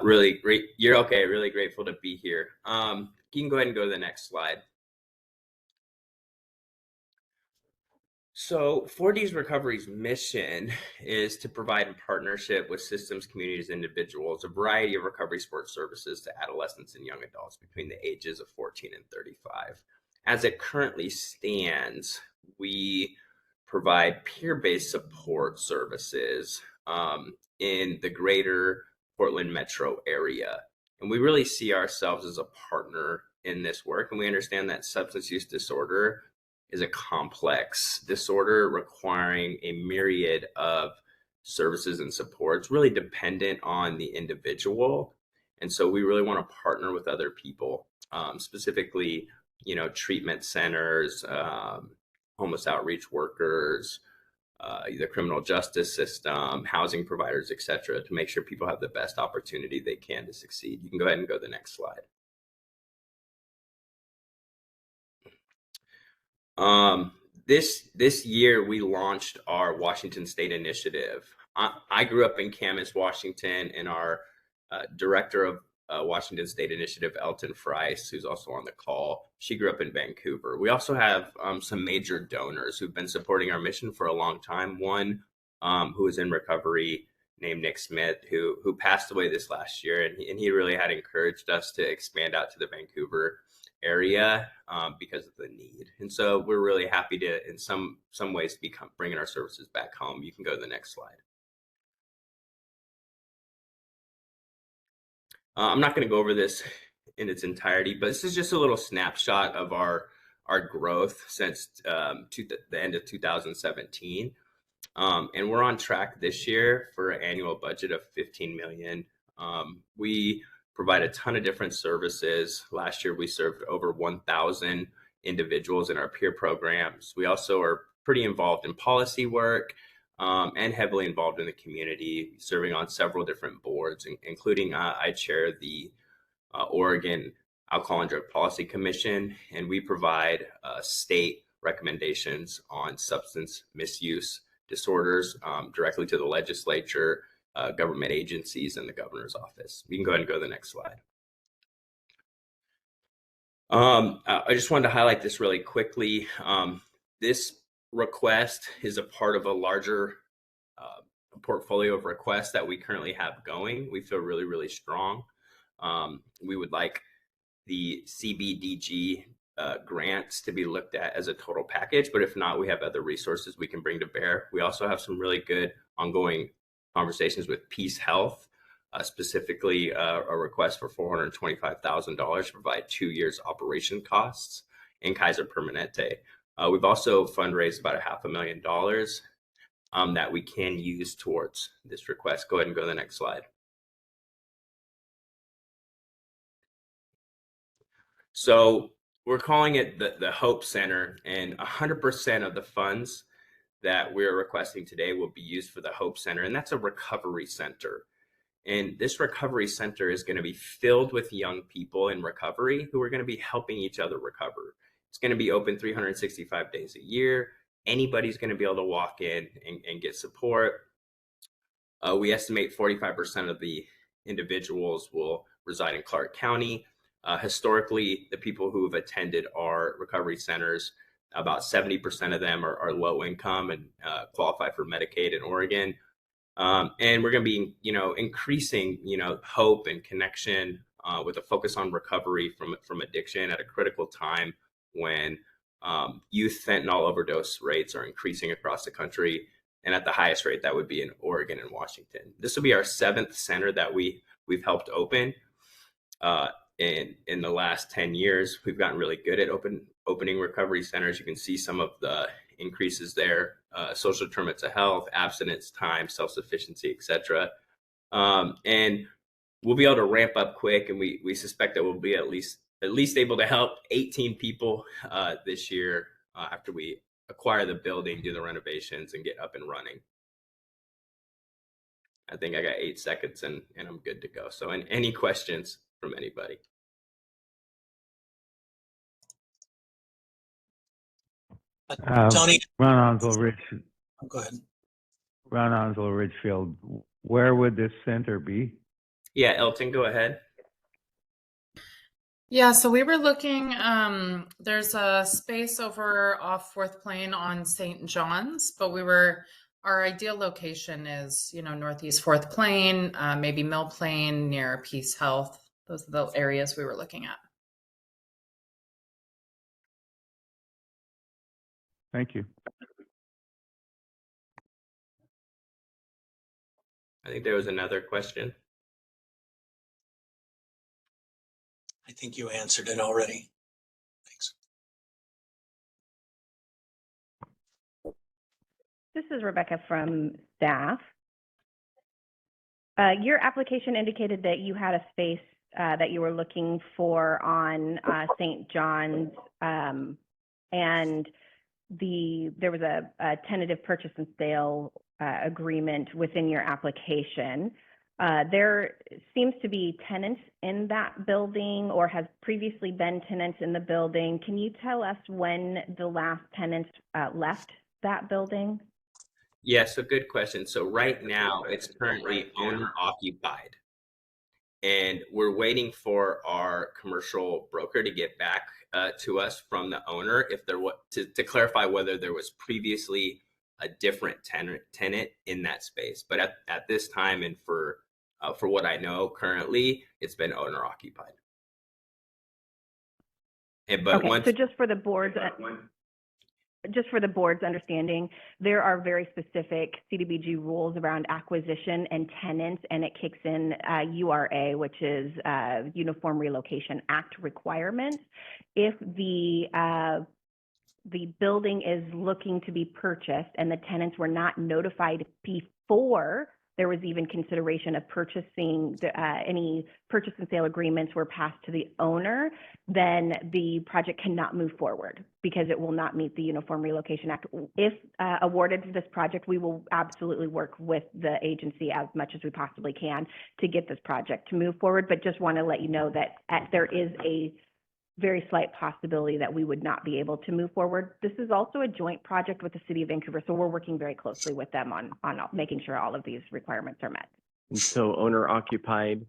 Really great. You're okay. Really grateful to be here. You can go ahead and go to the next slide. So 4D's Recovery's mission is to provide in partnership with systems, communities, and individuals a variety of recovery support services to adolescents and young adults between the ages of 14 and 35. As it currently stands, we provide peer-based support services in the greater Portland metro area. And we really see ourselves as a partner in this work. And we understand that substance use disorder is a complex disorder requiring a myriad of services and supports, really dependent on the individual. And so we really want to partner with other people, specifically, treatment centers, homeless outreach workers, the criminal justice system, housing providers, et cetera, to make sure people have the best opportunity they can to succeed. You can go ahead and go to the next slide. This year we launched our Washington State Initiative. I grew up in Camas, Washington, and our director of Washington State Initiative, Elton Friess, who's also on the call, she grew up in Vancouver. We also have some major donors who've been supporting our mission for a long time. One who is in recovery, named Nick Smith, who passed away this last year, and he really had encouraged us to expand out to the Vancouver area because of the need. And so we're really happy to, in some ways, be bringing our services back home. You can go to the next slide. I'm not going to go over this in its entirety, but this is just a little snapshot of our growth since the end of 2017. And we're on track this year for an annual budget of $15 million. We provide a ton of different services. Last year, we served over 1,000 individuals in our peer programs. We also are pretty involved in policy work and heavily involved in the community, serving on several different boards, including I chair the Oregon Alcohol and Drug Policy Commission, and we provide state recommendations on substance misuse disorders directly to the legislature, government agencies, and the governor's office. We can go ahead and go to the next slide. I just wanted to highlight this really quickly. This request is a part of a larger portfolio of requests that we currently have going. We feel really, really strong. We would like the CBDG grants to be looked at as a total package, but if not, we have other resources we can bring to bear. We also have some really good ongoing conversations with Peace Health, specifically a request for $425,000 to provide 2 years operation costs in Kaiser Permanente. We've also fundraised about $500,000 that we can use towards this request. Go ahead and go to the next slide. So we're calling it the Hope Center, and 100% of the funds that we're requesting today will be used for the Hope Center, and that's a recovery center. And this recovery center is going to be filled with young people in recovery who are going to be helping each other recover. It's going to be open 365 days a year. Anybody's going to be able to walk in and get support. We estimate 45% of the individuals will reside in Clark County. Historically, the people who have attended our recovery centers, about 70% of them are low income and qualify for Medicaid in Oregon. And we're going to be, increasing, hope and connection with a focus on recovery from addiction at a critical time when youth fentanyl overdose rates are increasing across the country. And at the highest rate, that would be in Oregon and Washington. This will be our 7th center that we've helped open. In the last 10 years, we've gotten really good at opening recovery centers. You can see some of the increases there: social determinants of health, abstinence time, self-sufficiency, etc. And we'll be able to ramp up quick, and we suspect that we'll be at least able to help 18 people this year after we acquire the building, do the renovations, and get up and running. I think I got 8 seconds and I'm good to go. So, any questions from anybody? Tony? Ron Onslow Rich. Go ahead. Ron Onslow Richfield. Where would this center be? Yeah, Elton, go ahead. Yeah, so we were looking, there's a space over off Fourth Plain on St. John's, but our ideal location is, Northeast Fourth Plain, maybe Mill Plain near Peace Health. Those are the areas we were looking at. Thank you. I think there was another question. I think you answered it already. Thanks. This is Rebecca from staff. Your application indicated that you had a space that you were looking for on St. John's, and there was a tentative purchase and sale agreement within your application. There seems to be tenants in that building or has previously been tenants in the building. Can you tell us when the last tenants left that building? Yeah, so good question. So right now it's currently owner occupied. And we're waiting for our commercial broker to get back to us from the owner if there was to clarify whether there was previously a different tenant in that space. But at this time and for what I know currently, it's been owner occupied. Okay, so just for the board's understanding, there are very specific CDBG rules around acquisition and tenants, and it kicks in URA, which is Uniform Relocation Act requirements. If the building is looking to be purchased and the tenants were not notified before there was even consideration of purchasing, any purchase and sale agreements were passed to the owner, then the project cannot move forward because it will not meet the Uniform Relocation Act. If awarded to this project, we will absolutely work with the agency as much as we possibly can to get this project to move forward, but just want to let you know that there is a very slight possibility that we would not be able to move forward. This is also a joint project with the City of Vancouver, so we're working very closely with them on making sure all of these requirements are met. And so owner occupied,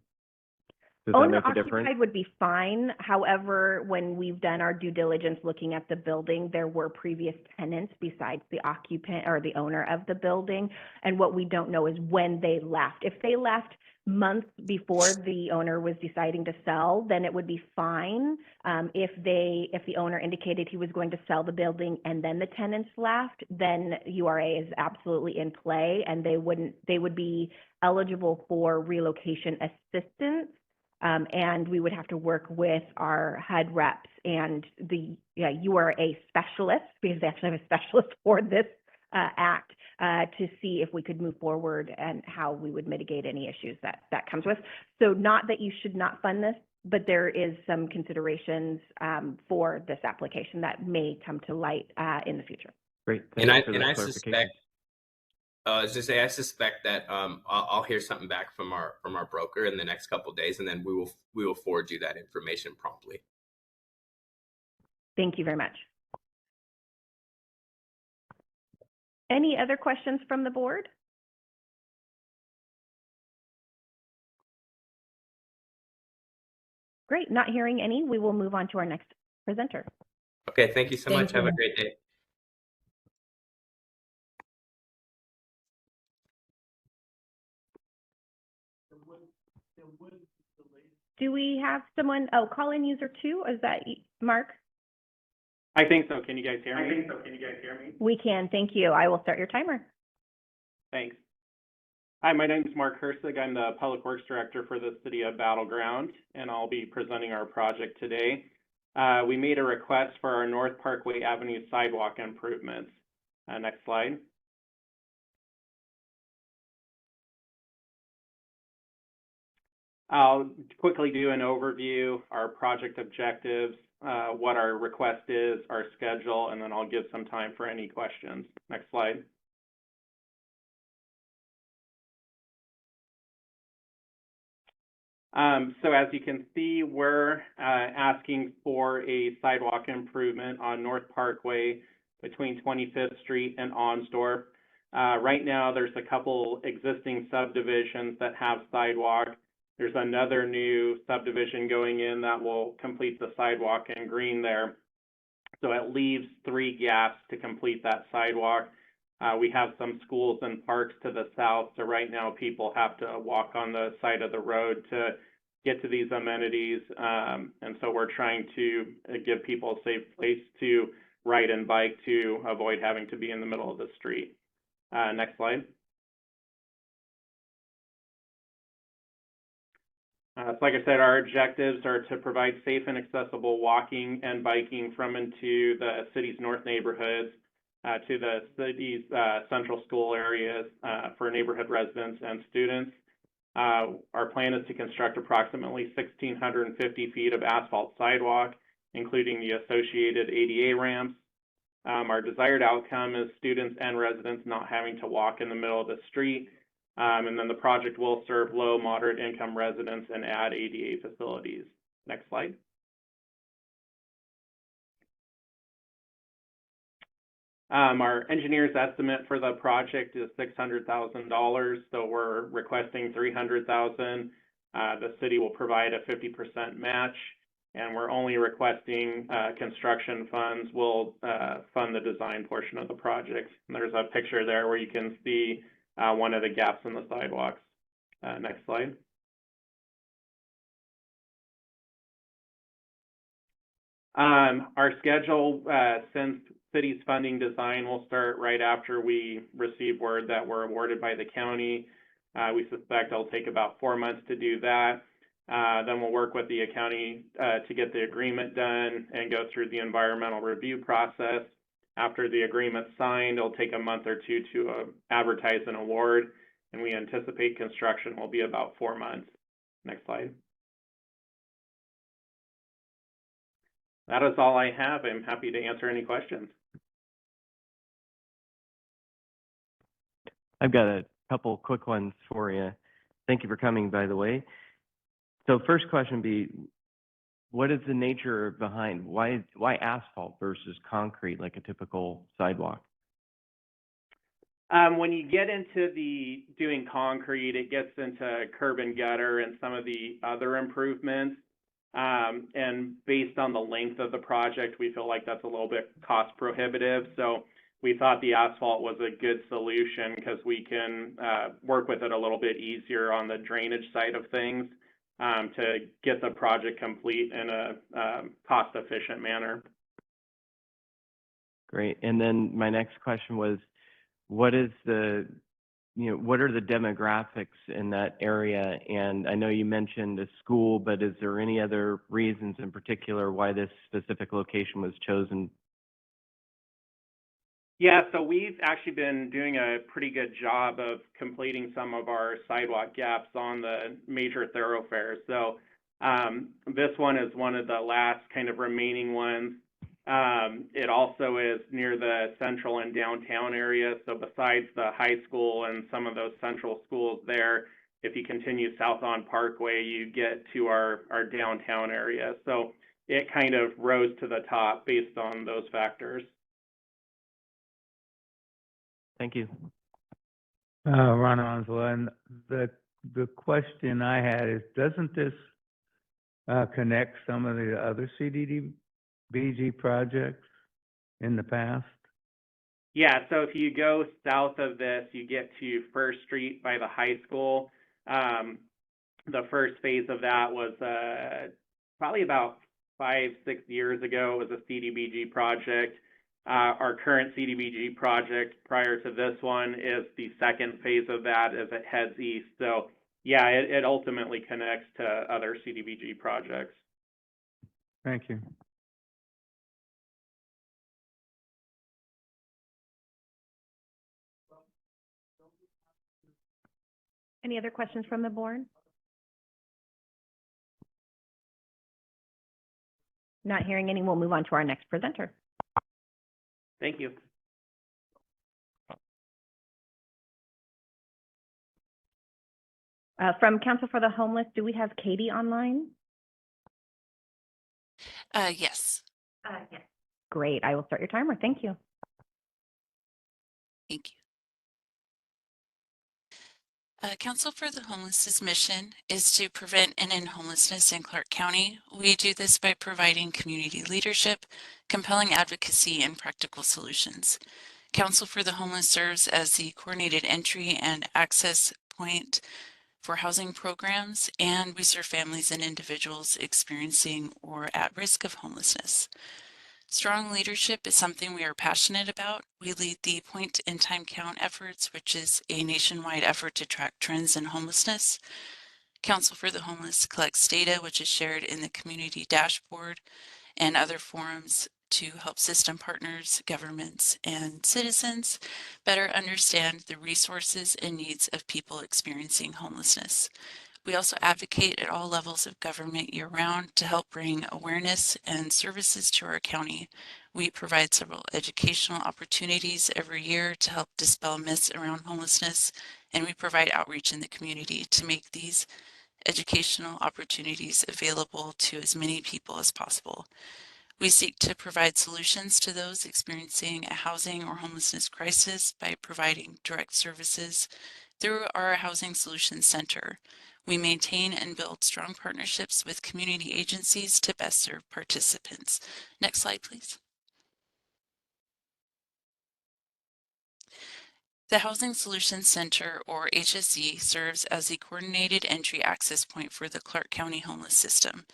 does that make a difference? Owner occupied would be fine. However, when we've done our due diligence looking at the building, there were previous tenants besides the occupant or the owner of the building. And what we don't know is when they left. If they left months before the owner was deciding to sell, then it would be fine. If the owner indicated he was going to sell the building and then the tenants left, then URA is absolutely in play, and they would be eligible for relocation assistance. And we would have to work with our HUD reps and the URA specialists, because they actually have a specialist for this act, to see if we could move forward and how we would mitigate any issues that comes with. So not that you should not fund this, but there is some considerations for this application that may come to light in the future. Great. I suspect, as I say, I suspect that I'll hear something back from our broker in the next couple of days, and then we will forward you that information promptly. Thank you very much. Any other questions from the board? Great, not hearing any, we will move on to our next presenter. Okay, thank you so much. Have a great day. Do we have someone, call-in user 2, is that Mark? I think so. Can you guys hear me? We can, thank you. I will start your timer. Thanks. Hi, my name is Mark Hersig. I'm the Public Works Director for the City of Battleground, and I'll be presenting our project today. We made a request for our North Parkway Avenue sidewalk improvements. Next slide. I'll quickly do an overview, our project objectives, what our request is, our schedule, and then I'll give some time for any questions. Next slide. So as you can see, we're asking for a sidewalk improvement on North Parkway between 25th Street and Onsdorf. Right now, there's a couple existing subdivisions that have sidewalk. There's another new subdivision going in that will complete the sidewalk in green there. So it leaves 3 gaps to complete that sidewalk. We have some schools and parks to the south, so right now people have to walk on the side of the road to get to these amenities. And so we're trying to give people a safe place to ride and bike to avoid having to be in the middle of the street. Next slide. So like I said, our objectives are to provide safe and accessible walking and biking from and to the city's north neighborhoods, to the city's central school areas for neighborhood residents and students. Our plan is to construct approximately 1,650 feet of asphalt sidewalk, including the associated ADA ramps. Our desired outcome is students and residents not having to walk in the middle of the street. And then the project will serve low, moderate income residents and add ADA facilities. Next slide. Our engineer's estimate for the project is $600,000, so we're requesting $300,000. The city will provide a 50% match, and we're only requesting construction funds. We'll fund the design portion of the project. And there's a picture there where you can see one of the gaps in the sidewalks. Next slide. Our schedule, since city's funding design, will start right after we receive word that we're awarded by the county. We suspect it'll take about 4 months to do that. Then we'll work with the county to get the agreement done and go through the environmental review process. After the agreement's signed, it'll take a month or 2 to advertise an award, and we anticipate construction will be about 4 months. Next slide. That is all I have. I'm happy to answer any questions. I've got a couple quick ones for you. Thank you for coming, by the way. So first question would be, what is the nature behind why asphalt versus concrete like a typical sidewalk? When you get into the doing concrete, it gets into curb and gutter and some of the other improvements. And based on the length of the project, we feel like that's a little bit cost prohibitive. So we thought the asphalt was a good solution because we can work with it a little bit easier on the drainage side of things to get the project complete in a cost-efficient manner. Great. And then my next question was, what are the demographics in that area? And I know you mentioned a school, but is there any other reasons in particular why this specific location was chosen? Yeah, so we've actually been doing a pretty good job of completing some of our sidewalk gaps on the major thoroughfares. So this one is one of the last kind of remaining ones. It also is near the central and downtown area. So besides the high school and some of those central schools there, if you continue south on Parkway, you get to our downtown area. So it kind of rose to the top based on those factors. Thank you. Ron Onslow, and the question I had is, doesn't this connect some of the other CDBG projects in the past? Yeah, so if you go south of this, you get to First Street by the high school. The first phase of that was probably about 5-6 years ago. It was a CDBG project. Our current CDBG project prior to this one is the second phase of that as it heads east. So yeah, it ultimately connects to other CDBG projects. Thank you. Any other questions from the board? Not hearing any, we'll move on to our next presenter. Thank you. From Council for the Homeless, do we have Katie online? Yes. Yes. Great. I will start your timer. Thank you. Thank you. Council for the Homeless's mission is to prevent and end homelessness in Clark County. We do this by providing community leadership, compelling advocacy, and practical solutions. Council for the Homeless serves as the coordinated entry and access point for housing programs, and we serve families and individuals experiencing or at risk of homelessness. Strong leadership is something we are passionate about. We lead the Point in Time Count efforts, which is a nationwide effort to track trends in homelessness. Council for the Homeless collects data, which is shared in the community dashboard and other forums to help system partners, governments, and citizens better understand the resources and needs of people experiencing homelessness. We also advocate at all levels of government year-round to help bring awareness and services to our county. We provide several educational opportunities every year to help dispel myths around homelessness, and we provide outreach in the community to make these educational opportunities available to as many people as possible. We seek to provide solutions to those experiencing a housing or homelessness crisis by providing direct services through our Housing Solutions Center. We maintain and build strong partnerships with community agencies to best serve participants. Next slide, please. The Housing Solutions Center, or HSC, serves as the coordinated entry access point for the Clark County homeless system.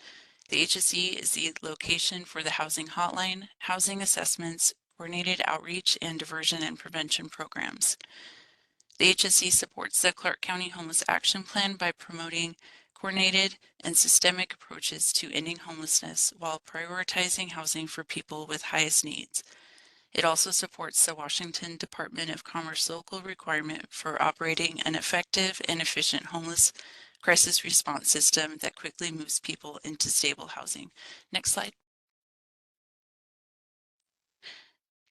The HSC is the location for the housing hotline, housing assessments, coordinated outreach, and diversion and prevention programs. The HSC supports the Clark County Homeless Action Plan by promoting coordinated and systemic approaches to ending homelessness while prioritizing housing for people with highest needs. It also supports the Washington Department of Commerce local requirement for operating an effective and efficient homeless crisis response system that quickly moves people into stable housing. Next slide.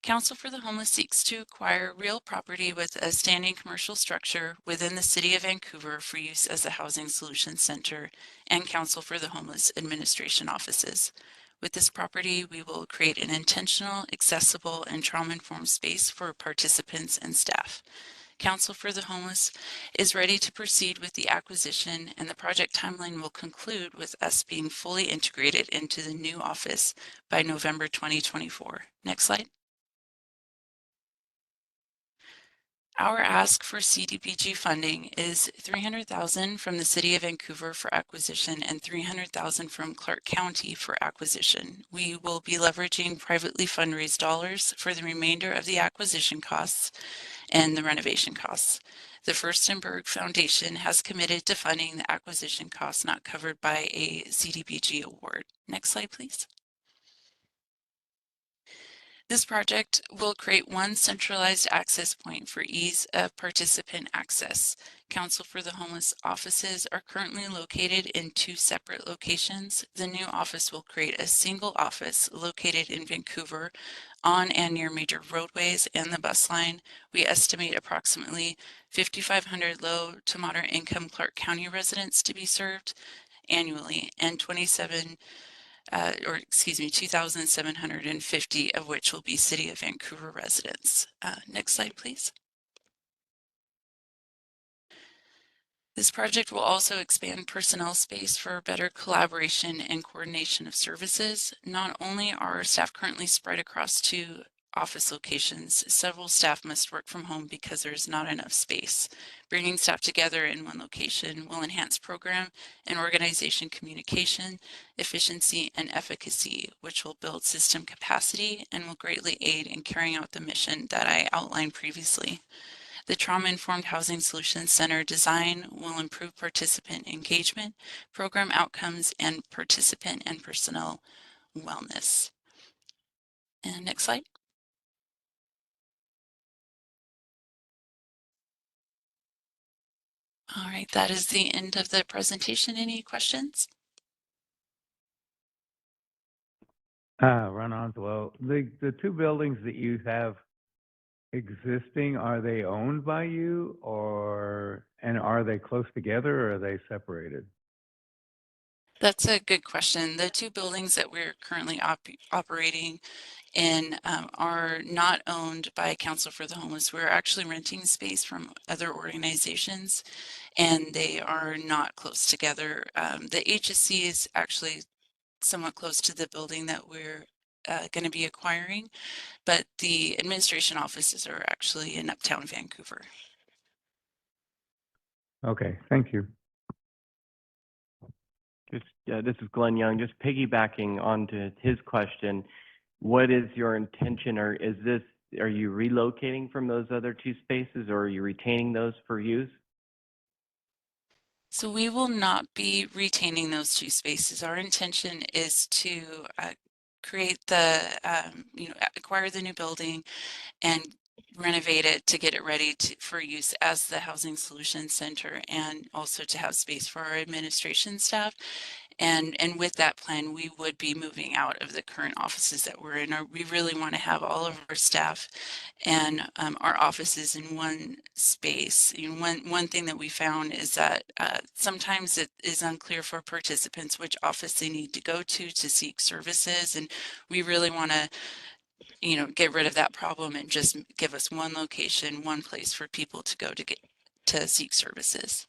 Council for the Homeless seeks to acquire real property with a standing commercial structure within the City of Vancouver for use as a Housing Solutions Center and Council for the Homeless administration offices. With this property, we will create an intentional, accessible, and trauma-informed space for participants and staff. Council for the Homeless is ready to proceed with the acquisition, and the project timeline will conclude with us being fully integrated into the new office by November 2024. Next slide. Our ask for CDBG funding is $300,000 from the City of Vancouver for acquisition and $300,000 from Clark County for acquisition. We will be leveraging privately fundraised dollars for the remainder of the acquisition costs and the renovation costs. The Furstenberg Foundation has committed to funding the acquisition costs not covered by a CDBG award. Next slide, please. This project will create one centralized access point for ease of participant access. Council for the Homeless offices are currently located in two separate locations. The new office will create a single office located in Vancouver on and near major roadways and the bus line. We estimate approximately 5,500 low to moderate income Clark County residents to be served annually and 2,750 of which will be City of Vancouver residents. Next slide, please. This project will also expand personnel space for better collaboration and coordination of services. Not only are our staff currently spread across two office locations, several staff must work from home because there's not enough space. Bringing staff together in one location will enhance program and organization communication, efficiency, and efficacy, which will build system capacity and will greatly aid in carrying out the mission that I outlined previously. The Trauma-Informed Housing Solutions Center design will improve participant engagement, program outcomes, and participant and personnel wellness. And next slide. All right, that is the end of the presentation. Any questions? Ron Onslow, the two buildings that you have existing, are they owned by you and are they close together or are they separated? That's a good question. The two buildings that we're currently operating in are not owned by Council for the Homeless. We're actually renting space from other organizations, and they are not close together. The HSC is actually somewhat close to the building that we're going to be acquiring, but the administration offices are actually in Uptown Vancouver. Okay, thank you. Just, this is Glenn Young, just piggybacking onto his question. What is your intention, or are you relocating from those other two spaces, or are you retaining those for use? So we will not be retaining those two spaces. Our intention is to create acquire the new building and renovate it to get it ready for use as the Housing Solutions Center, and also to have space for our administration staff. And with that plan, we would be moving out of the current offices that we're in. We really want to have all of our staff and our offices in one space. You know, one thing that we found is that sometimes it is unclear for participants which office they need to go to seek services, and we really want to, you know, get rid of that problem and just give us one location, one place for people to go to seek services.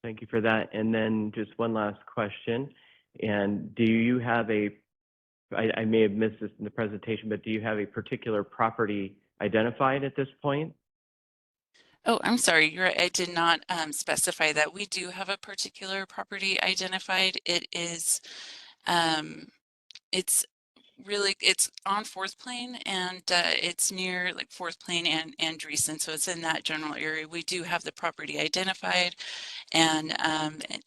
Thank you for that. And then just one last question. And do you have I may have missed this in the presentation, but do you have a particular property identified at this point? Oh, I'm sorry. You're right. I did not specify that. We do have a particular property identified. It is, it's on 4th Plain, and it's near like 4th Plain and Andreessen. So it's in that general area. We do have the property identified, and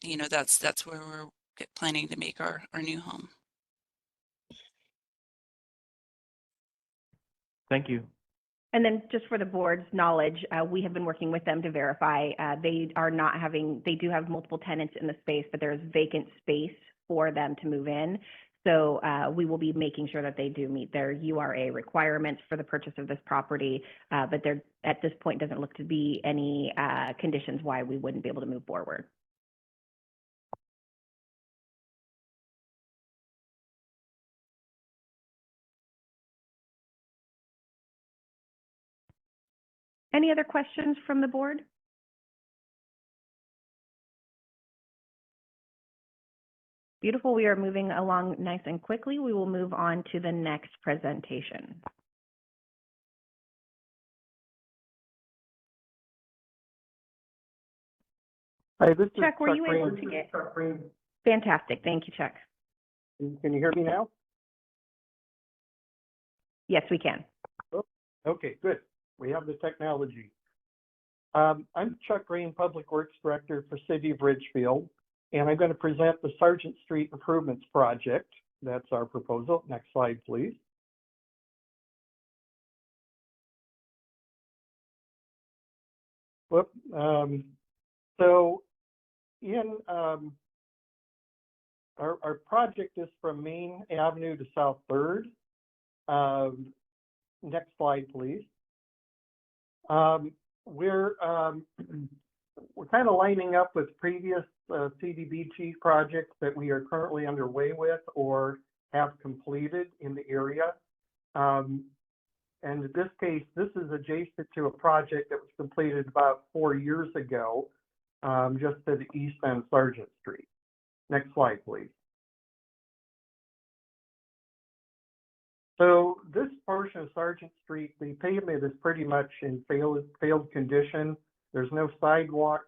you know, that's where we're planning to make our new home. Thank you. And then just for the board's knowledge, we have been working with them to verify they do have multiple tenants in the space, but there's vacant space for them to move in. So we will be making sure that they do meet their URA requirements for the purchase of this property, but there at this point doesn't look to be any conditions why we wouldn't be able to move forward. Any other questions from the board? Beautiful. We are moving along nice and quickly. We will move on to the next presentation. Hi, this is Chuck, were you able Green. to get? Chuck Green. Fantastic. Thank you, Chuck. Can you hear me now? Yes, we can. Okay, good. We have the technology. I'm Chuck Green, Public Works Director for City of Ridgefield, and I'm going to present the Sargent Street Improvements Project. That's our proposal. Next slide, please. Whoop. So in our project is from Main Avenue to South 3rd. Next slide, please. We're kind of lining up with previous CDBG projects that we are currently underway with or have completed in the area. And in this case, this is adjacent to a project that was completed about 4 years ago, just to the east end of Sargent Street. Next slide, please. So this portion of Sargent Street, the pavement is pretty much in failed condition. There's no sidewalk.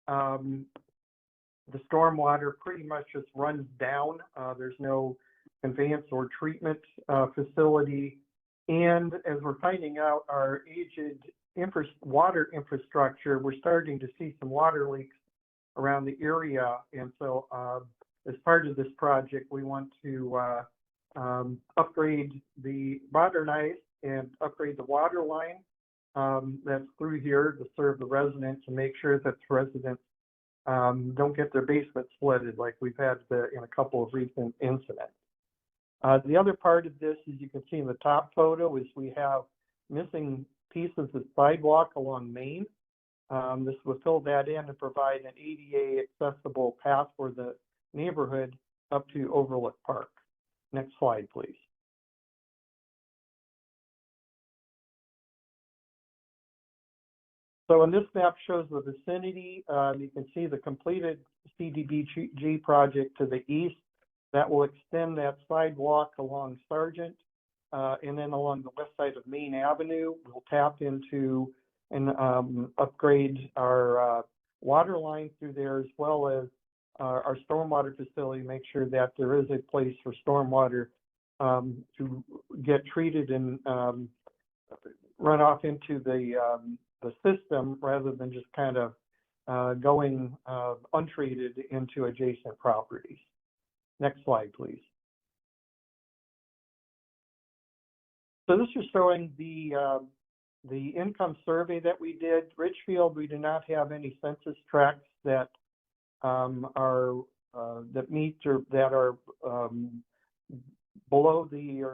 The stormwater pretty much just runs down. There's no conveyance or treatment facility. And as we're finding out, our aged water infrastructure, we're starting to see some water leaks around the area. And so as part of this project, we want to modernize and upgrade the water line that's through here to serve the residents and make sure that the residents don't get their basements flooded like we've had in a couple of recent incidents. The other part of this, as you can see in the top photo, is we have missing pieces of sidewalk along Main. This will fill that in and provide an ADA accessible path for the neighborhood up to Overlook Park. Next slide, please. So, and this map shows the vicinity. You can see the completed CDBG project to the east. That will extend that sidewalk along Sargent, and then along the west side of Main Avenue. We'll tap into and upgrade our water line through there, as well as our stormwater facility, make sure that there is a place for stormwater to get treated and run off into the system, rather than just kind of going untreated into adjacent properties. Next slide, please. So this is showing the income survey that we did. Richfield, we do not have any census tracts that are that meet or that are below the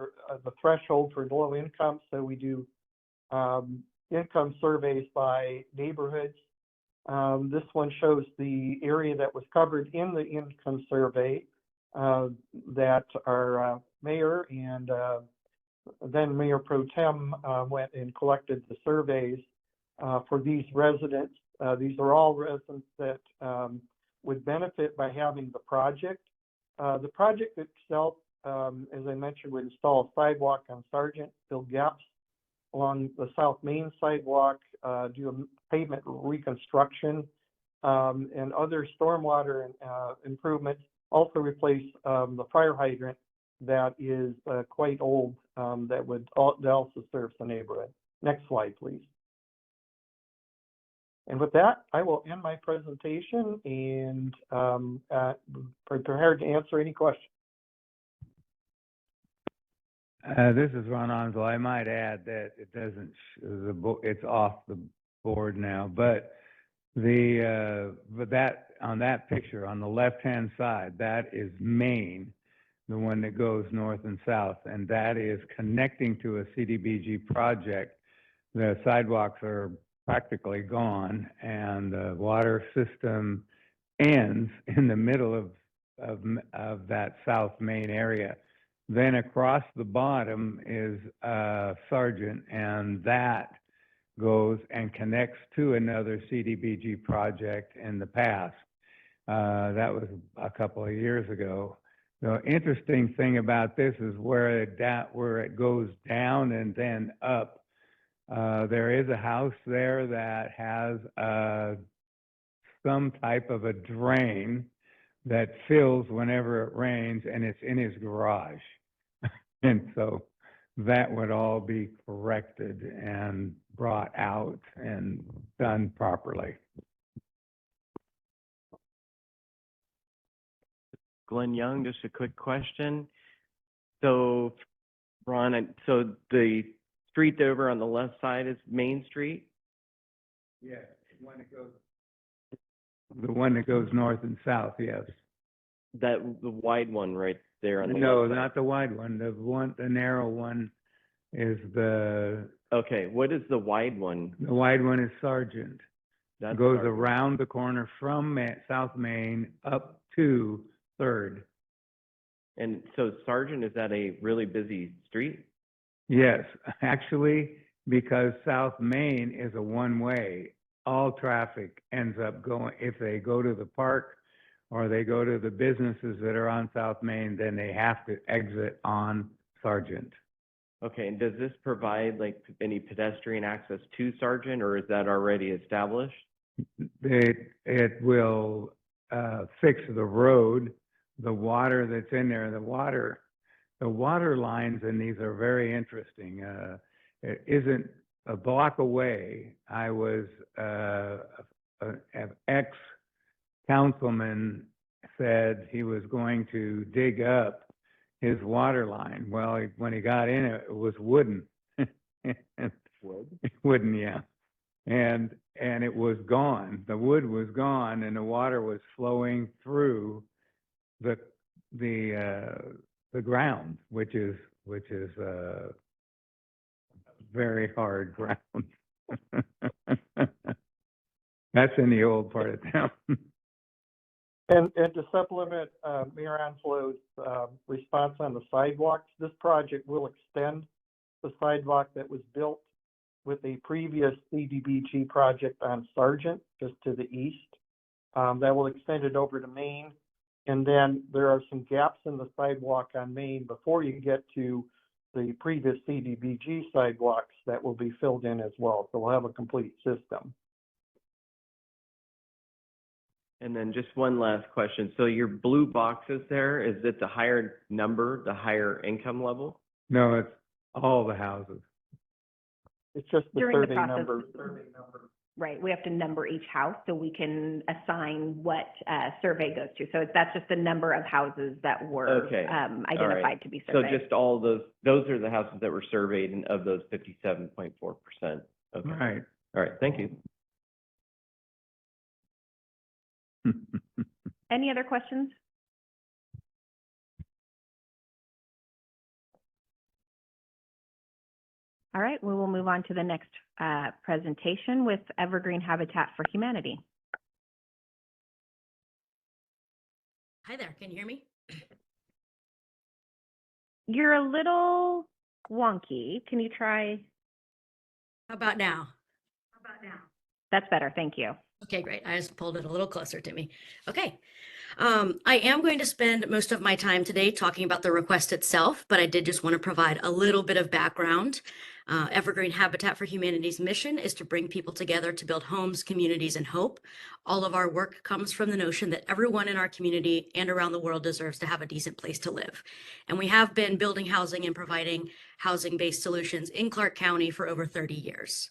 threshold for low income. So we do income surveys by neighborhoods. This one shows the area that was covered in the income survey that our mayor and then Mayor Pro Tem went and collected the surveys for these residents. These are all residents that would benefit by having the project. The project itself, as I mentioned, would install a sidewalk on Sargent, fill gaps along the South Main sidewalk, do a pavement reconstruction, and other stormwater improvements. Also replace the fire hydrant that is quite old, that also serves the neighborhood. Next slide, please. And with that, I will end my presentation and prepared to answer any questions. This is Ron Onslow. I might add that it doesn't, it's off the board now, but that on that picture on the left-hand side, that is Main, the one that goes north and south, and that is connecting to a CDBG project. The sidewalks are practically gone, and the water system ends in the middle of that South Main area. Then across the bottom is Sargent, and that goes and connects to another CDBG project in the past. That was a couple of years ago. The interesting thing about this is where it goes down and then up. There is a house there that has some type of a drain that fills whenever it rains, and it's in his garage. And so that would all be corrected and brought out and done properly. Glenn Young, just a quick question. So, Ron, so the street over on the left side is Main Street? Yeah, the one that goes north and south, yes. The wide one right there on the No, left side. not the wide one. The narrow one is the. Okay, what is the wide one? The wide one is Sargent. That goes around the corner from South Main up to 3rd. And so Sargent, is that a really busy street? Yes, actually, because South Main is a one-way. All traffic ends up going, if they go to the park or they go to the businesses that are on South Main, then they have to exit on Sargent. Okay, and does this provide like any pedestrian access to Sargent, or is that already established? It will fix the road, the water that's in there, the water lines in these are very interesting. It isn't a block away. I was an ex-councilman said he was going to dig up his water line. Well, when he got in it, it was wooden. Wood? Wooden, yeah. And it was gone. The wood was gone, and the water was flowing through the ground, which is very hard ground. That's in the old part of town. And to supplement Mayor Angelo's response on the sidewalks, this project will extend the sidewalk that was built with a previous CDBG project on Sargent, just to the east. That will extend it over to Main. And then there are some gaps in the sidewalk on Main before you get to the previous CDBG sidewalks that will be filled in as well. So we'll have a complete system. And then just one last question. So your blue boxes there, is it the higher number, the higher income level? No, it's all the houses. It's just the During the survey process. number. Right, we have to number each house so we can assign what survey goes to. So that's just the number of houses that were Okay, identified to be So surveyed. just all those are the houses that were surveyed and of those 57.4%. Okay. Right. All right, thank you. Any other questions? All right, we will move on to the next presentation with Evergreen Habitat for Humanity. Hi there, can you hear me? You're a little wonky. Can you try? How about now? That's better, thank you. Okay, great. I just pulled it a little closer to me. Okay. I am going to spend most of my time today talking about the request itself, but I did just want to provide a little bit of background. Evergreen Habitat for Humanity's mission is to bring people together to build homes, communities, and hope. All of our work comes from the notion that everyone in our community and around the world deserves to have a decent place to live. And we have been building housing and providing housing-based solutions in Clark County for over 30 years.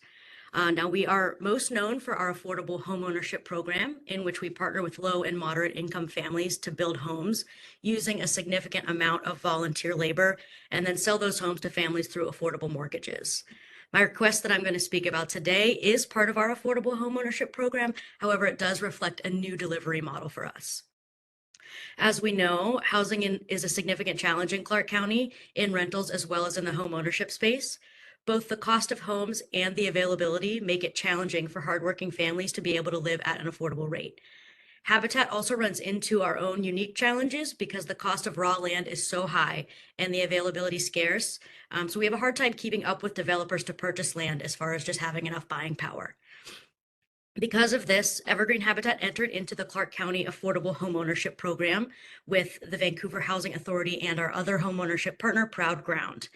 Now, we are most known for our affordable homeownership program, in which we partner with low and moderate income families to build homes using a significant amount of volunteer labor and then sell those homes to families through affordable mortgages. My request that I'm going to speak about today is part of our affordable homeownership program. However, it does reflect a new delivery model for us. As we know, housing is a significant challenge in Clark County in rentals as well as in the homeownership space. Both the cost of homes and the availability make it challenging for hardworking families to be able to live at an affordable rate. Habitat also runs into our own unique challenges because the cost of raw land is so high and the availability scarce. So we have a hard time keeping up with developers to purchase land as far as just having enough buying power. Because of this, Evergreen Habitat entered into the Clark County Affordable Homeownership Program with the Vancouver Housing Authority and our other homeownership partner, Proud Ground.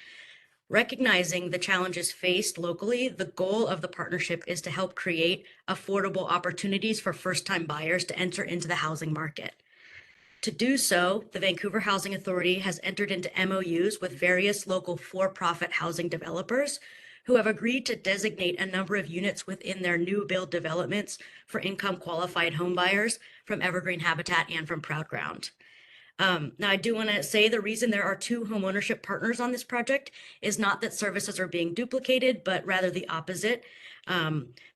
Recognizing the challenges faced locally, the goal of the partnership is to help create affordable opportunities for first-time buyers to enter into the housing market. To do so, the Vancouver Housing Authority has entered into MOUs with various local for-profit housing developers who have agreed to designate a number of units within their new build developments for income-qualified home buyers from Evergreen Habitat and from Proud Ground. Now, I do want to say the reason there are two homeownership partners on this project is not that services are being duplicated, but rather the opposite.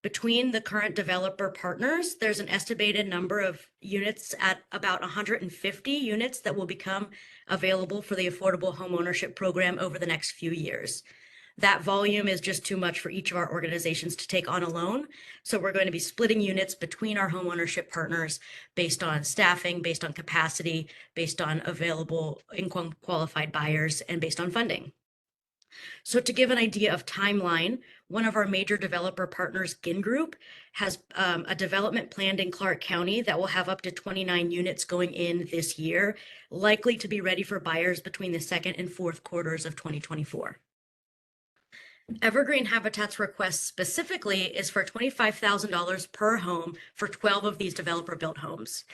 Between the current developer partners, there's an estimated number of units at about 150 units that will become available for the affordable homeownership program over the next few years. That volume is just too much for each of our organizations to take on alone. So we're going to be splitting units between our homeownership partners based on staffing, based on capacity, based on available income qualified buyers, and based on funding. So to give an idea of timeline, one of our major developer partners, Ginn Group, has a development planned in Clark County that will have up to 29 units going in this year, likely to be ready for buyers between the second and fourth quarters of 2024. Evergreen Habitat's request specifically is for $25,000 per home for 12 of these developer-built homes.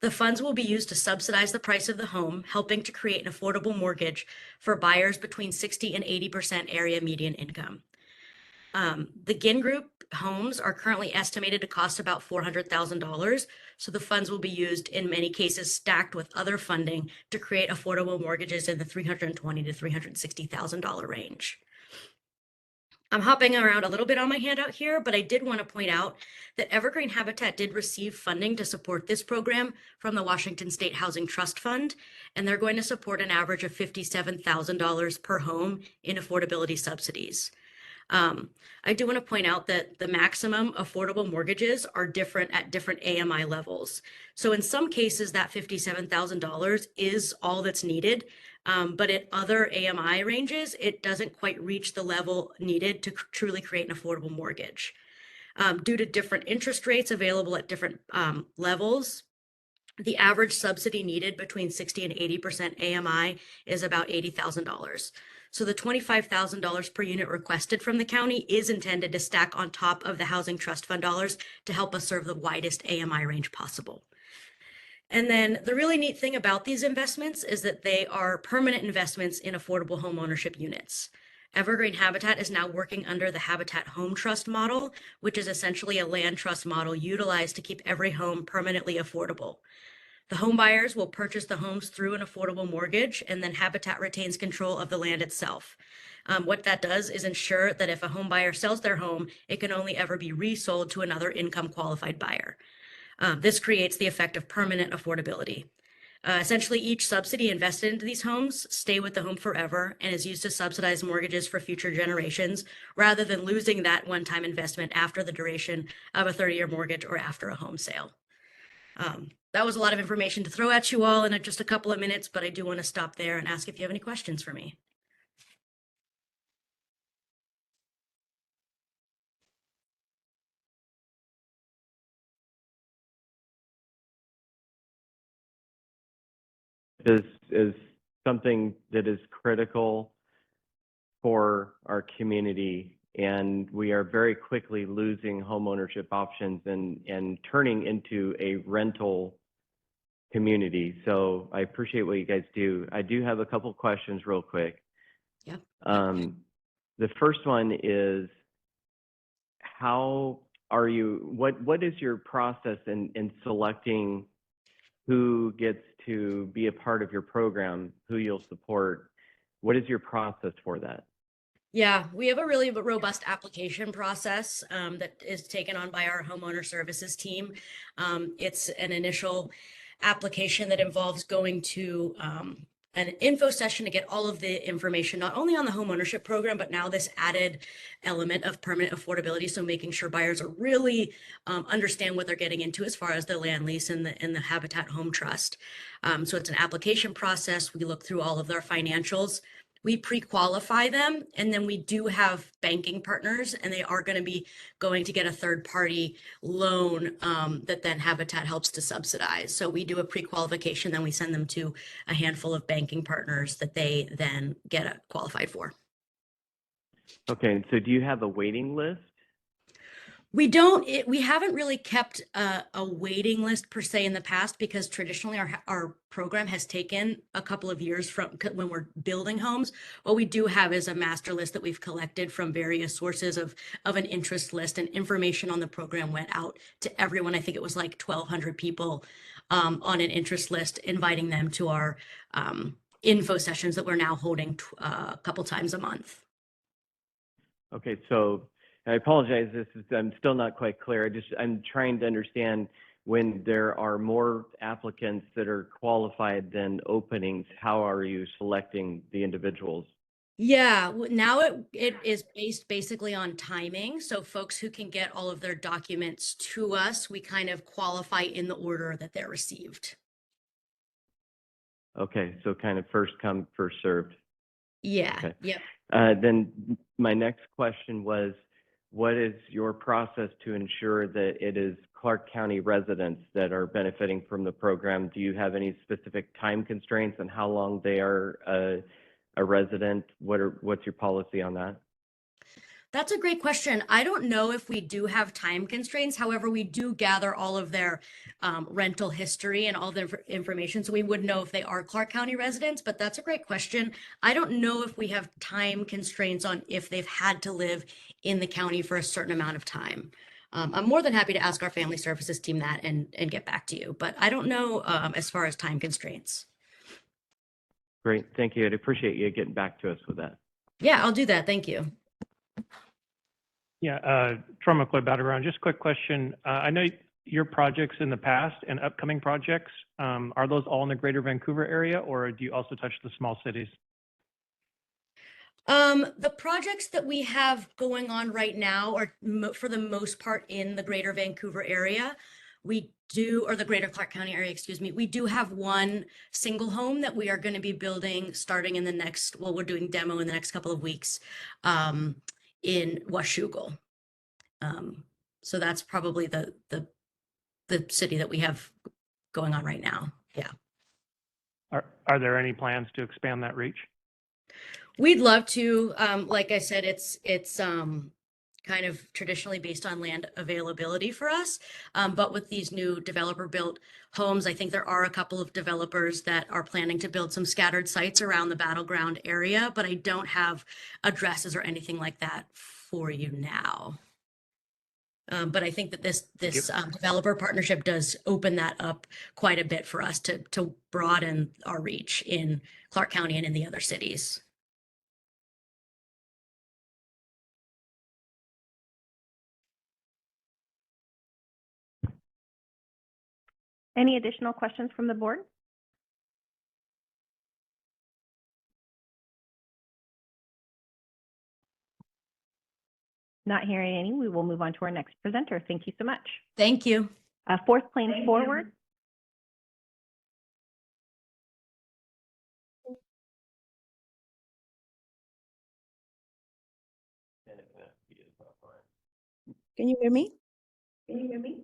The funds will be used to subsidize the price of the home, helping to create an affordable mortgage for buyers between 60 and 80% area median income. The Ginn Group homes are currently estimated to cost about $400,000, so the funds will be used in many cases stacked with other funding to create affordable mortgages in the $320,000 to $360,000 range. I'm hopping around a little bit on my handout here, but I did want to point out that Evergreen Habitat did receive funding to support this program from the Washington State Housing Trust Fund, and they're going to support an average of $57,000 per home in affordability subsidies. I do want to point out that the maximum affordable mortgages are different at different AMI levels. So in some cases, that $57,000 is all that's needed. But at other AMI ranges, it doesn't quite reach the level needed to truly create an affordable mortgage. Due to different interest rates available at different levels, the average subsidy needed between 60 and 80% AMI is about $80,000. So the $25,000 per unit requested from the county is intended to stack on top of the Housing Trust Fund dollars to help us serve the widest AMI range possible. And then the really neat thing about these investments is that they are permanent investments in affordable home ownership units. Evergreen Habitat is now working under the Habitat Home Trust model, which is essentially a land trust model utilized to keep every home permanently affordable. The home buyers will purchase the homes through an affordable mortgage, and then Habitat retains control of the land itself. What that does is ensure that if a home buyer sells their home, it can only ever be resold to another income qualified buyer. This creates the effect of permanent affordability. Essentially, each subsidy invested into these homes stay with the home forever and is used to subsidize mortgages for future generations, rather than losing that one-time investment after the duration of a 30-year mortgage or after a home sale. That was a lot of information to throw at you all in just a couple of minutes, but I do want to stop there and ask if you have any questions for me. This is something that is critical for our community, and we are very quickly losing homeownership options and turning into a rental community. So I appreciate what you guys do. I do have a couple questions real quick. Yep. The first one is, how are you, what is your process in selecting who gets to be a part of your program, who you'll support? What is your process for that? Yeah, we have a really robust application process that is taken on by our homeowner services team. It's an initial application that involves going to an info session to get all of the information, not only on the homeownership program, but now this added element of permanent affordability. So making sure buyers are really understand what they're getting into as far as the land lease and the Habitat Home Trust. So it's an application process. We look through all of their financials. We pre-qualify them, and then we do have banking partners, and they are going to be going to get a third-party loan that then Habitat helps to subsidize. So we do a pre-qualification, then we send them to a handful of banking partners that they then get qualified for. Okay, so do you have a waiting list? We don't, we haven't really kept a waiting list per se in the past, because traditionally our program has taken a couple of years from when we're building homes. What we do have is a master list that we've collected from various sources of an interest list, and information on the program went out to everyone. I think it was like 1,200 people on an interest list, inviting them to our info sessions that we're now holding a couple times a month. Okay, so I apologize, I'm still not quite clear. I'm trying to understand, when there are more applicants that are qualified than openings, how are you selecting the individuals? Yeah, now it is based basically on timing. So folks who can get all of their documents to us, we kind of qualify in the order that they're received. Okay, so kind of first come, first served. Yeah, Okay. yep. Then my next question was, what is your process to ensure that it is Clark County residents that are benefiting from the program? Do you have any specific time constraints on how long they are a resident? What's your policy on that? That's a great question. I don't know if we do have time constraints. However, we do gather all of their rental history and all the information, so we would know if they are Clark County residents, but that's a great question. I don't know if we have time constraints on if they've had to live in the county for a certain amount of time. I'm more than happy to ask our family services team that and get back to you, but I don't know as far as time constraints. Great, thank you. I'd appreciate you getting back to us with that. Yeah, I'll do that. Thank you. Yeah, Troy McCoy, Battleground. Just a quick question. I know your projects in the past and upcoming projects, are those all in the greater Vancouver area, or do you also touch the small cities? The projects that we have going on right now are for the most part in the greater Vancouver area. Or the greater Clark County area, excuse me. We do have one single home that we are going to be building starting in the next, well, we're doing demo in the next couple of weeks, in Washougal. So that's probably the city that we have going on right now. Yeah. Are there any plans to expand that reach? We'd love to. Like I said, it's kind of traditionally based on land availability for us. But with these new developer built homes, I think there are a couple of developers that are planning to build some scattered sites around the battleground area, but I don't have addresses or anything like that for you now. But I think that this developer partnership does open that up quite a bit for us to broaden our reach in Clark County and in the other cities. Any additional questions from the board? Not hearing any, we will move on to our next presenter. Thank you so much. Thank you. Fourth Plains Forward. Can you hear me? Can you hear me?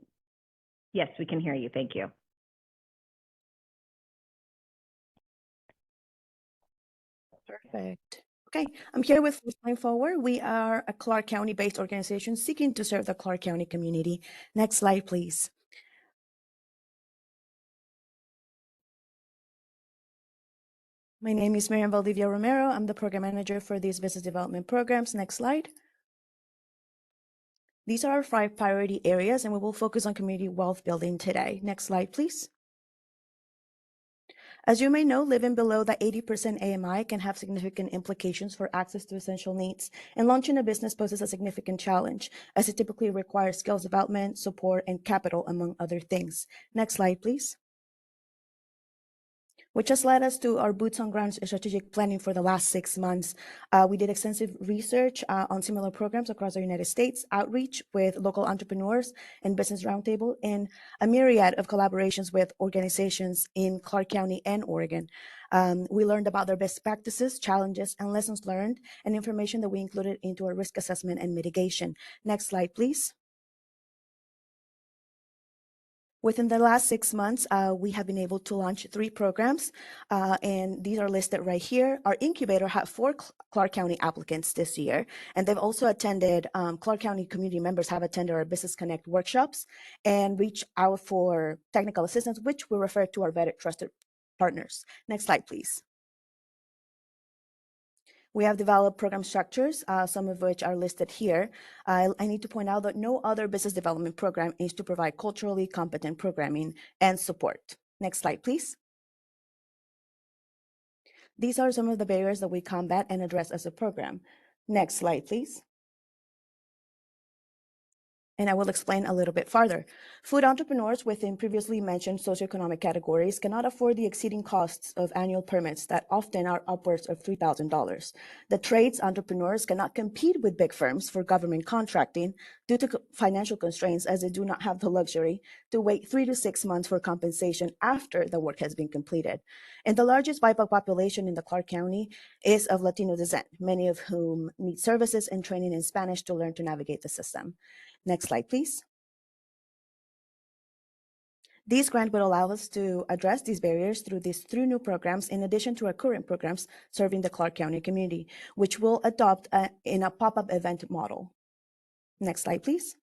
Yes, we can hear you. Thank you. Perfect. Okay, I'm here with Fourth Plains Forward. We are a Clark County-based organization seeking to serve the Clark County community. Next slide, please. My name is Miriam Valdivia Romero. I'm the program manager for these business development programs. Next slide. These are our 5 priority areas, and we will focus on community wealth building today. Next slide, please. As you may know, living below the 80% AMI can have significant implications for access to essential needs, and launching a business poses a significant challenge, as it typically requires skills development, support, and capital, among other things. Next slide, please. Which has led us to our boots on ground strategic planning for the last 6 months. We did extensive research on similar programs across the United States, outreach with local entrepreneurs and business roundtable, and a myriad of collaborations with organizations in Clark County and Oregon. We learned about their best practices, challenges, and lessons learned, and information that we included into our risk assessment and mitigation. Next slide, please. Within the last 6 months, we have been able to launch 3 programs, and these are listed right here. Our incubator had 4 Clark County applicants this year, and they've also attended, Clark County community members have attended our Business Connect workshops and reached out for technical assistance, which we refer to our vetted trusted partners. Next slide, please. We have developed program structures, some of which are listed here. I need to point out that no other business development program aims to provide culturally competent programming and support. Next slide, please. These are some of the barriers that we combat and address as a program. Next slide, please. And I will explain a little bit farther. Food entrepreneurs within previously mentioned socioeconomic categories cannot afford the exceeding costs of annual permits that often are upwards of $3,000. The trades entrepreneurs cannot compete with big firms for government contracting due to financial constraints, as they do not have the luxury to wait 3 to 6 months for compensation after the work has been completed. And the largest BIPOC population in the Clark County is of Latino descent, many of whom need services and training in Spanish to learn to navigate the system. Next slide, please. This grant will allow us to address these barriers through these 3 new programs, in addition to our current programs serving the Clark County community, which will adopt in a pop-up event model. Next slide, please.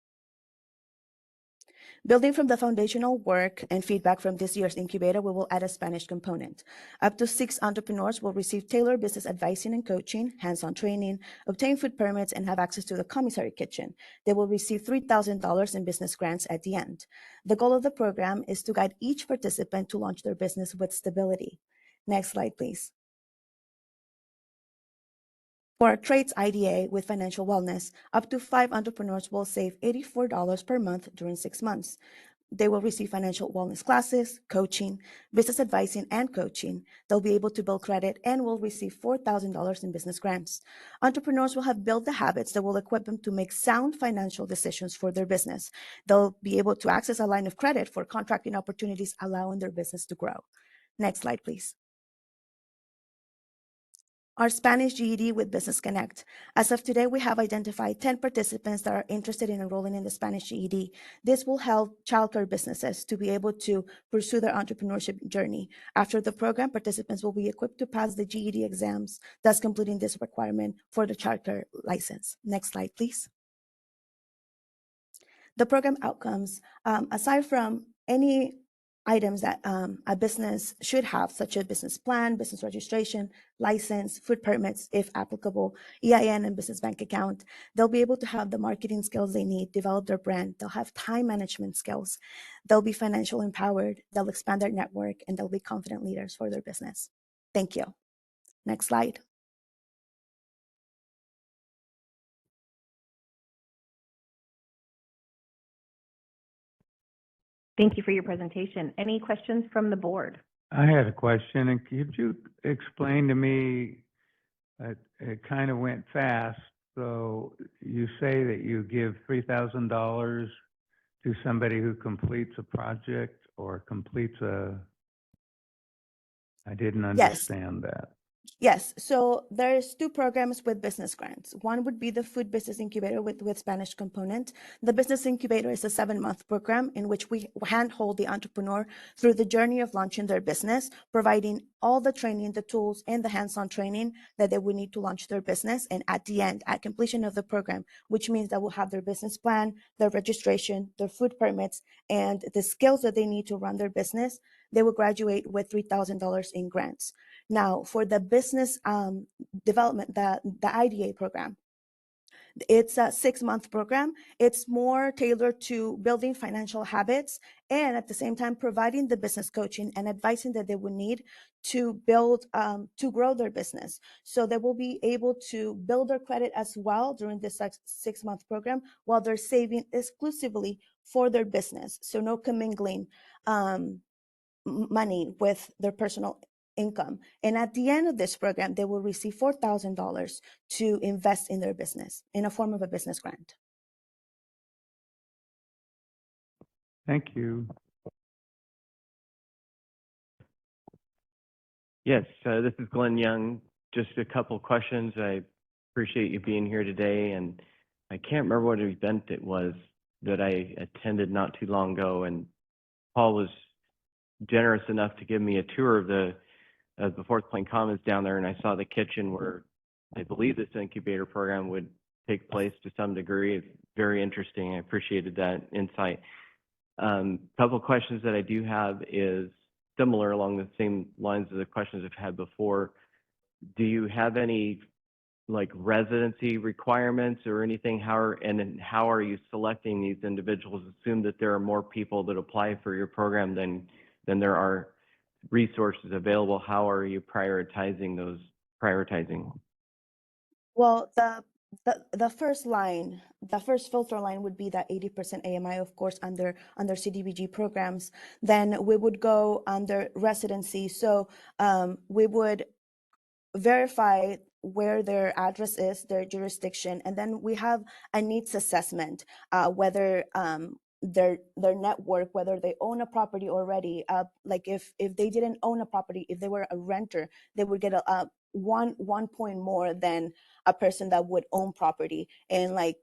Building from the foundational work and feedback from this year's incubator, we will add a Spanish component. Up to 6 entrepreneurs will receive tailored business advising and coaching, hands-on training, obtain food permits, and have access to the commissary kitchen. They will receive $3,000 in business grants at the end. The goal of the program is to guide each participant to launch their business with stability. Next slide, please. For our trades IDA with financial wellness, up to 5 entrepreneurs will save $84 per month during 6 months. They will receive financial wellness classes, coaching, business advising, and coaching. They'll be able to build credit and will receive $4,000 in business grants. Entrepreneurs will have built the habits that will equip them to make sound financial decisions for their business. They'll be able to access a line of credit for contracting opportunities, allowing their business to grow. Next slide, please. Our Spanish GED with Business Connect. As of today, we have identified 10 participants that are interested in enrolling in the Spanish GED. This will help childcare businesses to be able to pursue their entrepreneurship journey. After the program, participants will be equipped to pass the GED exams, thus completing this requirement for the childcare license. Next slide, please. The program outcomes, aside from any items that a business should have, such as business plan, business registration, license, food permits, if applicable, EIN and business bank account, they'll be able to have the marketing skills they need, develop their brand, they'll have time management skills, they'll be financially empowered, they'll expand their network, and they'll be confident leaders for their business. Thank you. Next slide. Thank you for your presentation. Any questions from the board? I had a question, and could you explain to me, it kind of went fast, so you say that you give $3,000 to somebody who completes a project or completes I didn't understand that. Yes, so there's two programs with business grants. One would be the Food Business Incubator with Spanish component. The Business Incubator is a 7-month program in which we handhold the entrepreneur through the journey of launching their business, providing all the training, the tools, and the hands-on training that they would need to launch their business. And at the end, at completion of the program, which means that we'll have their business plan, their registration, their food permits, and the skills that they need to run their business, they will graduate with $3,000 in grants. Now, for the business development, the IDA program, it's a 6-month program. It's more tailored to building financial habits and at the same time providing the business coaching and advising that they would need to build, to grow their business. So they will be able to build their credit as well during this 6-month program while they're saving exclusively for their business. So no commingling money with their personal income. And at the end of this program, they will receive $4,000 to invest in their business in a form of a business grant. Thank you. Yes, this is Glenn Young. Just a couple questions. I appreciate you being here today, and I can't remember what event it was that I attended not too long ago, and Paul was generous enough to give me a tour of the Fourth Plain Commons down there, and I saw the kitchen where I believe this incubator program would take place to some degree. It's very interesting. I appreciated that insight. Couple questions that I do have is similar along the same lines of the questions I've had before. Do you have any like residency requirements or anything? How are you selecting these individuals? Assume that there are more people that apply for your program than there are resources available. How are you prioritizing those? Well, the first line, the first filter line would be that 80% AMI, of course, under CDBG programs. Then we would go under residency. So we would verify where their address is, their jurisdiction, and then we have a needs assessment, whether their network, whether they own a property already. Like if they didn't own a property, if they were a renter, they would get a one point more than a person that would own property. And like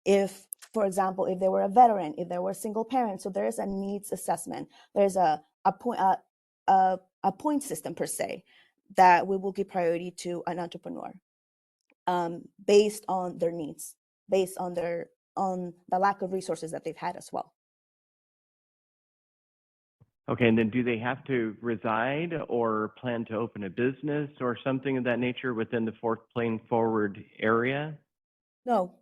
if, for example, if they were a veteran, if they were a single parent, so there is a needs assessment. There's a point system per se that we will give priority to an entrepreneur based on their needs, based on the lack of resources that they've had as well. Okay, and then do they have to reside or plan to open a business or something of that nature within the Fourth Plain Forward area? No.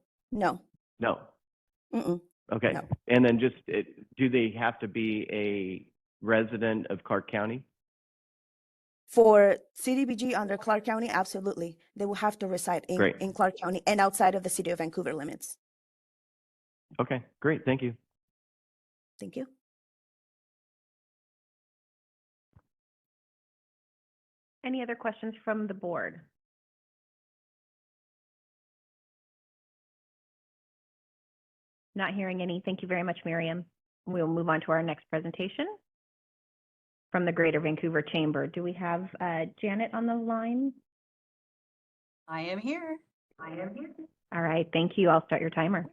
Okay, no. and then just, do they have to be a resident of Clark County? For CDBG under Clark County, absolutely. They will have to reside in Clark County and outside of the city of Vancouver limits. Okay, great, thank you. Thank you. Any other questions from the board? Not hearing any. Thank you very much, Miriam. We'll move on to our next presentation from the Greater Vancouver Chamber. Do we have Janet on the line? I am here. All right, thank you. I'll start your timer.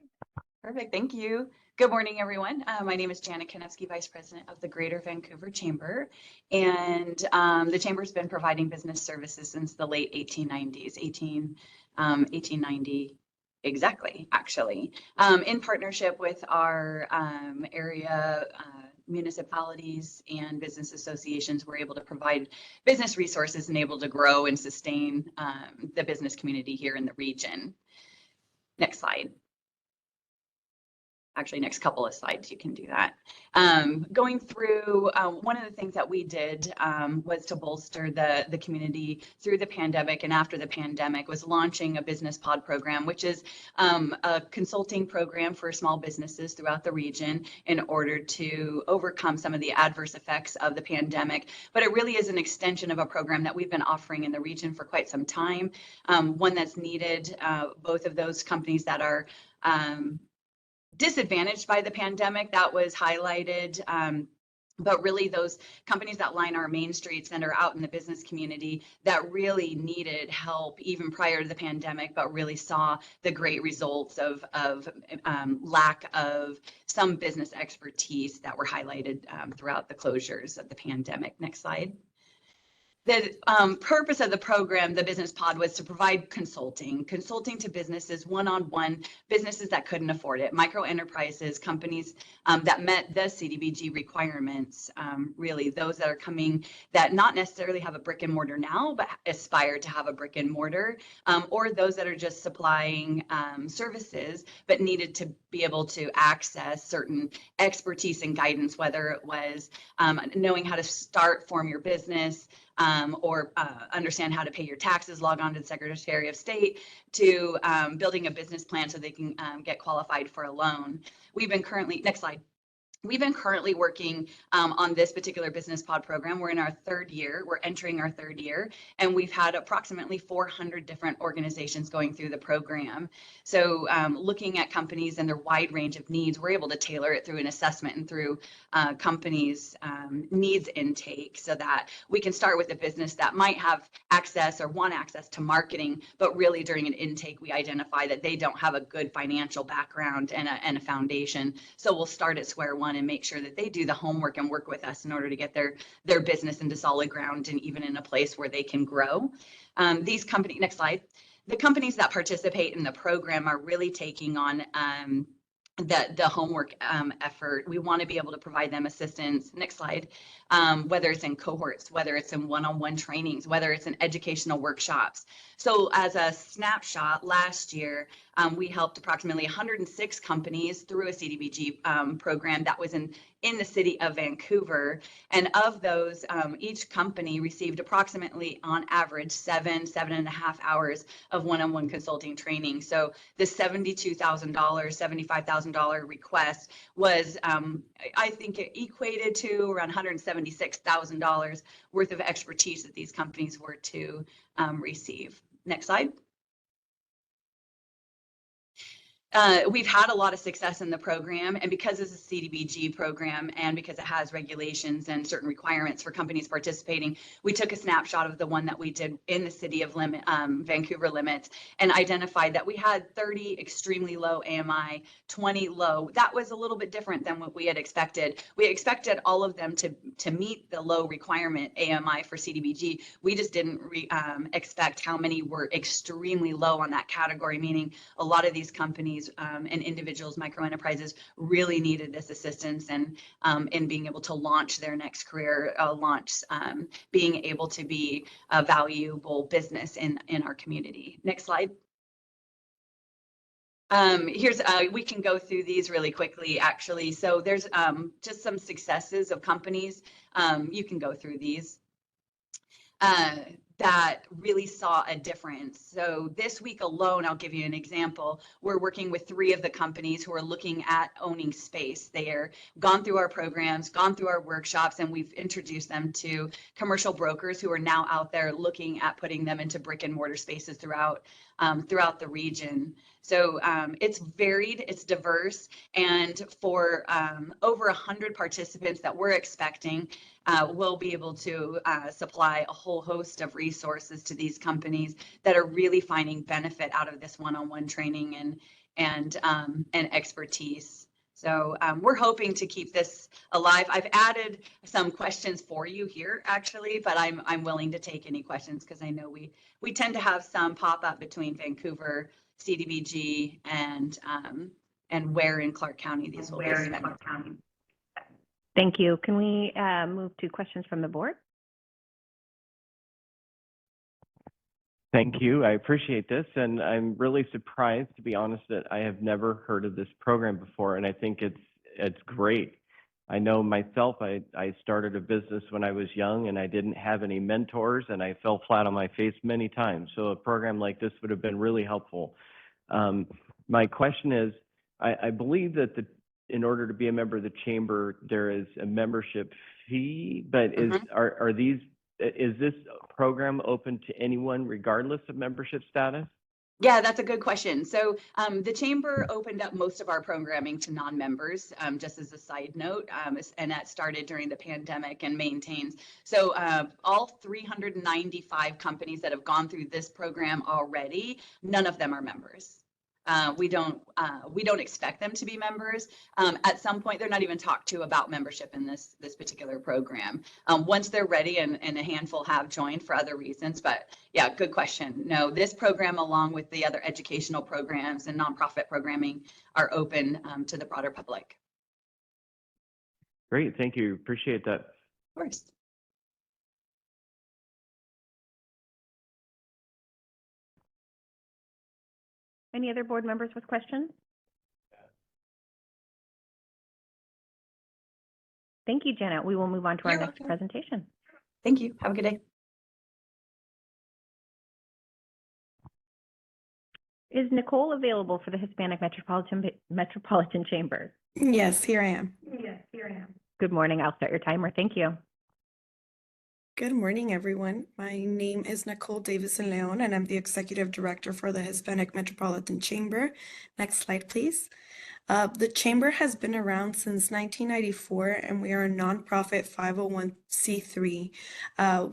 Perfect. Thank you. Good morning, everyone. My name is Janet Konevsky, Vice President of the Greater Vancouver Chamber. And the Chamber's been providing business services since the late 1890s, 1890 exactly, actually, in partnership with our area municipalities and business associations. We're able to provide business resources and able to grow and sustain the business community here in the region. Next slide. Actually, next couple of slides, you can do that. Going through, one of the things that we did was to bolster the community through the pandemic and after the pandemic was launching a business pod program, which is a consulting program for small businesses throughout the region in order to overcome some of the adverse effects of the pandemic. But it really is an extension of a program that we've been offering in the region for quite some time, one that's needed. Both of those companies that are disadvantaged by the pandemic, that was highlighted, but really those companies that line our main streets and are out in the business community that really needed help even prior to the pandemic, but really saw the great results of lack of some business expertise that were highlighted throughout the closures of the pandemic. Next slide. The purpose of the program, the Business Pod, was to provide consulting to businesses, one-on-one, businesses that couldn't afford it, micro enterprises, companies that met the CDBG requirements, really those that are coming that not necessarily have a brick and mortar now, but aspire to have a brick and mortar, or those that are just supplying services, but needed to be able to access certain expertise and guidance, whether it was knowing how to form your business, or understand how to pay your taxes, log on to the Secretary of State, to building a business plan so they can get qualified for a loan. We've been currently, next slide. We've been currently working on this particular Business Pod program. We're in our third year. We're entering our third year, and we've had approximately 400 different organizations going through the program. So looking at companies and their wide range of needs, we're able to tailor it through an assessment and through companies' needs intake so that we can start with a business that might have access or want access to marketing, but really during an intake, we identify that they don't have a good financial background and a foundation. So we'll start at square one and make sure that they do the homework and work with us in order to get their business into solid ground and even in a place where they can grow. These companies, next slide. The companies that participate in the program are really taking on the homework effort. We want to be able to provide them assistance. Next slide. Whether it's in cohorts, whether it's in one-on-one trainings, whether it's in educational workshops. So as a snapshot, last year, we helped approximately 106 companies through a CDBG program that was in the city of Vancouver. And of those, each company received approximately, on average, 7.5 hours of one-on-one consulting training. So the $72,000, $75,000 request was, I think it equated to around $176,000 worth of expertise that these companies were to receive. Next slide. We've had a lot of success in the program, and because it's a CDBG program and because it has regulations and certain requirements for companies participating, we took a snapshot of the one that we did in the city of Vancouver limits and identified that we had 30 extremely low AMI, 20 low. That was a little bit different than what we had expected. We expected all of them to meet the low requirement AMI for CDBG. We just didn't expect how many were extremely low on that category, meaning a lot of these companies and individuals, micro enterprises, really needed this assistance and in being able to launch their next career, being able to be a valuable business in our community. Next slide. Here's we can go through these really quickly, actually. So there's just some successes of companies. You can go through these. that really saw a difference. So this week alone, I'll give you an example. We're working with 3 of the companies who are looking at owning space. They're gone through our programs, gone through our workshops, and we've introduced them to commercial brokers who are now out there looking at putting them into brick and mortar spaces throughout the region. So it's varied, it's diverse, and for over 100 participants that we're expecting, we'll be able to supply a whole host of resources to these companies that are really finding benefit out of this one-on-one training and expertise. So we're hoping to keep this alive. I've added some questions for you here, actually, but I'm willing to take any questions because I know we tend to have some pop up between Vancouver, CDBG, and where in Clark County these will be spent. Thank you. Can we move to questions from the board? Thank you. I appreciate this, and I'm really surprised, to be honest, that I have never heard of this program before, and I think it's great. I know myself, I started a business when I was young, and I didn't have any mentors, and I fell flat on my face many times. So a program like this would have been really helpful. My question is, I believe that in order to be a member of the chamber, there is a membership fee, but is this program open to anyone regardless of membership status? Yeah, that's a good question. So the chamber opened up most of our programming to non-members, just as a side note, and that started during the pandemic and maintains. So all 395 companies that have gone through this program already, none of them are members. We don't expect them to be members. At some point, they're not even talked to about membership in this particular program. Once they're ready, and a handful have joined for other reasons, but yeah, good question. No, this program, along with the other educational programs and nonprofit programming, are open to the broader public. Great, thank you. Appreciate that. Of course. Any other board members with questions? Thank you, Janet. We will move on to our next presentation. Thank you. Have a good day. Is Nicole available for the Hispanic Metropolitan Chamber? Yes, here I am. Good morning. I'll start your timer. Thank you. Good morning, everyone. My name is Nicole Davison Leon, and I'm the Executive Director for the Hispanic Metropolitan Chamber. Next slide, please. The Chamber has been around since 1994, and we are a nonprofit 501c3,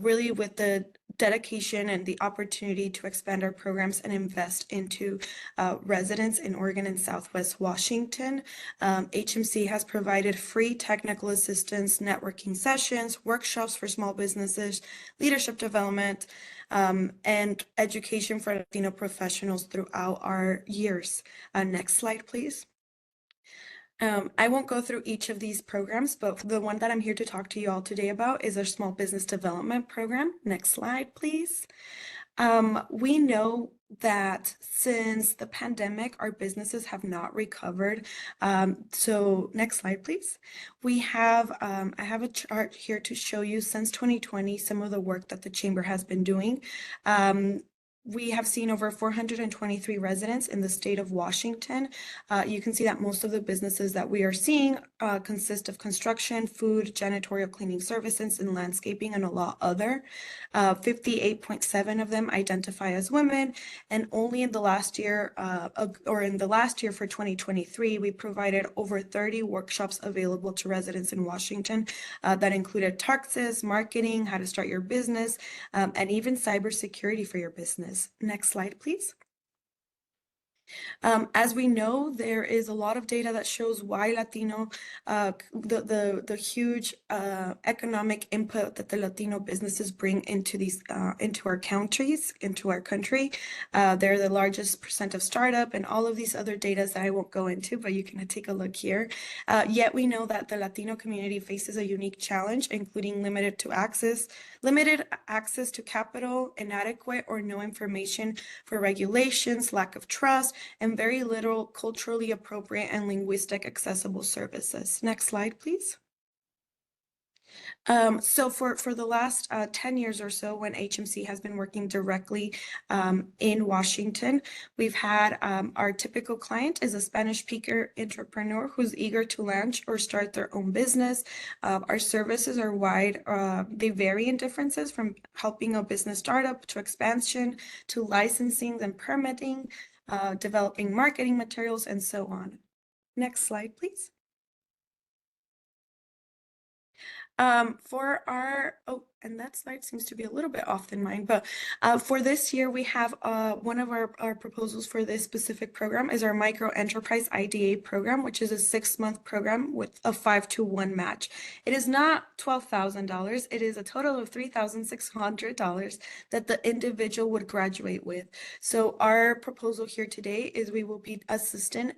really with the dedication and the opportunity to expand our programs and invest into residents in Oregon and Southwest Washington. HMC has provided free technical assistance, networking sessions, workshops for small businesses, leadership development, and education for Latino professionals throughout our years. Next slide, please. I won't go through each of these programs, but the one that I'm here to talk to you all today about is our Small Business Development Program. Next slide, please. We know that since the pandemic, our businesses have not recovered. So next slide, please. We have, I have a chart here to show you since 2020, some of the work that the Chamber has been doing. We have seen over 423 residents in the state of Washington. You can see that most of the businesses that we are seeing consist of construction, food, janitorial cleaning services, and landscaping, and a lot other. 58.7 of them identify as women, and only in the last year, for 2023, we provided over 30 workshops available to residents in Washington that included taxes, marketing, how to start your business, and even cybersecurity for your business. Next slide, please. As we know, there is a lot of data that shows why Latino, the huge economic input that the Latino businesses bring into these, into our countries, into our country. They're the largest percent of startup and all of these other data that I won't go into, but you can take a look here. Yet we know that the Latino community faces a unique challenge, including limited access to capital, inadequate or no information for regulations, lack of trust, and very little culturally appropriate and linguistic accessible services. Next slide, please. So for the last 10 years or so, when HMC has been working directly in Washington, we've had our typical client is a Spanish speaker entrepreneur who's eager to launch or start their own business. Our services are wide. They vary in differences from helping a business startup to expansion to licensing and permitting, developing marketing materials, and so on. Next slide, please. And that slide seems to be a little bit off than mine, but for this year, we have one of our proposals for this specific program is our Micro Enterprise IDA program, which is a 6-month program with a 5-to-1 match. It is not $12,000. It is a total of $3,600 that the individual would graduate with. So our proposal here today is we will be assisting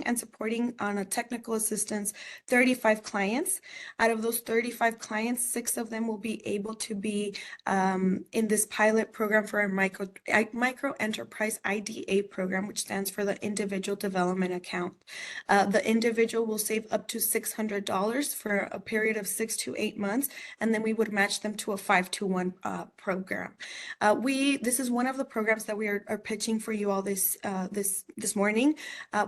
and supporting on a technical assistance 35 clients. Out of those 35 clients, 6 of them will be able to be in this pilot program for our Micro Enterprise IDA program, which stands for the Individual Development Account. The individual will save up to $600 for a period of 6 to 8 months, and then we would match them to a 5-to-1 program. This is one of the programs that we are pitching for you all this morning.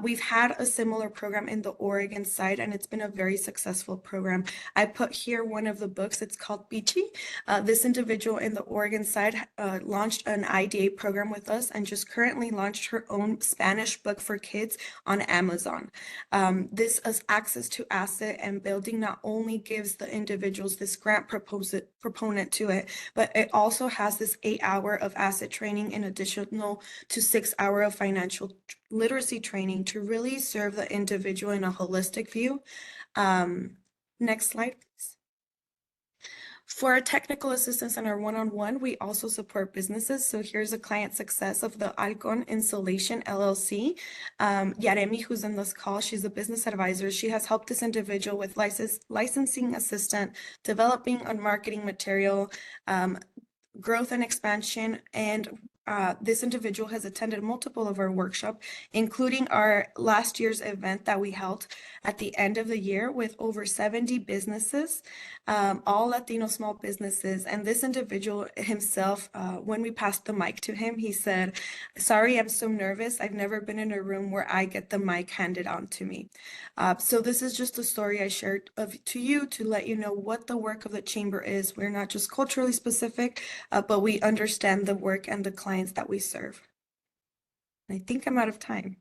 We've had a similar program in the Oregon side, and it's been a very successful program. I put here one of the books. It's called Beachy. This individual in the Oregon side launched an IDA program with us and just currently launched her own Spanish book for kids on Amazon. This as access to asset and building not only gives the individuals this grant proponent to it, but it also has this 8-hour of asset training in additional to 6-hour of financial literacy training to really serve the individual in a holistic view. Next slide, please. For our technical assistance and our one-on-one, we also support businesses. So here's a client success of the Alcon Insulation LLC. Yaremi, who's in this call, she's a business advisor. She has helped this individual with licensing assistant, developing on marketing material, growth and expansion, and this individual has attended multiple of our workshops, including our last year's event that we held at the end of the year with over 70 businesses, all Latino small businesses. And this individual himself, when we passed the mic to him, he said, "Sorry, I'm so nervous. I've never been in a room where I get the mic handed on to me." So this is just a story I shared to you to let you know what the work of the chamber is. We're not just culturally specific, but we understand the work and the clients that we serve. I think I'm out of time.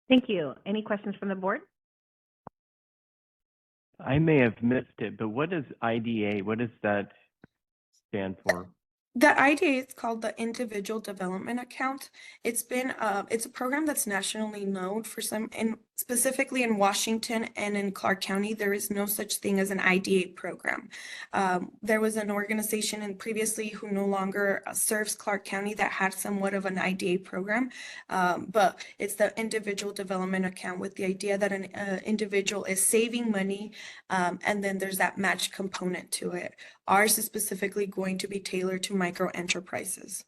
Thank you. Any questions from the board? I may have missed it, but what is IDA? What does that stand for? The IDA is called the Individual Development Account. It's a program that's nationally known for specifically in Washington and in Clark County. There is no such thing as an IDA program. There was an organization previously who no longer serves Clark County that had somewhat of an IDA program, but it's the Individual Development Account with the idea that an individual is saving money, and then there's that match component to it. Ours is specifically going to be tailored to micro enterprises.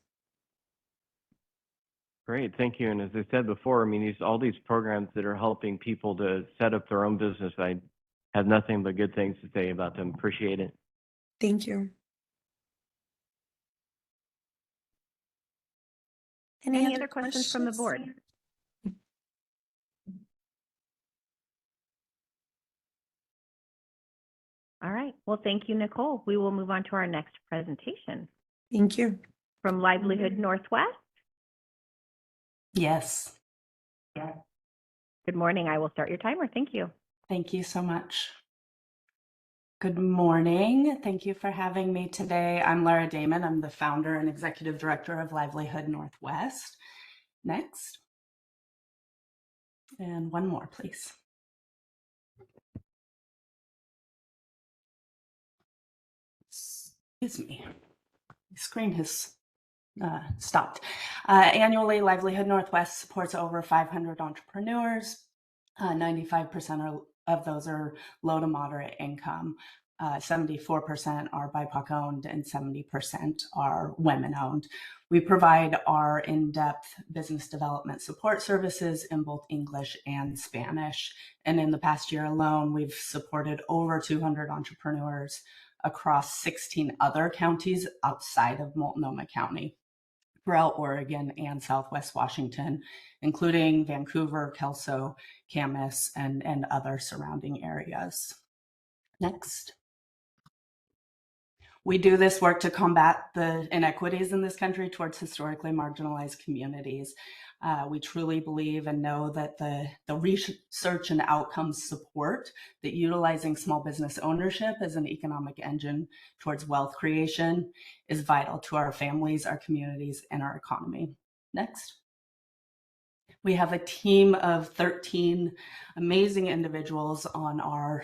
Great, thank you. And as I said before, I mean, all these programs that are helping people to set up their own business, I have nothing but good things to say about them. Appreciate it. Thank you. Any other questions from the board? All right. Well, thank you, Nicole. We will move on to our next presentation. Thank you. From Livelihood Northwest. Yes. Yeah. Good morning. I will start your timer. Thank you. Thank you so much. Good morning. Thank you for having me today. I'm Lara Damon. I'm the founder and executive director of Livelihood Northwest. Next. And one more, please. Excuse me. The screen has stopped. Annually, Livelihood Northwest supports over 500 entrepreneurs. 95% of those are low to moderate income. 74% are BIPOC owned and 70% are women owned. We provide our in-depth business development support services in both English and Spanish. And in the past year alone, we've supported over 200 entrepreneurs across 16 other counties outside of Multnomah County, throughout Oregon and Southwest Washington, including Vancouver, Kelso, Camas, and other surrounding areas. Next. We do this work to combat the inequities in this country towards historically marginalized communities. We truly believe and know that the research and outcomes support that utilizing small business ownership as an economic engine towards wealth creation is vital to our families, our communities, and our economy. Next. We have a team of 13 amazing individuals on our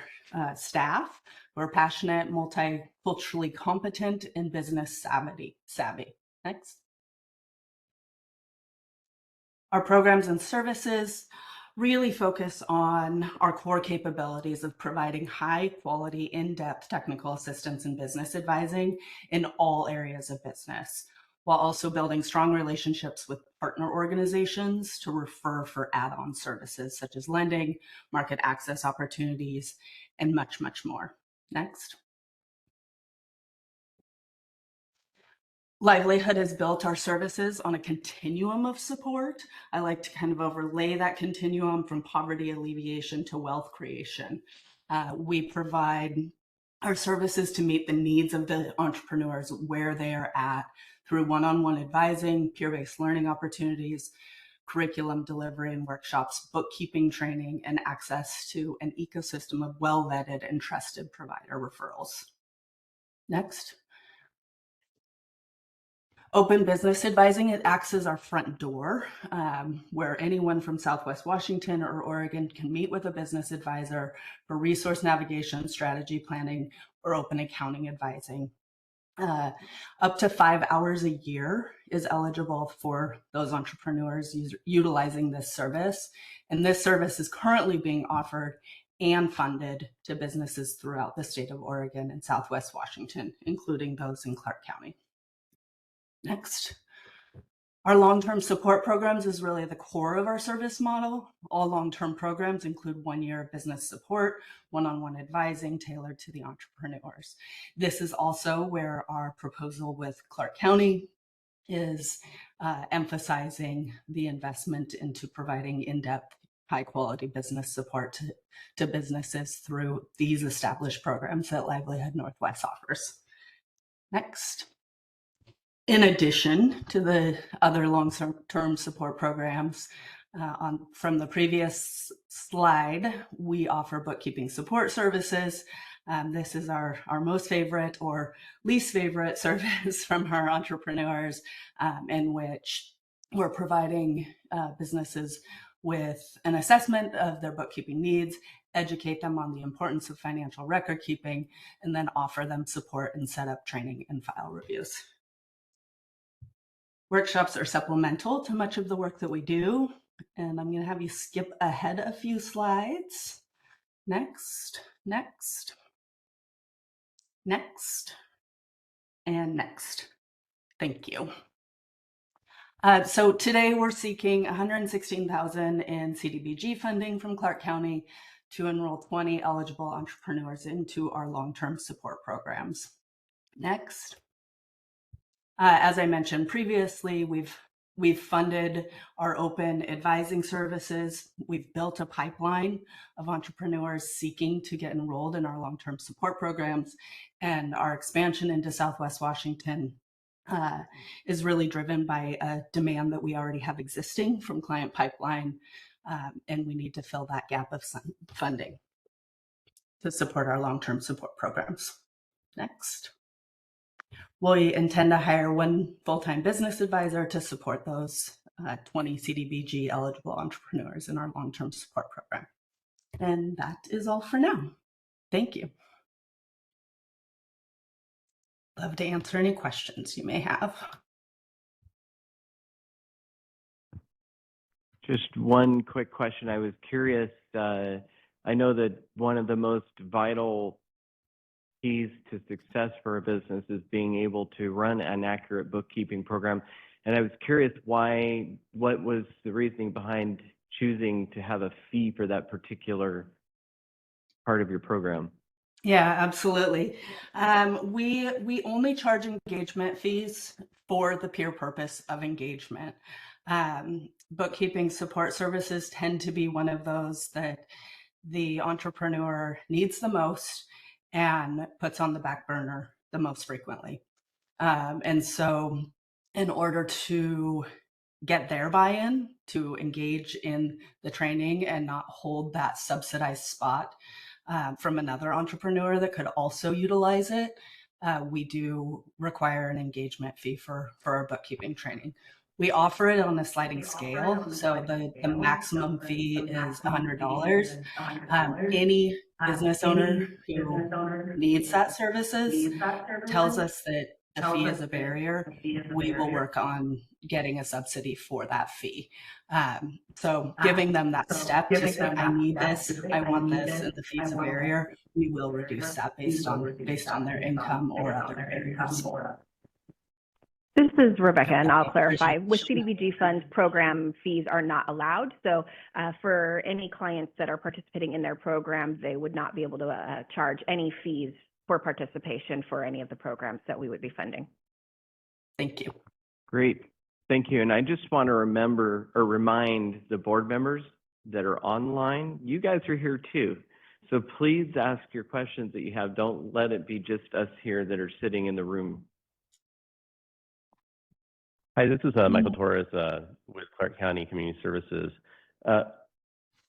staff who are passionate, multiculturally competent, and business savvy. Next. Our programs and services really focus on our core capabilities of providing high quality, in-depth technical assistance and business advising in all areas of business, while also building strong relationships with partner organizations to refer for add-on services such as lending, market access opportunities, and much, much more. Next. Livelihood has built our services on a continuum of support. I like to kind of overlay that continuum from poverty alleviation to wealth creation. We provide our services to meet the needs of the entrepreneurs where they are at through one-on-one advising, peer-based learning opportunities, curriculum delivery and workshops, bookkeeping training, and access to an ecosystem of well-vetted and trusted provider referrals. Next. Open business advising, it acts as our front door, where anyone from Southwest Washington or Oregon can meet with a business advisor for resource navigation, strategy planning, or open accounting advising. Up to 5 hours a year is eligible for those entrepreneurs utilizing this service. And this service is currently being offered and funded to businesses throughout the state of Oregon and Southwest Washington, including those in Clark County. Next. Our long-term support programs is really the core of our service model. All long-term programs include 1 year of business support, one-on-one advising tailored to the entrepreneurs. This is also where our proposal with Clark County is emphasizing the investment into providing in-depth, high-quality business support to businesses through these established programs that Livelihood Northwest offers. Next. In addition to the other long-term support programs, from the previous slide, we offer bookkeeping support services. This is our most favorite or least favorite service from our entrepreneurs, in which we're providing businesses with an assessment of their bookkeeping needs, educate them on the importance of financial record keeping, and then offer them support and set up training and file reviews. Workshops are supplemental to much of the work that we do, and I'm going to have you skip ahead a few slides. Next, next, next, and next. Thank you. So today we're seeking $116,000 in CDBG funding from Clark County to enroll 20 eligible entrepreneurs into our long-term support programs. Next. As I mentioned previously, we've funded our open advising services. We've built a pipeline of entrepreneurs seeking to get enrolled in our long-term support programs, and our expansion into Southwest Washington is really driven by a demand that we already have existing from client pipeline, and we need to fill that gap of funding to support our long-term support programs. Next. We intend to hire 1 full-time business advisor to support those 20 CDBG eligible entrepreneurs in our long-term support program. And that is all for now. Thank you. Love to answer any questions you may have. Just one quick question. I was curious, I know that one of the most vital keys to success for a business is being able to run an accurate bookkeeping program. And I was curious what was the reasoning behind choosing to have a fee for that particular part of your program? Yeah, absolutely. We only charge engagement fees for the pure purpose of engagement. Bookkeeping support services tend to be one of those that the entrepreneur needs the most and puts on the back burner the most frequently. And so in order to get their buy-in to engage in the training and not hold that subsidized spot from another entrepreneur that could also utilize it, we do require an engagement fee for our bookkeeping training. We offer it on a sliding scale, so the maximum fee is $100. Any business owner who needs that services tells us that the fee is a barrier. We will work on getting a subsidy for that fee. So giving them that step to say, I need this, I want this, and the fee is a barrier, we will reduce that based on their income or other barriers. This is Rebecca, and I'll clarify. With CDBG funds, program fees are not allowed. So for any clients that are participating in their program, they would not be able to charge any fees for participation for any of the programs that we would be funding. Thank you. Great. Thank you. And I just want to remind the board members that are online, you guys are here too. So please ask your questions that you have. Don't let it be just us here that are sitting in the room. Hi, this is Michael Torres with Clark County Community Services.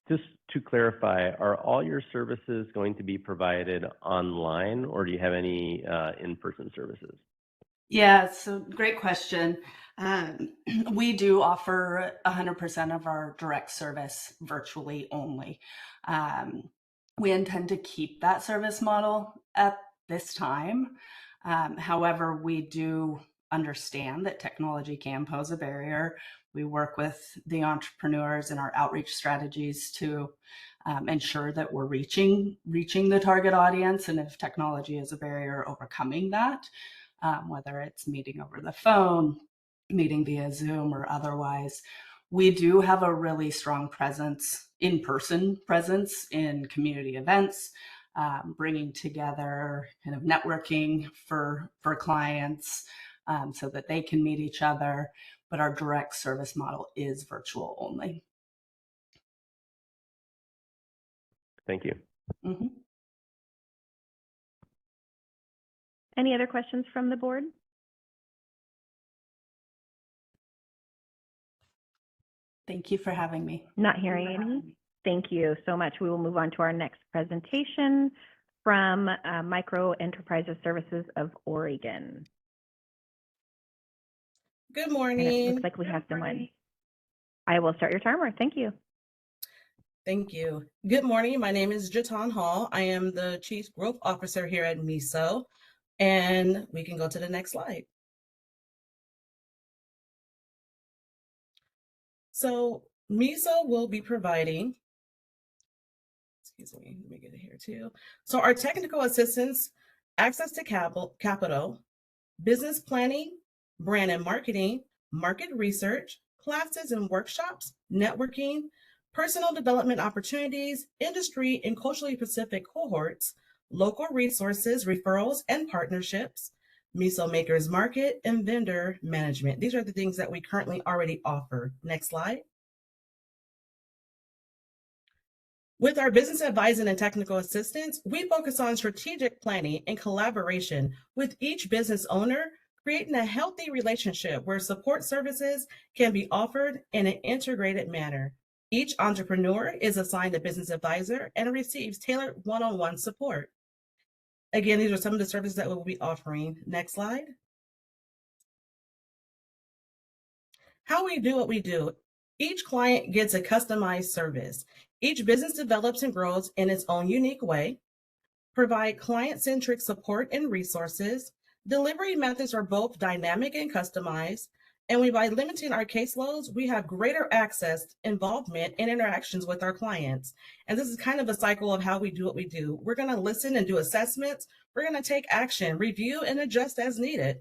Just to clarify, are all your services going to be provided online, or do you have any in-person services? Yeah, so great question. We do offer 100% of our direct service virtually only. We intend to keep that service model at this time. However, we do understand that technology can pose a barrier. We work with the entrepreneurs in our outreach strategies to ensure that we're reaching the target audience, and if technology is a barrier, overcoming that, whether it's meeting over the phone, meeting via Zoom, or otherwise. We do have a really strong presence, in-person presence in community events, bringing together kind of networking for clients, so that they can meet each other, but our direct service model is virtual only. Thank you. Mm-hmm. Any other questions from the board? Thank you for having me. Not hearing any. Thank you so much. We will move on to our next presentation from Micro Enterprises Services of Oregon. Good And it morning. looks like we have someone. I will start your timer. Thank you. Thank you. Good morning. My name is Jatan Hall. I am the Chief Growth Officer here at MISO. And we can go to the next slide. So MISO will be providing, excuse me, let me get it here too. So our technical assistance, access to capital, business planning, brand and marketing, market research, classes and workshops, networking, personal development opportunities, industry and culturally specific cohorts, local resources, referrals, and partnerships, MISO Makers Market, and vendor management. These are the things that we currently already offer. Next slide. With our business advising and technical assistance, we focus on strategic planning and collaboration with each business owner, creating a healthy relationship where support services can be offered in an integrated manner. Each entrepreneur is assigned a business advisor and receives tailored one-on-one support. Again, these are some of the services that we'll be offering. Next slide. How we do what we do. Each client gets a customized service. Each business develops and grows in its own unique way. Provide client-centric support and resources. Delivery methods are both dynamic and customized. And by limiting our caseloads, we have greater access, involvement, and interactions with our clients. And this is kind of a cycle of how we do what we do. We're going to listen and do assessments. We're going to take action, review, and adjust as needed,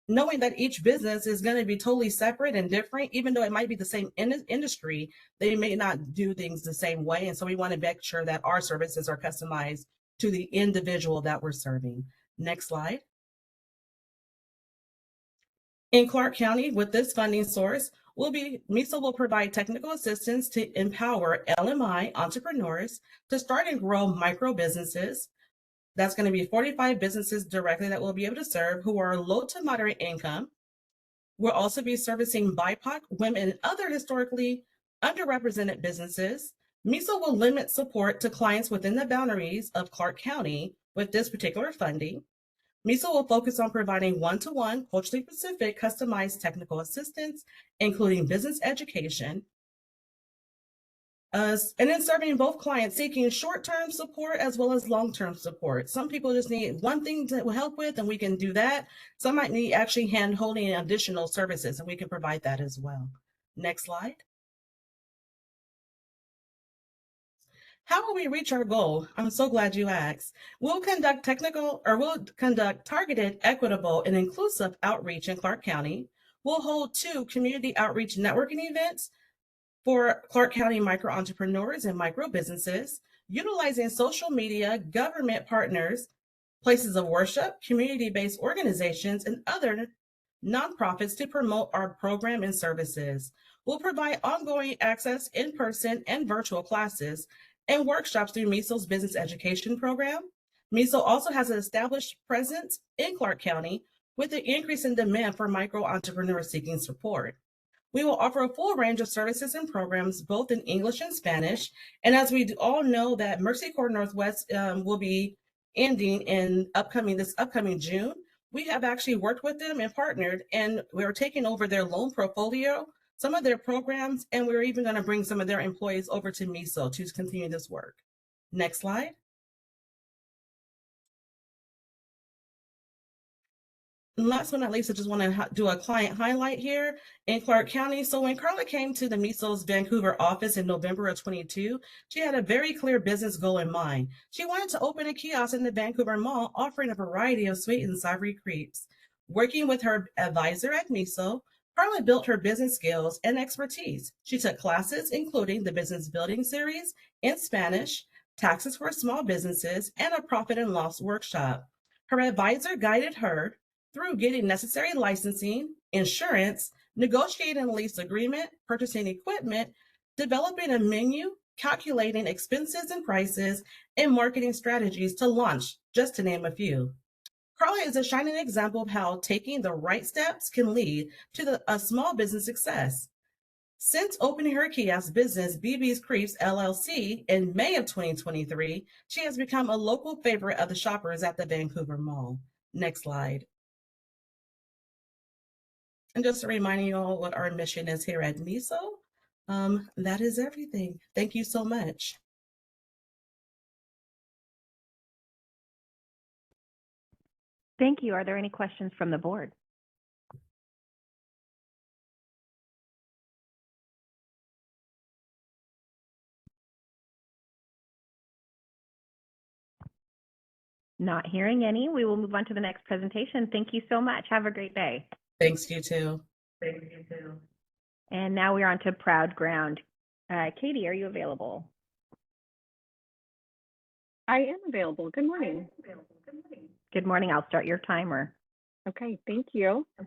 knowing that each business is going to be totally separate and different. Even though it might be the same industry, they may not do things the same way. And so we want to make sure that our services are customized to the individual that we're serving. Next slide. In Clark County, with this funding source, MISO will provide technical assistance to empower LMI entrepreneurs to start and grow micro businesses. That's going to be 45 businesses directly that we'll be able to serve who are low to moderate income. We'll also be servicing BIPOC, women, and other historically underrepresented businesses. MISO will limit support to clients within the boundaries of Clark County with this particular funding. MISO will focus on providing one-to-one, culturally specific, customized technical assistance, including business education, and then serving both clients seeking short-term support as well as long-term support. Some people just need one thing to help with, and we can do that. Some might need actually hand-holding additional services, and we can provide that as well. Next slide. How will we reach our goal? I'm so glad you asked. We'll conduct targeted, equitable, and inclusive outreach in Clark County. We'll hold 2 community outreach networking events for Clark County micro entrepreneurs and micro businesses, utilizing social media, government partners, places of worship, community-based organizations, and other nonprofits to promote our program and services. We'll provide ongoing access in-person and virtual classes and workshops through MISO's business education program. MISO also has an established presence in Clark County with the increase in demand for micro entrepreneurs seeking support. We will offer a full range of services and programs, both in English and Spanish. And as we all know that Mercy Corps Northwest will be ending in this upcoming June, we have actually worked with them and partnered, and we're taking over their loan portfolio, some of their programs, and we're even going to bring some of their employees over to MISO to continue this work. Next slide. And last but not least, I just want to do a client highlight here in Clark County. So when Carla came to the MISO's Vancouver office in November of 22, she had a very clear business goal in mind. She wanted to open a kiosk in the Vancouver Mall offering a variety of sweet and savory crepes. Working with her advisor at MISO, Carla built her business skills and expertise. She took classes including the Business Building Series in Spanish, Taxes for Small Businesses, and a Profit and Loss workshop. Her advisor guided her through getting necessary licensing, insurance, negotiating a lease agreement, purchasing equipment, developing a menu, calculating expenses and prices, and marketing strategies to launch, just to name a few. Carla is a shining example of how taking the right steps can lead to a small business success. Since opening her kiosk business, BB's Crepes LLC, in May of 2023, she has become a local favorite of the shoppers at the Vancouver Mall. Next slide. And just reminding you all what our mission is here at MISO. That is everything. Thank you so much. Thank you. Are there any questions from the board? Not hearing any. We will move on to the next presentation. Thank you so much. Have a great day. Thanks, you too. Thanks, you too. And now we're on to Proud Ground. Katie, are you available? I am available. Good morning. Good morning. I'll start your timer. Okay, thank you. So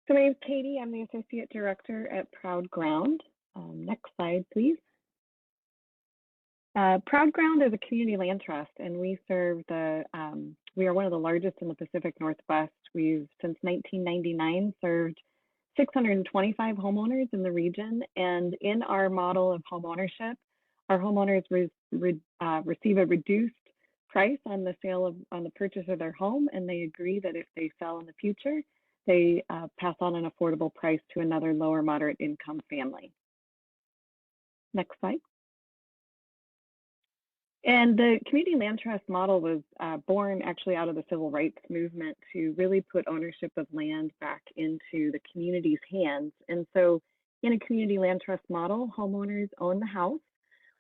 my name is Katie. I'm the Associate Director at Proud Ground. Next slide, please. Proud Ground is a community land trust, and we serve we are one of the largest in the Pacific Northwest. We've, since 1999, served 625 homeowners in the region, and in our model of homeownership, our homeowners receive a reduced price on the purchase of their home, and they agree that if they sell in the future, they pass on an affordable price to another lower moderate income family. Next slide. And the community land trust model was born actually out of the civil rights movement to really put ownership of land back into the community's hands. And so in a community land trust model, homeowners own the house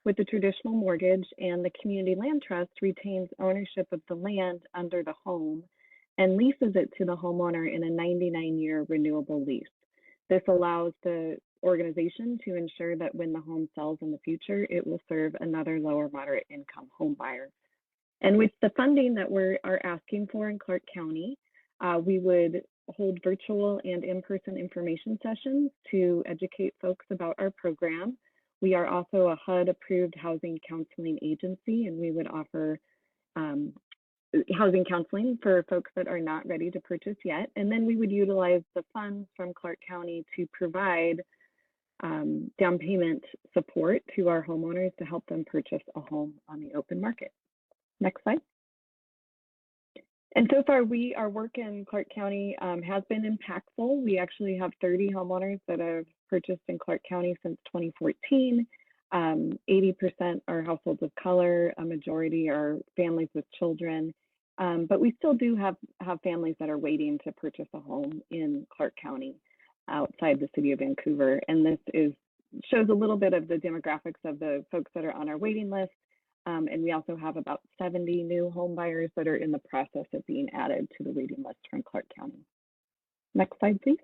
with the traditional mortgage, and the community land trust retains ownership of the land under the home and leases it to the homeowner in a 99-year renewable lease. This allows the organization to ensure that when the home sells in the future, it will serve another lower moderate income home buyer. And with the funding that we are asking for in Clark County, we would hold virtual and in-person information sessions to educate folks about our program. We are also a HUD-approved housing counseling agency, and we would offer housing counseling for folks that are not ready to purchase yet. And then we would utilize the funds from Clark County to provide down payment support to our homeowners to help them purchase a home on the open market. Next slide. And so far, our work in Clark County has been impactful. We actually have 30 homeowners that have purchased in Clark County since 2014. 80% are households of color, a majority are families with children. But we still do have families that are waiting to purchase a home in Clark County outside the city of Vancouver. And this shows a little bit of the demographics of the folks that are on our waiting list. And we also have about 70 new home buyers that are in the process of being added to the waiting list from Clark County. Next slide, please.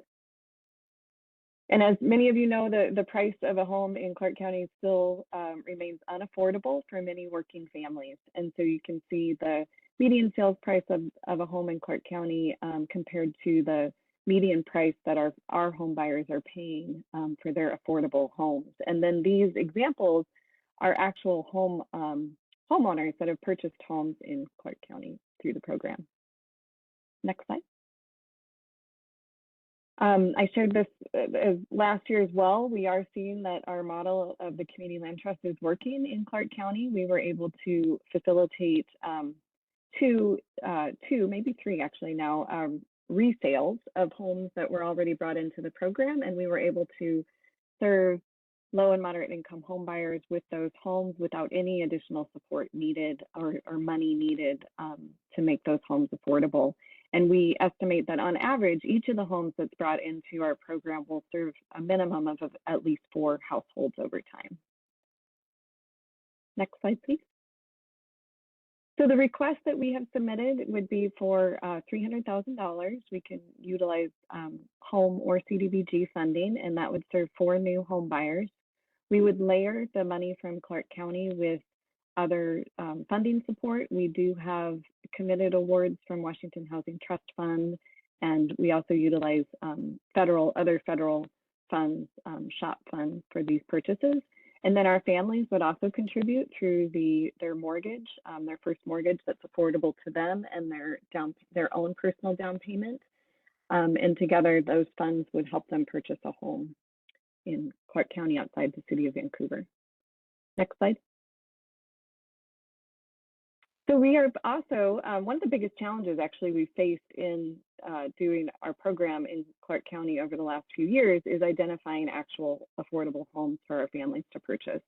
And as many of you know, the price of a home in Clark County still remains unaffordable for many working families. And so you can see the median sales price of a home in Clark County compared to the median price that our home buyers are paying for their affordable homes. And then these examples are actual homeowners that have purchased homes in Clark County through the program. Next slide. I shared this last year as well. We are seeing that our model of the community land trust is working in Clark County. We were able to facilitate two, maybe three actually now, resales of homes that were already brought into the program, and we were able to serve low and moderate income home buyers with those homes without any additional support needed or money needed to make those homes affordable. And we estimate that on average, each of the homes that's brought into our program will serve a minimum of at least 4 households over time. Next slide, please. So the request that we have submitted would be for $300,000. We can utilize home or CDBG funding, and that would serve 4 new home buyers. We would layer the money from Clark County with other funding support. We do have committed awards from Washington Housing Trust Fund, and we also utilize other federal funds, SHOP funds for these purchases. And then our families would also contribute through their mortgage, their first mortgage that's affordable to them, and their own personal down payment. And together, those funds would help them purchase a home in Clark County outside the city of Vancouver. Next slide. So we are also, one of the biggest challenges actually we faced in doing our program in Clark County over the last few years is identifying actual affordable homes for our families to purchase.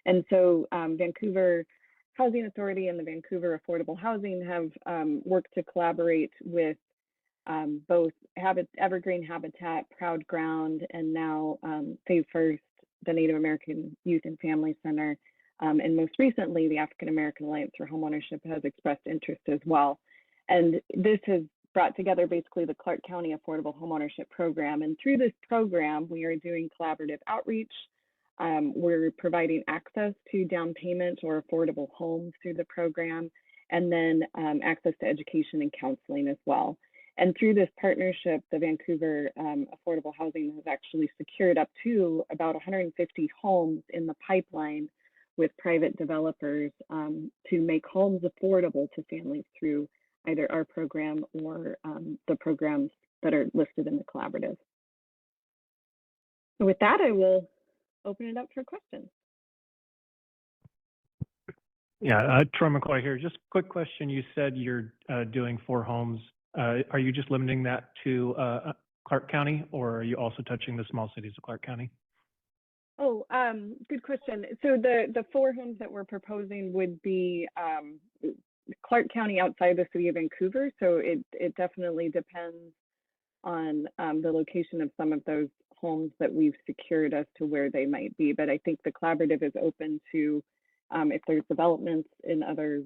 And so Vancouver Housing Authority and the Vancouver Affordable Housing have worked to collaborate with both Evergreen Habitat, Proud Ground, and now Save First, the Native American Youth and Family Center. And most recently, the African American Alliance for Homeownership has expressed interest as well. And this has brought together basically the Clark County Affordable Homeownership Program. And through this program, we are doing collaborative outreach. We're providing access to down payment or affordable homes through the program, and then access to education and counseling as well. And through this partnership, the Vancouver Affordable Housing has actually secured up to about 150 homes in the pipeline with private developers to make homes affordable to families through either our program or the programs that are listed in the collaborative. So with that, I will open it up for questions. Yeah, Troy McCoy here. Just a quick question. You said you're doing 4 homes. Are you just limiting that to Clark County, or are you also touching the small cities of Clark County? Good question. So the 4 homes that we're proposing would be Clark County outside the city of Vancouver. So it definitely depends on the location of some of those homes that we've secured as to where they might be. But I think the collaborative is open to if there's developments in other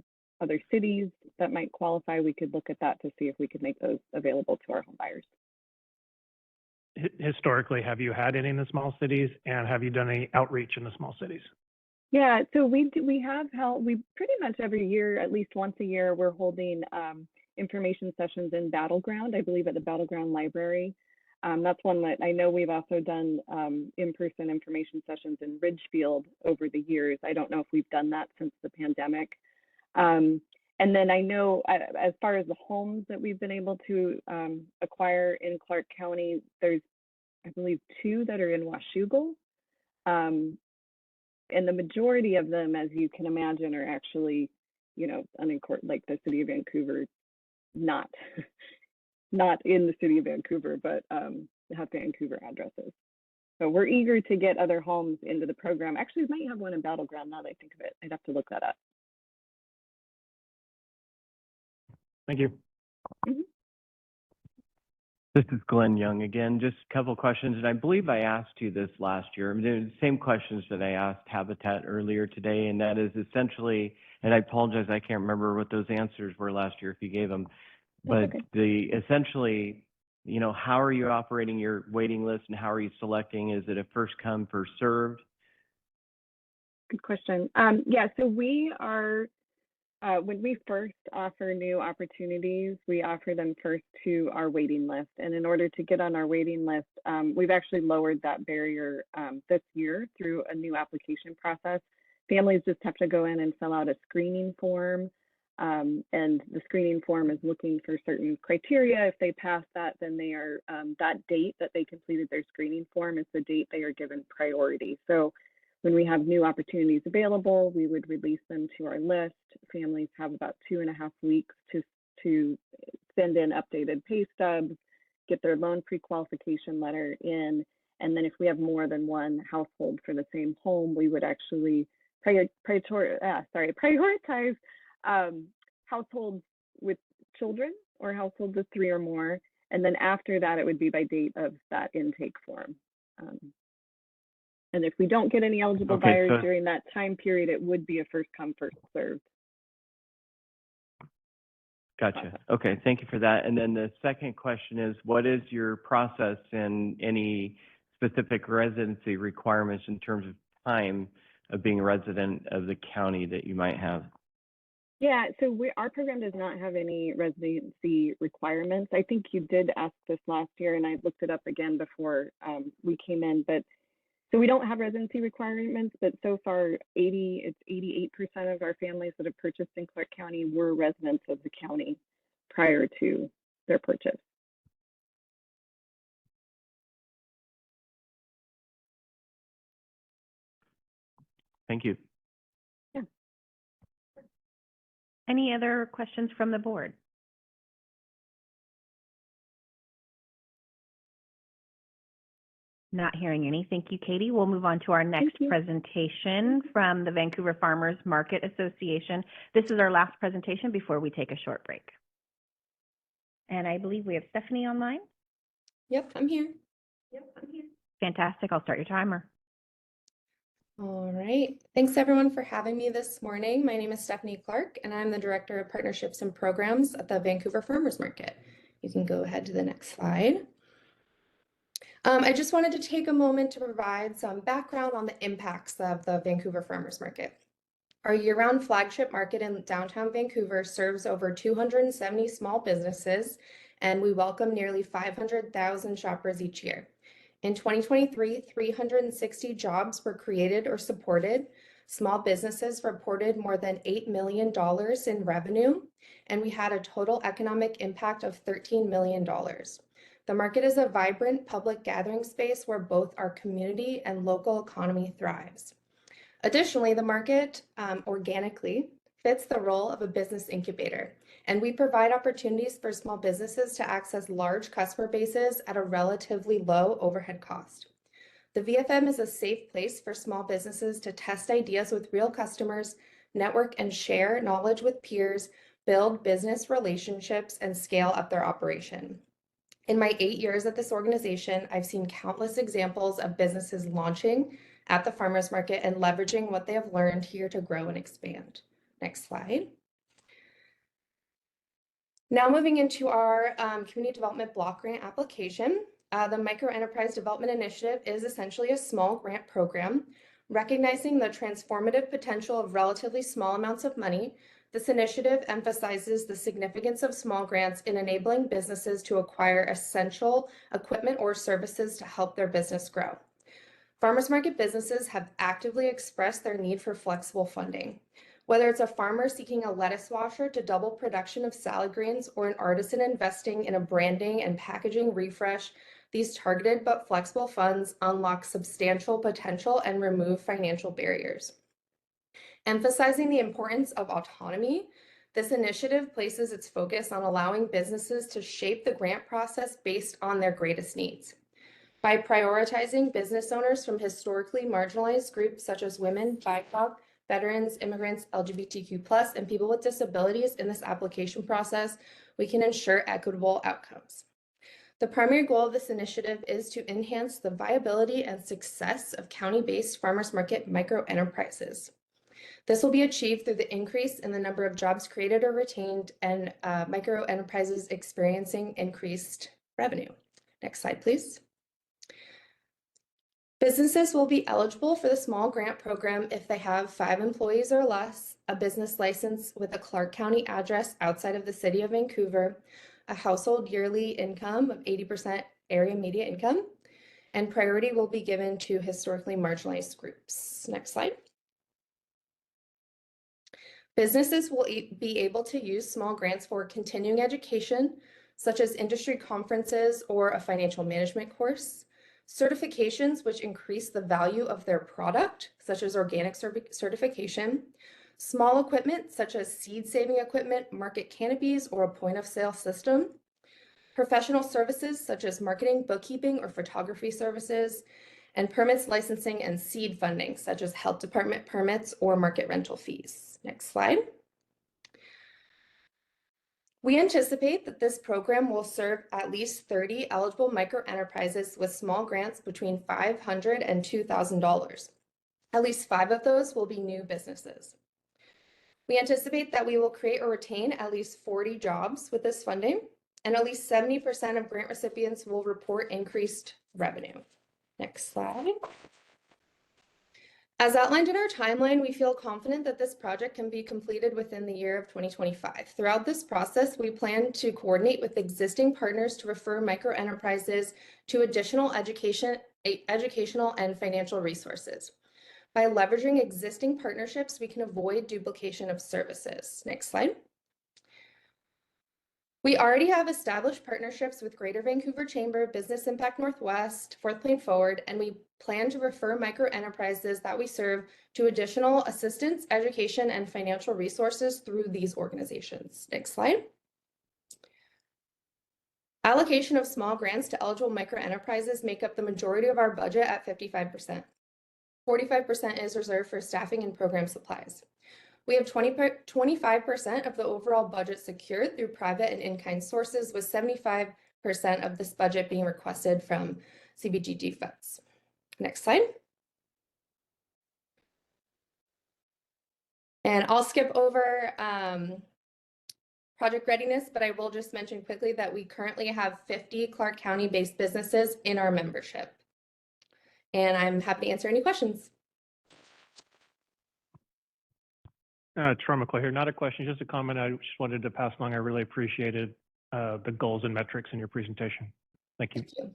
cities that might qualify, we could look at that to see if we could make those available to our home buyers. Historically, have you had any in the small cities, and have you done any outreach in the small cities? Yeah, so we have held, we pretty much every year, at least once a year, we're holding information sessions in Battleground, I believe at the Battleground Library. That's one that I know we've also done in-person information sessions in Ridgefield over the years. I don't know if we've done that since the pandemic. And then I know as far as the homes that we've been able to acquire in Clark County, there's, I believe, 2 that are in Washougal. And the majority of them, as you can imagine, are actually, you know, like the city of Vancouver, not in the city of Vancouver, but have Vancouver addresses. So we're eager to get other homes into the program. Actually, we might have one in Battleground now that I think of it. I'd have to look that up. Thank you. Mm-hmm. This is Glenn Young again. Just a couple of questions, and I believe I asked you this last year. I mean, they're the same questions that I asked Habitat earlier today, and that is essentially, and I apologize, I can't remember what those answers were last year if you gave them, but essentially, you know, how are you operating your waiting list and how are you selecting? Is it a first come, first served? Good question. Yeah, so we are, when we first offer new opportunities, we offer them first to our waiting list. And in order to get on our waiting list, we've actually lowered that barrier this year through a new application process. Families just have to go in and fill out a screening form. And the screening form is looking for certain criteria. If they pass that, then they are, that date that they completed their screening form is the date they are given priority. So when we have new opportunities available, we would release them to our list. Families have about 2.5 weeks to send in updated pay stubs, get their loan pre-qualification letter in, and then if we have more than one household for the same home, we would actually prioritize households with children or households with 3 or more, and then after that, it would be by date of that intake form. And if we don't get any eligible buyers during that time period, it would be a first come, first served. Gotcha. Okay, thank you for that. And then the second question is, what is your process and any specific residency requirements in terms of time of being a resident of the county that you might have? Yeah, so our program does not have any residency requirements. I think you did ask this last year, and I looked it up again before we came in, but so we don't have residency requirements, but so far 88% of our families that have purchased in Clark County were residents of the county prior to their purchase. Thank you. Yeah. Any other questions from the board? Not hearing any. Thank you, Katie. We'll move on to our next presentation from the Vancouver Farmers Market Association. This is our last presentation before we take a short break. And I believe we have Stephanie online. Yep, I'm here. Fantastic. I'll start your timer. All right. Thanks everyone for having me this morning. My name is Stephanie Clark, and I'm the Director of Partnerships and Programs at the Vancouver Farmers Market. You can go ahead to the next slide. I just wanted to take a moment to provide some background on the impacts of the Vancouver Farmers Market. Our year-round flagship market in downtown Vancouver serves over 270 small businesses, and we welcome nearly 500,000 shoppers each year. In 2023, 360 jobs were created or supported. Small businesses reported more than $8 million in revenue, and we had a total economic impact of $13 million. The market is a vibrant public gathering space where both our community and local economy thrives. Additionally, the market organically fits the role of a business incubator, and we provide opportunities for small businesses to access large customer bases at a relatively low overhead cost. The VFM is a safe place for small businesses to test ideas with real customers, network and share knowledge with peers, build business relationships, and scale up their operation. In my 8 years at this organization, I've seen countless examples of businesses launching at the farmers market and leveraging what they have learned here to grow and expand. Next slide. Now moving into our community development block grant application. The Microenterprise Development Initiative is essentially a small grant program. Recognizing the transformative potential of relatively small amounts of money, this initiative emphasizes the significance of small grants in enabling businesses to acquire essential equipment or services to help their business grow. Farmers market businesses have actively expressed their need for flexible funding. Whether it's a farmer seeking a lettuce washer to double production of salad greens or an artisan investing in a branding and packaging refresh, these targeted but flexible funds unlock substantial potential and remove financial barriers. Emphasizing the importance of autonomy, this initiative places its focus on allowing businesses to shape the grant process based on their greatest needs. By prioritizing business owners from historically marginalized groups such as women, BIPOC, veterans, immigrants, LGBTQ+, and people with disabilities in this application process, we can ensure equitable outcomes. The primary goal of this initiative is to enhance the viability and success of county-based farmers market microenterprises. This will be achieved through the increase in the number of jobs created or retained and microenterprises experiencing increased revenue. Next slide, please. Businesses will be eligible for the small grant program if they have 5 employees or less, a business license with a Clark County address outside of the city of Vancouver, a household yearly income of 80% area median income, and priority will be given to historically marginalized groups. Next slide. Businesses will be able to use small grants for continuing education, such as industry conferences or a financial management course, certifications which increase the value of their product, such as organic certification, small equipment such as seed saving equipment, market canopies, or a point of sale system, professional services such as marketing, bookkeeping, or photography services, and permits, licensing, and seed funding such as health department permits or market rental fees. Next slide. We anticipate that this program will serve at least 30 eligible microenterprises with small grants between $500 and $2,000. At least 5 of those will be new businesses. We anticipate that we will create or retain at least 40 jobs with this funding, and at least 70% of grant recipients will report increased revenue. Next slide. As outlined in our timeline, we feel confident that this project can be completed within the year of 2025. Throughout this process, we plan to coordinate with existing partners to refer microenterprises to additional educational and financial resources. By leveraging existing partnerships, we can avoid duplication of services. Next slide. We already have established partnerships with Greater Vancouver Chamber, Business Impact Northwest, Fourth Plain Forward, and we plan to refer microenterprises that we serve to additional assistance, education, and financial resources through these organizations. Next slide. Allocation of small grants to eligible microenterprises make up the majority of our budget at 55%. 45% is reserved for staffing and program supplies. We have 25% of the overall budget secured through private and in-kind sources, with 75% of this budget being requested from CBGD funds. Next slide. And I'll skip over project readiness, but I will just mention quickly that we currently have 50 Clark County-based businesses in our membership. And I'm happy to answer any questions. Troy McCoy here. Not a question, just a comment. I just wanted to pass along. I really appreciated the goals and metrics in your presentation. Thank you. Thank you.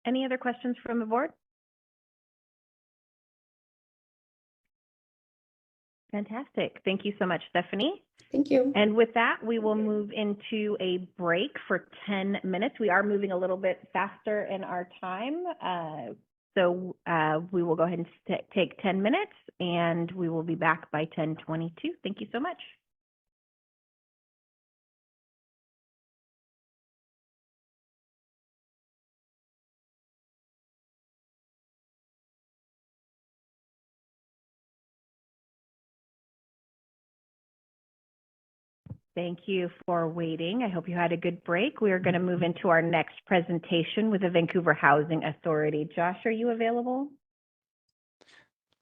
Any other questions from the board? Fantastic. Thank you so much, Stephanie. Thank you. And with that, we will move into a break for 10 minutes. We are moving a little bit faster in our time. So we will go ahead and take 10 minutes, and we will be back by 10:22. Thank you so much. Thank you for waiting. I hope you had a good break. We are going to move into our next presentation with the Vancouver Housing Authority. Josh, are you available?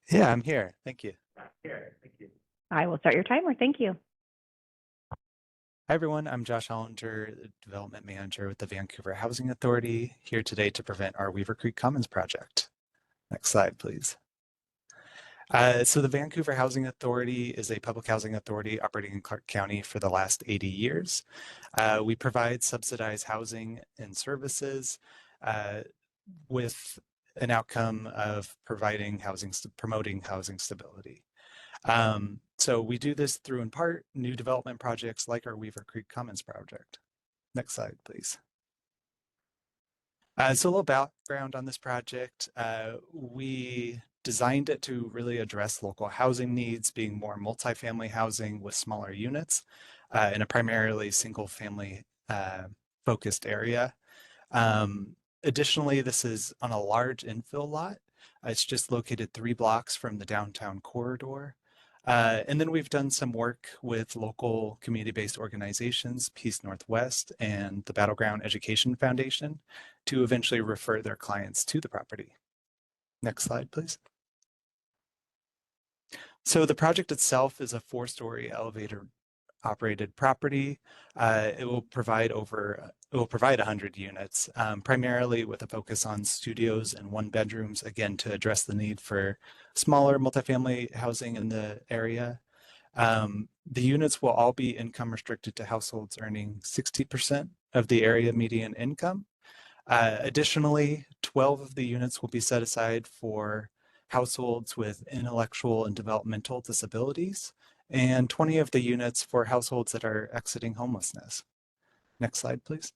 Yeah, I'm here. Thank you. I will start your timer. Thank you. Hi, everyone. I'm Josh Hollinger, the Development Manager with the Vancouver Housing Authority, here today to present our Weaver Creek Commons project. Next slide, please. So the Vancouver Housing Authority is a public housing authority operating in Clark County for the last 80 years. We provide subsidized housing and services with an outcome of promoting housing stability. So we do this through, in part, new development projects like our Weaver Creek Commons project. Next slide, please. So a little background on this project. We designed it to really address local housing needs, being more multifamily housing with smaller units in a primarily single-family focused area. Additionally, this is on a large infill lot. It's just located 3 blocks from the downtown corridor. And then we've done some work with local community-based organizations, Peace Northwest and the Battleground Education Foundation, to eventually refer their clients to the property. Next slide, please. So the project itself is a 4-story elevator operated property. It will provide 100 units, primarily with a focus on studios and 1-bedrooms, again, to address the need for smaller multifamily housing in the area. The units will all be income restricted to households earning 60% of the area median income. Additionally, 12 of the units will be set aside for households with intellectual and developmental disabilities, and 20 of the units for households that are exiting homelessness. Next slide, please.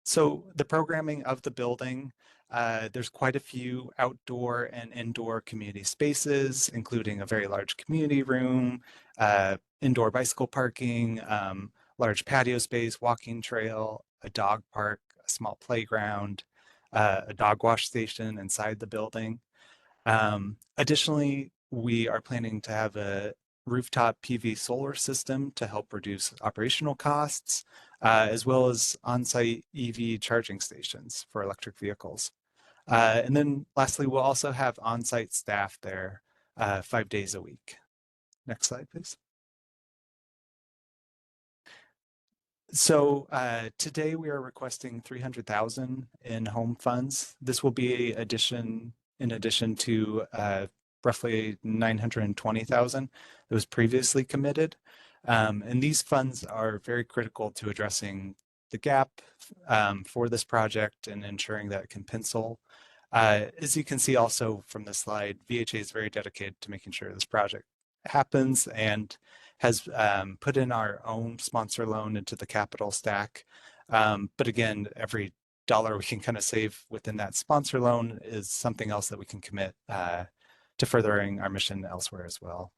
So the programming of the building, there's quite a few outdoor and indoor community spaces, including a very large community room, indoor bicycle parking, large patio space, walking trail, a dog park, a small playground, a dog wash station inside the building. Additionally, we are planning to have a rooftop PV solar system to help reduce operational costs, as well as on-site EV charging stations for electric vehicles. And then lastly, we'll also have on-site staff there 5 days a week. Next slide, please. So today we are requesting $300,000 in home funds. This will be in addition to roughly $920,000 that was previously committed. And these funds are very critical to addressing the gap for this project and ensuring that it can pencil. As you can see also from the slide, VHA is very dedicated to making sure this project happens and has put in our own sponsor loan into the capital stack. But again, every dollar we can kind of save within that sponsor loan is something else that we can commit to furthering our mission elsewhere as well.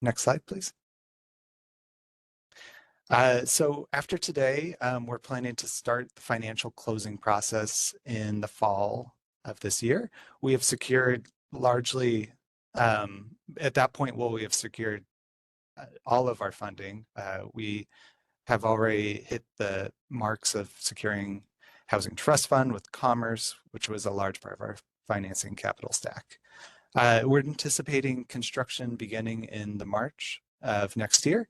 Next slide, please. So after today, we're planning to start the financial closing process in the fall of this year. We have secured largely, at that point, we have secured all of our funding. We have already hit the marks of securing Housing Trust Fund with Commerce, which was a large part of our financing capital stack. We're anticipating construction beginning in the March of next year,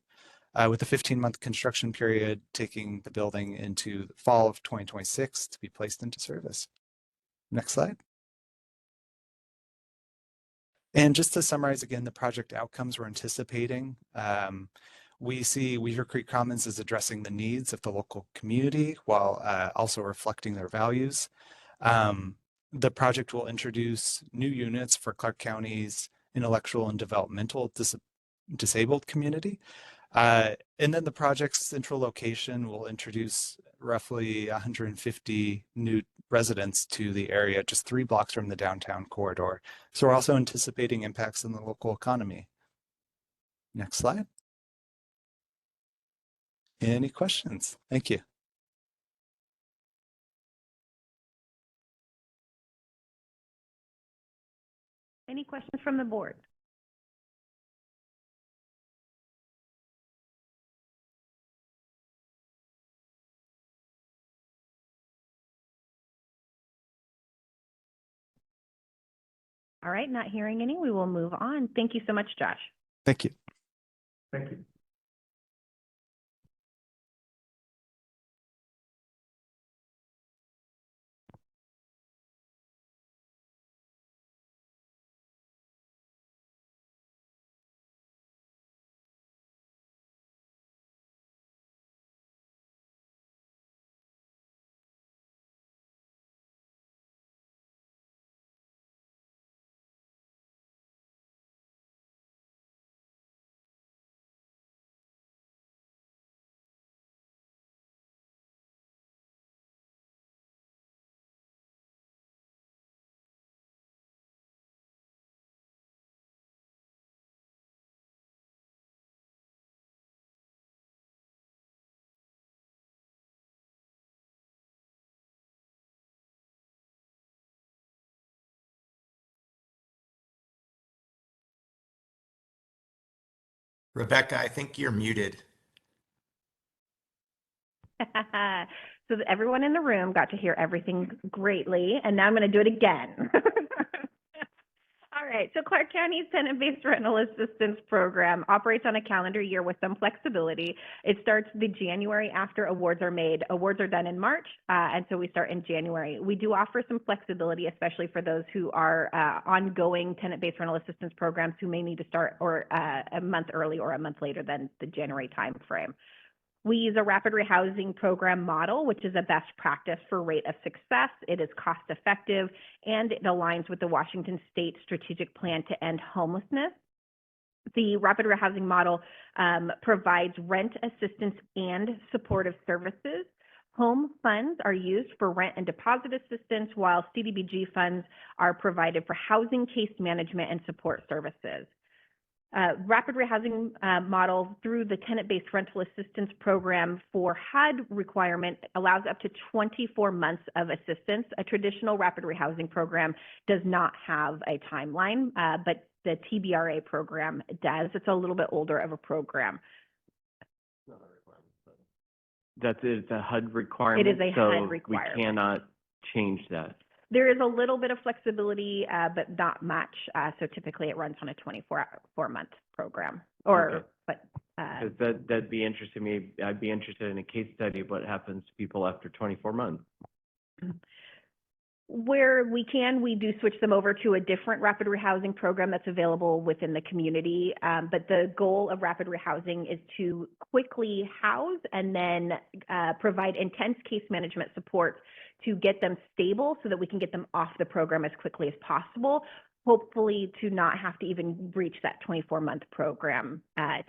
with a 15-month construction period taking the building into the fall of 2026 to be placed into service. Next slide. And just to summarize again, the project outcomes we're anticipating, we see Weaver Creek Commons as addressing the needs of the local community while also reflecting their values. The project will introduce new units for Clark County's intellectual and developmental disabled community. And then the project's central location will introduce roughly 150 new residents to the area, just 3 blocks from the downtown corridor. So we're also anticipating impacts in the local economy. Next slide. Any questions? Thank you. Any questions from the board? All right, not hearing any, we will move on. Thank you so much, Josh. Thank you. Thank you. Rebecca, I think you're muted. So that everyone in the room got to hear everything greatly, and now I'm going to do it again. All right, so Clark County's tenant-based rental assistance program operates on a calendar year with some flexibility. It starts the January after awards are made. Awards are done in March, and so we start in January. We do offer some flexibility, especially for those who are ongoing tenant-based rental assistance programs who may need to start or a month early or a month later than the January timeframe. We use a rapid rehousing program model, which is a best practice for rate of success. It is cost effective, and it aligns with the Washington State Strategic Plan to End Homelessness. The rapid rehousing model provides rent assistance and supportive services. Home funds are used for rent and deposit assistance, while CDBG funds are provided for housing, case management, and support services. Rapid rehousing model through the tenant-based rental assistance program for HUD requirement allows up to 24 months of assistance. A traditional rapid rehousing program does not have a timeline, but the TBRA program does. It's a little bit older of a program. That's it's a HUD requirement. It is a so HUD requirement. We cannot change that. There is a little bit of flexibility, but not much. So typically it runs on a 24-month program. Or, Okay. but 'Cause that'd be interesting to me. I'd be interested in a case study of what happens to people after 24 months. where we can, we do switch them over to a different rapid rehousing program that's available within the community. But the goal of rapid rehousing is to quickly house and then provide intense case management support to get them stable so that we can get them off the program as quickly as possible, hopefully to not have to even reach that 24-month program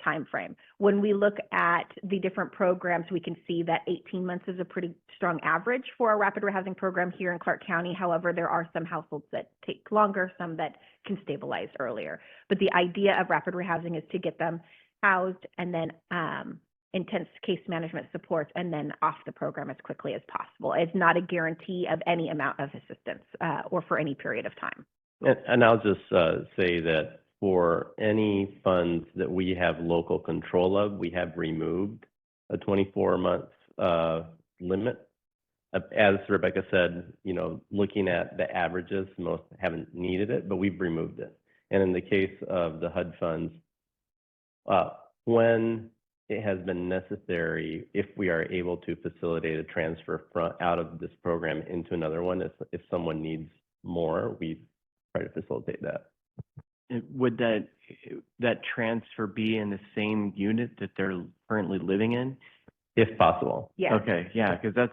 timeframe. When we look at the different programs, we can see that 18 months is a pretty strong average for a rapid rehousing program here in Clark County. However, there are some households that take longer, some that can stabilize earlier. But the idea of rapid rehousing is to get them housed and then intense case management support and then off the program as quickly as possible. It's not a guarantee of any amount of assistance or for any period of time. And I'll just say that for any funds that we have local control of, we have removed a 24-month limit. As Rebecca said, you know, looking at the averages, most haven't needed it, but we've removed it. And in the case of the HUD funds, when it has been necessary, if we are able to facilitate a transfer out of this program into another one, if someone needs more, we try to facilitate that. Would that transfer be in the same unit that they're currently living in? If possible. Yeah. Okay, yeah, because that's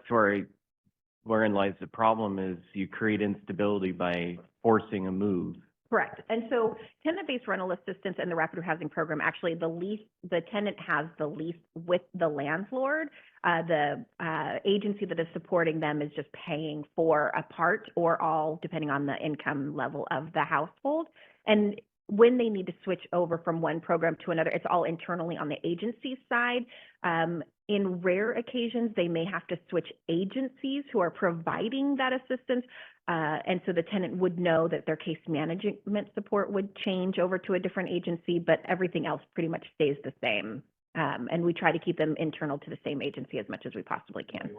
wherein lies the problem is you create instability by forcing a move. Correct. And so tenant-based rental assistance and the rapid rehousing program, actually the tenant has the lease with the landlord. The agency that is supporting them is just paying for a part or all, depending on the income level of the household. And when they need to switch over from one program to another, it's all internally on the agency side. In rare occasions, they may have to switch agencies who are providing that assistance. And so the tenant would know that their case management support would change over to a different agency, but everything else pretty much stays the same. And we try to keep them internal to the same agency as much as we possibly can.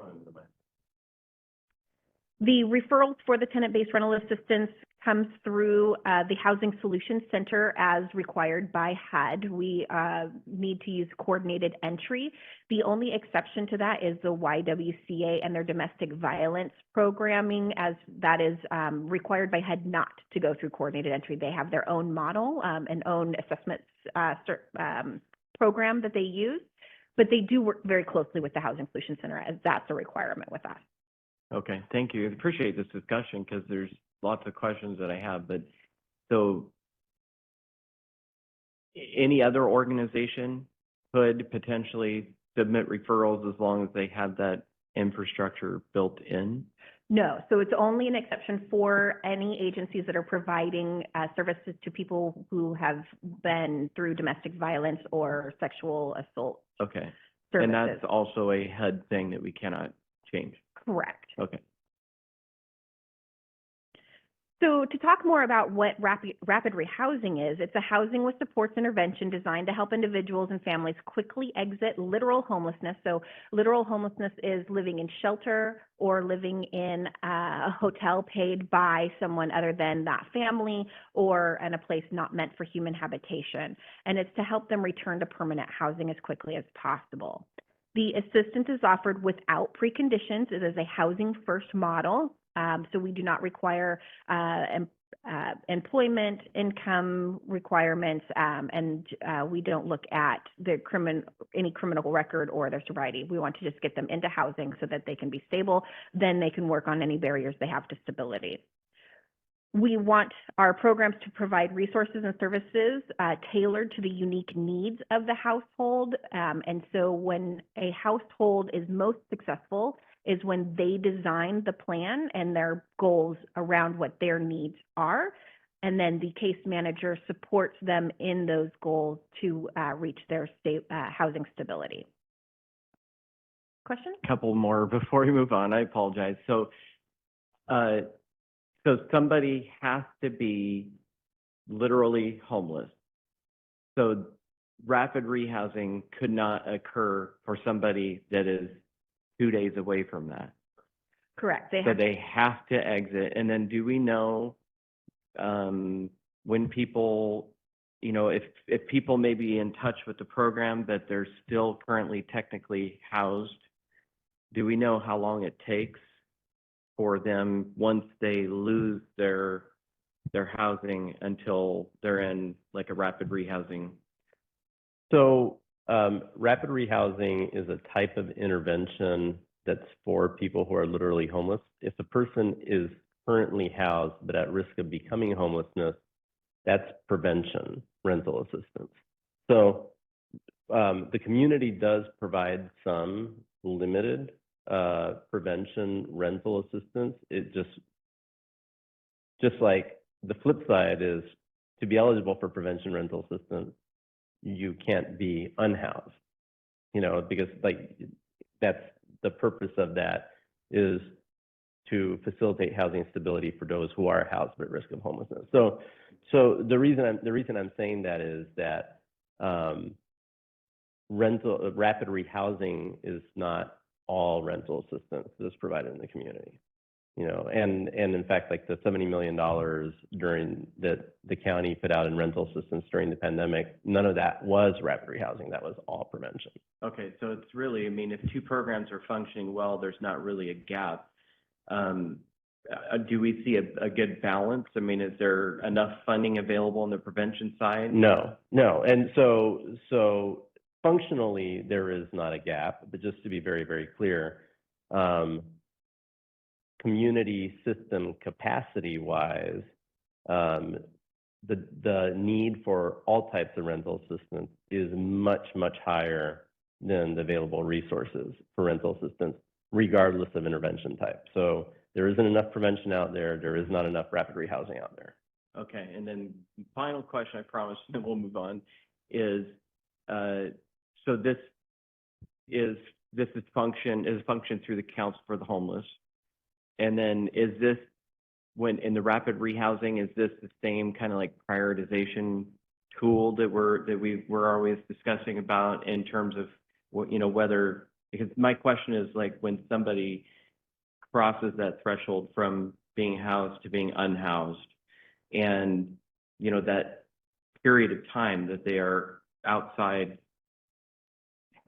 The referrals for the tenant-based rental assistance comes through the Housing Solutions Center as required by HUD. We need to use coordinated entry. The only exception to that is the YWCA and their domestic violence programming, as that is required by HUD not to go through coordinated entry. They have their own model and own assessment program that they use, but they do work very closely with the Housing Solutions Center, as that's a requirement with us. Okay, thank you. I appreciate this discussion because there's lots of questions that I have, but so any other organization could potentially submit referrals as long as they have that infrastructure built in? No, so it's only an exception for any agencies that are providing services to people who have been through domestic violence or sexual assault. Okay. Services. And that's also a HUD thing that we cannot change. Correct. Okay. So to talk more about what rapid rehousing is, it's a housing with supports intervention designed to help individuals and families quickly exit literal homelessness. So literal homelessness is living in shelter or living in a hotel paid by someone other than that family, or in a place not meant for human habitation. And it's to help them return to permanent housing as quickly as possible. The assistance is offered without preconditions. It is a housing first model. So we do not require employment, income requirements, and we don't look at any criminal record or their sobriety. We want to just get them into housing so that they can be stable. Then they can work on any barriers they have to stability. We want our programs to provide resources and services tailored to the unique needs of the household. And so when a household is most successful is when they design the plan and their goals around what their needs are. And then the case manager supports them in those goals to reach their housing stability. Question? A couple more before we move on. I apologize. So somebody has to be literally homeless. So rapid rehousing could not occur for somebody that is 2 days away from that. Correct. They have to exit. And then do we know when people, if people may be in touch with the program that they're still currently technically housed, do we know how long it takes for them once they lose their housing until they're in like a rapid rehousing? So rapid rehousing is a type of intervention that's for people who are literally homeless. If a person is currently housed but at risk of becoming homelessness, that's prevention rental assistance. So the community does provide some limited prevention rental assistance. It just like the flip side is, to be eligible for prevention rental assistance, you can't be unhoused, because like that's the purpose of that, is to facilitate housing stability for those who are housed but at risk of homelessness. So the reason I'm saying that is that rapid rehousing is not all rental assistance that's provided in the community. And in fact, like the $70 million that the county put out in rental assistance during the pandemic, none of that was rapid rehousing. That was all prevention. Okay, so it's really, if two programs are functioning well, there's not really a gap. Do we see a good balance? Is there enough funding available on the prevention side? No. And so functionally, there is not a gap, but just to be very, very clear, community system capacity wise, the need for all types of rental assistance is much, much higher than the available resources for rental assistance, regardless of intervention type. So there isn't enough prevention out there. There is not enough rapid rehousing out there. Okay, and then final question, I promise, and then we'll move on, is so this is function through the Council for the Homeless. And then is this, when in the rapid rehousing, is this the same kind of like prioritization tool that we're always discussing about in terms of whether, because my question is like when somebody crosses that threshold from being housed to being unhoused, And, that period of time that they are outside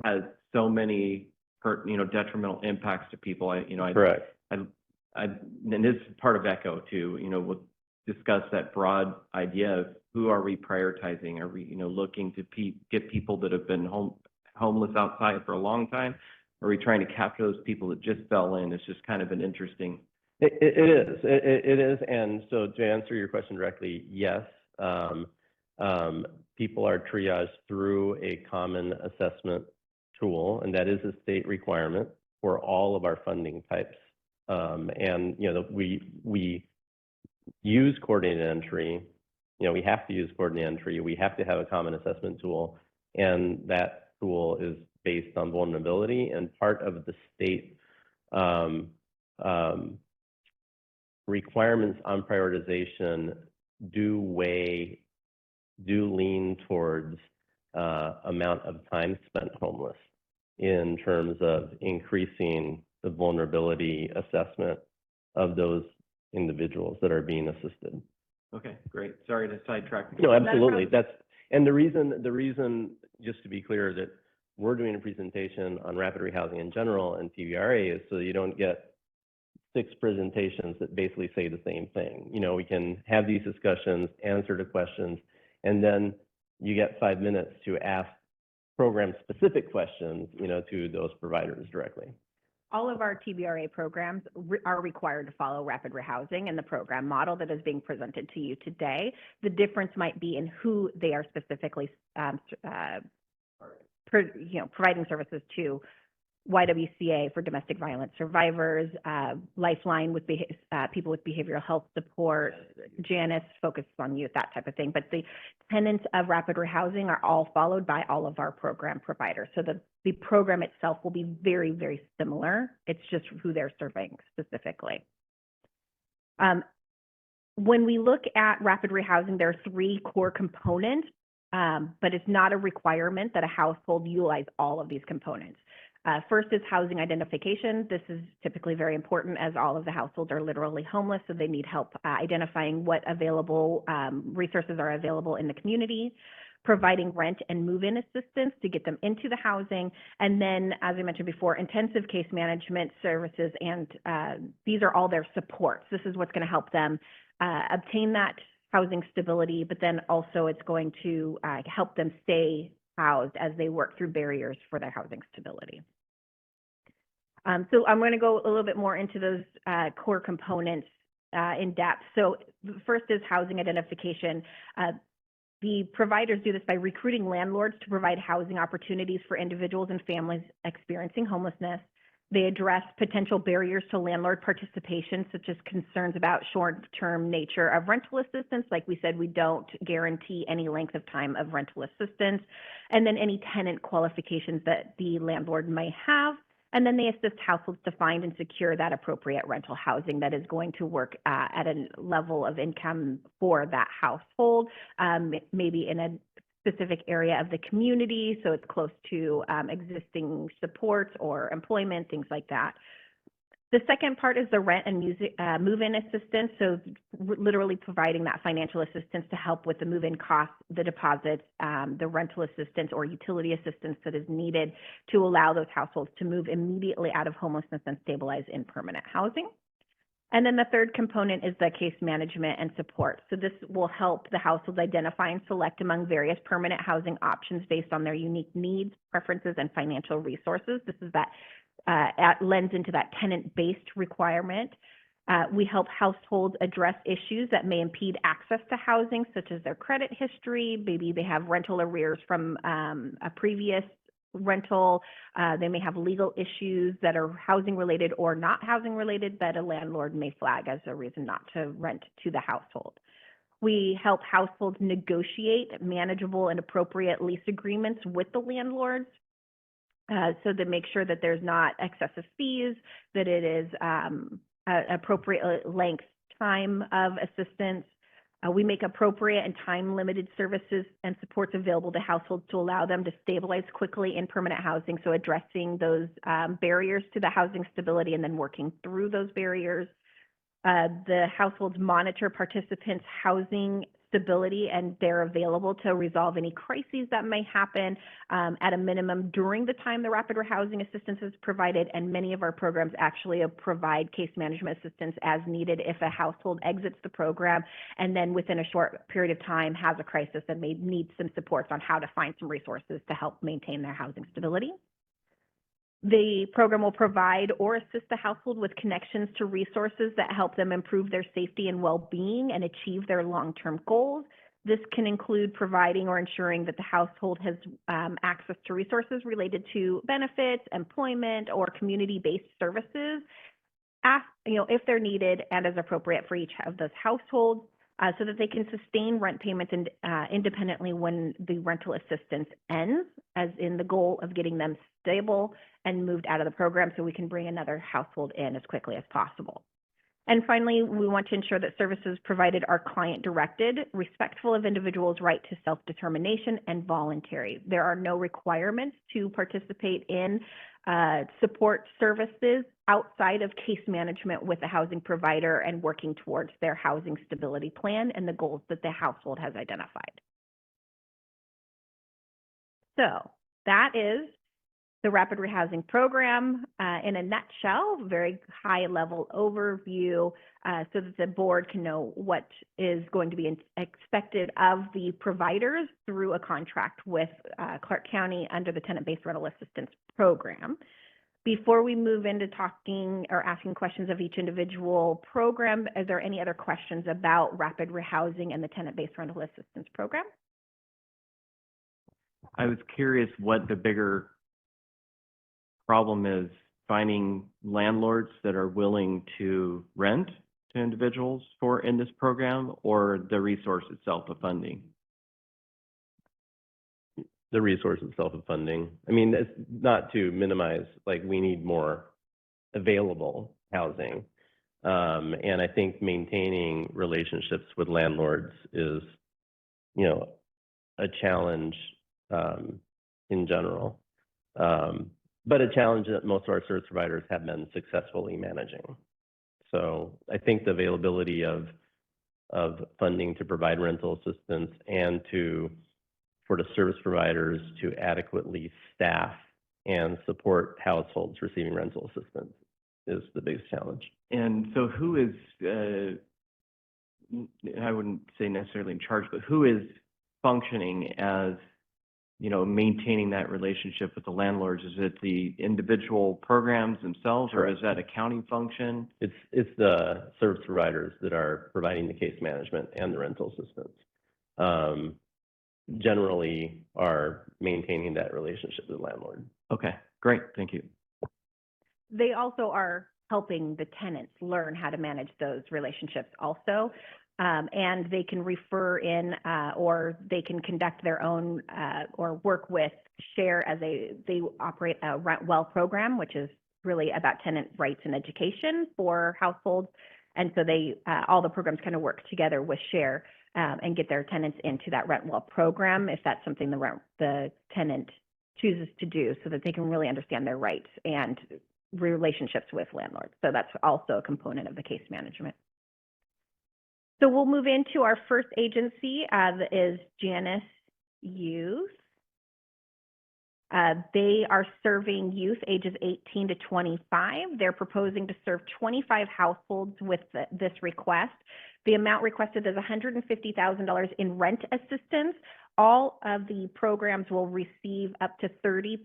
has so many detrimental impacts to people. Correct. And this is part of ECHO too, we'll discuss that broad idea of who are we prioritizing? Are we, looking to get people that have been homeless outside for a long time? Are we trying to capture those people that just fell in? It's just kind of an interesting. It is. And so to answer your question directly, yes. People are triaged through a common assessment tool, and that is a state requirement for all of our funding types. And we use coordinated entry. We have to use coordinated entry. We have to have a common assessment tool, and that tool is based on vulnerability. And part of the state requirements on prioritization do lean towards amount of time spent homeless in terms of increasing the vulnerability assessment of those individuals that are being assisted. Okay, great. Sorry to sidetrack. No, absolutely. And the reason, just to be clear, that we're doing a presentation on rapid rehousing in general and TBRA is so you don't get 6 presentations that basically say the same thing. We can have these discussions, answer the questions, and then you get 5 minutes to ask program-specific questions, to those providers directly. All of our TBRA programs are required to follow rapid rehousing and the program model that is being presented to you today. The difference might be in who they are specifically providing services to. YWCA for domestic violence survivors, Lifeline with people with behavioral health support, Janus focuses on youth, that type of thing. But the tenets of rapid rehousing are all followed by all of our program providers. So the program itself will be very, very similar. It's just who they're serving specifically. When we look at rapid rehousing, there are 3 core components, but it's not a requirement that a household utilize all of these components. First is housing identification. This is typically very important as all of the households are literally homeless, so they need help identifying what available resources are available in the community, providing rent and move-in assistance to get them into the housing, and then, as I mentioned before, intensive case management services, and these are all their supports. This is what's going to help them obtain that housing stability, but then also it's going to help them stay housed as they work through barriers for their housing stability. So I'm going to go a little bit more into those core components in depth. So first is housing identification. The providers do this by recruiting landlords to provide housing opportunities for individuals and families experiencing homelessness. They address potential barriers to landlord participation, such as concerns about short-term nature of rental assistance. Like we said, we don't guarantee any length of time of rental assistance. And then any tenant qualifications that the landlord may have. And then they assist households to find and secure that appropriate rental housing that is going to work at a level of income for that household, maybe in a specific area of the community, so it's close to existing supports or employment, things like that. The second part is the rent and move-in assistance, so literally providing that financial assistance to help with the move-in costs, the deposits, the rental assistance or utility assistance that is needed to allow those households to move immediately out of homelessness and stabilize in permanent housing. And then the third component is the case management and support. So this will help the households identify and select among various permanent housing options based on their unique needs, preferences, and financial resources. This is that lends into that tenant-based requirement. We help households address issues that may impede access to housing, such as their credit history. Maybe they have rental arrears from a previous rental. They may have legal issues that are housing related or not housing related that a landlord may flag as a reason not to rent to the household. We help households negotiate manageable and appropriate lease agreements with the landlords, so to make sure that there's not excessive fees, that it is appropriate length time of assistance. We make appropriate and time-limited services and supports available to households to allow them to stabilize quickly in permanent housing, so addressing those barriers to the housing stability and then working through those barriers. The households monitor participants' housing stability, and they're available to resolve any crises that may happen at a minimum during the time the rapid rehousing assistance is provided. And many of our programs actually provide case management assistance as needed if a household exits the program and then within a short period of time has a crisis and may need some supports on how to find some resources to help maintain their housing stability. The program will provide or assist the household with connections to resources that help them improve their safety and well-being and achieve their long-term goals. This can include providing or ensuring that the household has access to resources related to benefits, employment, or community-based services, if they're needed and as appropriate for each of those households, so that they can sustain rent payments independently when the rental assistance ends, as in the goal of getting them stable and moved out of the program so we can bring another household in as quickly as possible. And finally, we want to ensure that services provided are client-directed, respectful of individuals' right to self-determination, and voluntary. There are no requirements to participate in support services outside of case management with the housing provider and working towards their housing stability plan and the goals that the household has identified. So that is the Rapid Rehousing Program in a nutshell, very high-level overview so that the board can know what is going to be expected of the providers through a contract with Clark County under the Tenant-Based Rental Assistance Program. Before we move into talking or asking questions of each individual program, is there any other questions about Rapid Rehousing and the Tenant-Based Rental Assistance Program? I was curious what the bigger problem is, finding landlords that are willing to rent to individuals in this program, or the resource itself of funding? The resource itself of funding. I mean, it's not to minimize, like, we need more available housing. And I think maintaining relationships with landlords is, a challenge in general. But a challenge that most of our service providers have been successfully managing. So I think the availability of funding to provide rental assistance and for the service providers to adequately staff and support households receiving rental assistance is the biggest challenge. And so who is, I wouldn't say necessarily in charge, but who is functioning as maintaining that relationship with the landlords? Is it the individual programs themselves, or is that a county function? It's the service providers that are providing the case management and the rental assistance. Generally are maintaining that relationship with the landlord. Okay, great, thank you. They also are helping the tenants learn how to manage those relationships also. And they can refer in or they can conduct their own or work with SHARE as they operate a Rent Well program, which is really about tenant rights and education for households. And so all the programs kind of work together with SHARE and get their tenants into that Rent Well program if that's something the tenant chooses to do, so that they can really understand their rights and relationships with landlords. So that's also a component of the case management. So we'll move into our first agency, that is Janus Youth. They are serving youth ages 18 to 25. They're proposing to serve 25 households with this request. The amount requested is $150,000 in rent assistance. All of the programs will receive up to 30%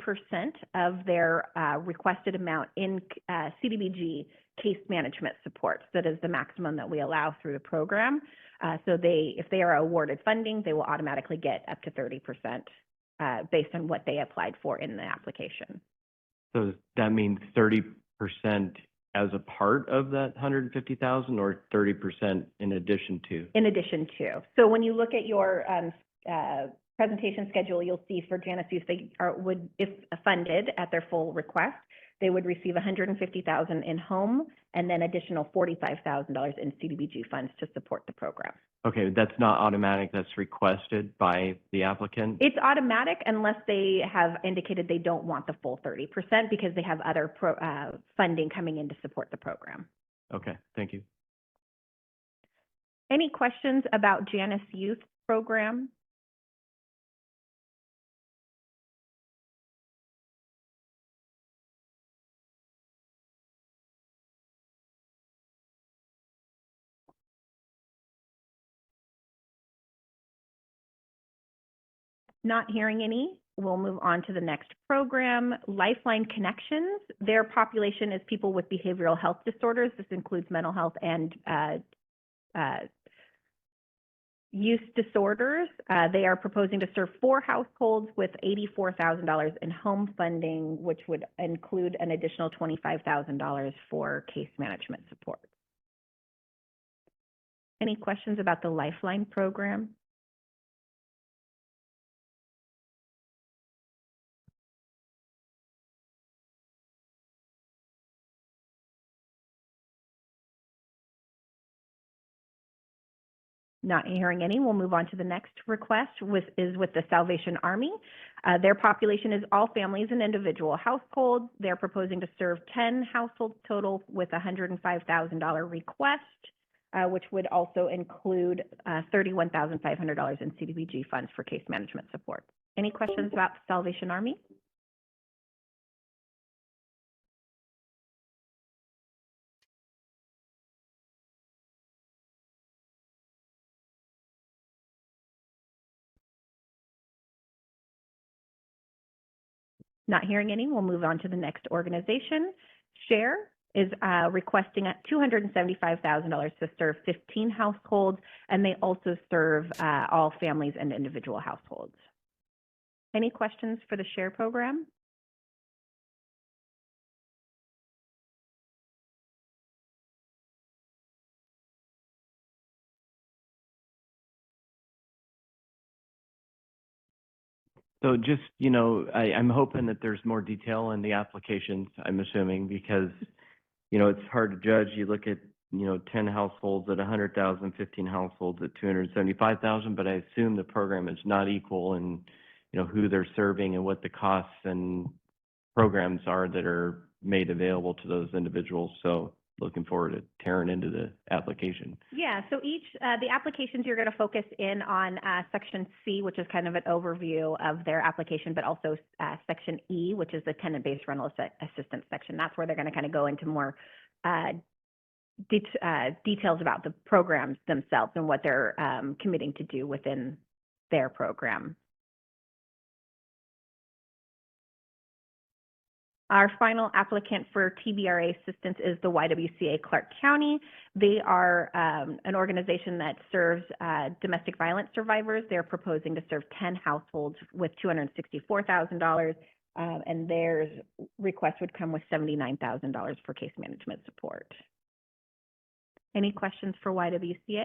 of their requested amount in CDBG case management support. So that is the maximum that we allow through the program. So if they are awarded funding, they will automatically get up to 30% based on what they applied for in the application. So that means 30% as a part of that 150,000, or 30% in addition to? In addition to. So when you look at your presentation schedule, you'll see for Janus Youth, they would, if funded at their full request, they would receive $150,000 in home and then additional $45,000 in CDBG funds to support the program. Okay, that's not automatic, that's requested by the applicant? It's automatic unless they have indicated they don't want the full 30% because they have other funding coming in to support the program. Okay, thank you. Any questions about Janus Youth Program? Not hearing any, we'll move on to the next program, Lifeline Connections. Their population is people with behavioral health disorders. This includes mental health and use disorders. They are proposing to serve 4 households with $84,000 in home funding, which would include an additional $25,000 for case management support. Any questions about the Lifeline program? Not hearing any, we'll move on to the next request, which is with the Salvation Army. Their population is all families and individual households. They're proposing to serve 10 households total with a $105,000 request, which would also include $31,500 in CDBG funds for case management support. Any questions about the Salvation Army? Not hearing any, we'll move on to the next organization. SHARE is requesting $275,000 to serve 15 households, and they also serve all families and individual households. Any questions for the SHARE program? So just, you know, I'm hoping that there's more detail in the applications, I'm assuming, because, you know, it's hard to judge. You look at, you know, 10 households at 100,000, 15 households at 275,000, but I assume the program is not equal in, you know, who they're serving and what the costs and programs are that are made available to those individuals. So looking forward to tearing into the application. Yeah, so each, the applications you're going to focus in on Section C, which is kind of an overview of their application, but also Section E, which is the tenant-based rental assistance section. That's where they're going to kind of go into more details about the programs themselves and what they're committing to do within their program. Our final applicant for TBRA assistance is the YWCA Clark County. They are an organization that serves domestic violence survivors. They're proposing to serve 10 households with $264,000, and their request would come with $79,000 for case management support. Any questions for YWCA?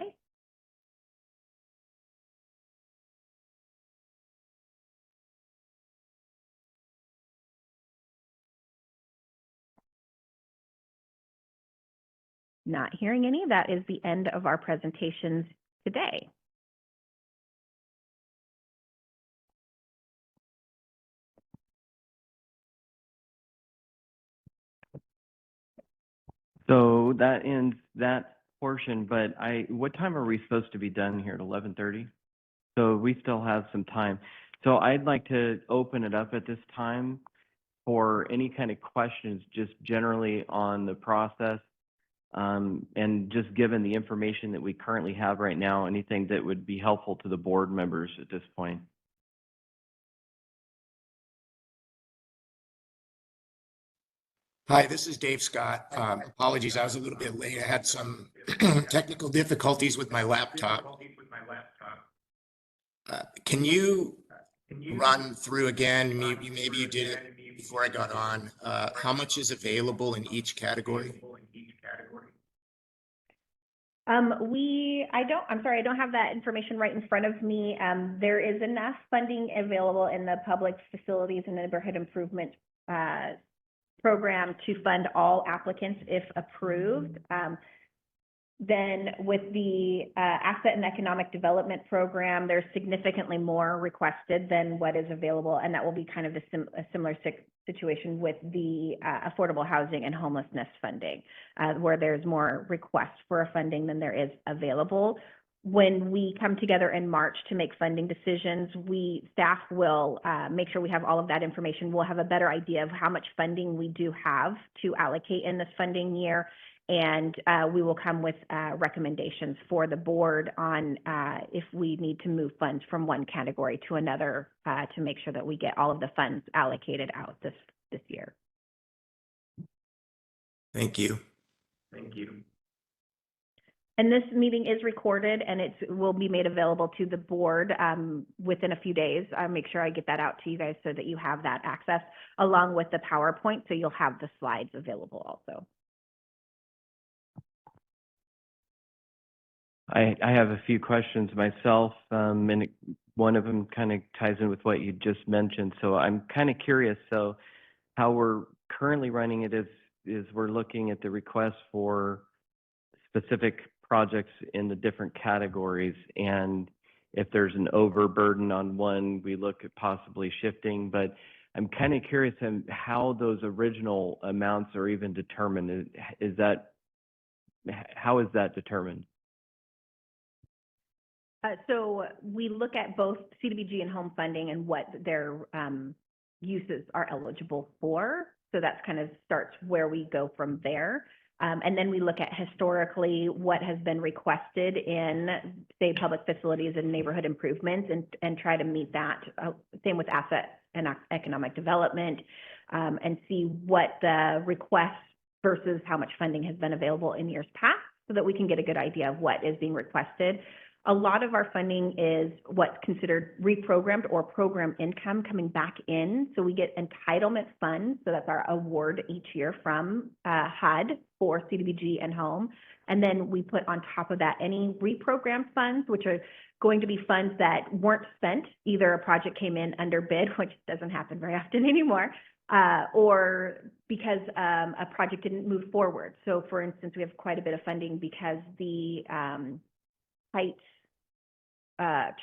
Not hearing any, that is the end of our presentations today. So that ends that portion, but what time are we supposed to be done here at 11:30? So we still have some time. So I'd like to open it up at this time for any kind of questions just generally on the process. And just given the information that we currently have right now, anything that would be helpful to the board members at this point. Hi, this is Dave Scott. Apologies, I was a little bit late. I had some technical difficulties with my laptop. Can you run through again, maybe you did it before I got on, how much is available in each category? I'm sorry, I don't have that information right in front of me. There is enough funding available in the Public Facilities and Neighborhood Improvement program to fund all applicants if approved. Then with the Asset and Economic Development Program, there's significantly more requested than what is available, and that will be kind of a similar situation with the Affordable Housing and Homelessness funding, where there's more requests for funding than there is available. When we come together in March to make funding decisions, staff will make sure we have all of that information. We'll have a better idea of how much funding we do have to allocate in this funding year, and we will come with recommendations for the board on if we need to move funds from one category to another to make sure that we get all of the funds allocated out this year. Thank you. Thank you. And this meeting is recorded, and it will be made available to the board within a few days. I'll make sure I get that out to you guys so that you have that access along with the PowerPoint, so you'll have the slides available also. I have a few questions myself, and one of them kind of ties in with what you just mentioned. So I'm kind of curious. So how we're currently running it is we're looking at the request for specific projects in the different categories, and if there's an overburden on one, we look at possibly shifting. But I'm kind of curious on how those original amounts are even determined. How is that determined? So we look at both CDBG and home funding and what their uses are eligible for. So that's kind of starts where we go from there. And then we look at historically what has been requested in, say, public facilities and neighborhood improvements, and try to meet that. Same with asset and economic development, and see what the request versus how much funding has been available in years past, so that we can get a good idea of what is being requested. A lot of our funding is what's considered reprogrammed or program income coming back in. So we get entitlement funds. So that's our award each year from HUD for CDBG and home. And then we put on top of that any reprogrammed funds, which are going to be funds that weren't spent. Either a project came in under bid, which doesn't happen very often anymore, or because a project didn't move forward. So for instance, we have quite a bit of funding because the Heights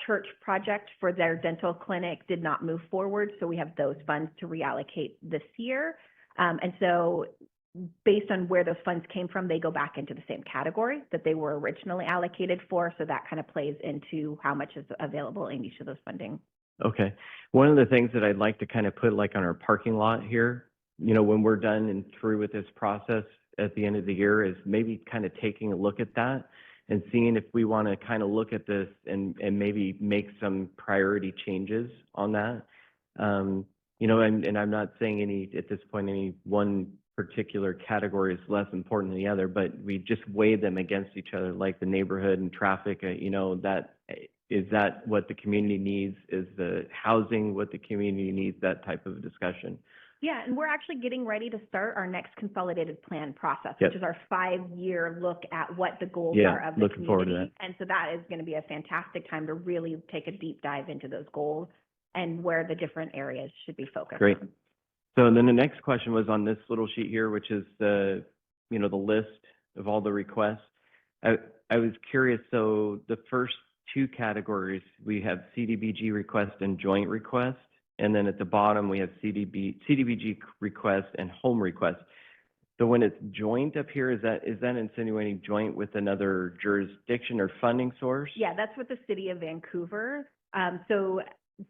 church project for their dental clinic did not move forward. So we have those funds to reallocate this year. And so based on where those funds came from, they go back into the same category that they were originally allocated for. So that kind of plays into how much is available in each of those funding. Okay. One of the things that I'd like to kind of put like on our parking lot here, when we're done and through with this process at the end of the year, is maybe kind of taking a look at that and seeing if we want to kind of look at this and maybe make some priority changes on that. And I'm not saying at this point, any one particular category is less important than the other, but we just weigh them against each other, like the neighborhood and traffic, is that what the community needs? Is the housing what the community needs? That type of discussion. Yeah, and we're actually getting ready to start our next consolidated plan process, Yep. which is our 5-year look at what the goals Yeah, are of the looking forward to community. And so that is going to be a fantastic time to really take a deep dive into those goals and where the different areas should be focused. Great. So then the next question was on this little sheet here, which is the list of all the requests. I was curious, so the first two categories, we have CDBG request and joint request. And then at the bottom, we have CDBG request and home request. So when it's joint up here, is that insinuating joint with another jurisdiction or funding source? Yeah, that's with the City of Vancouver. So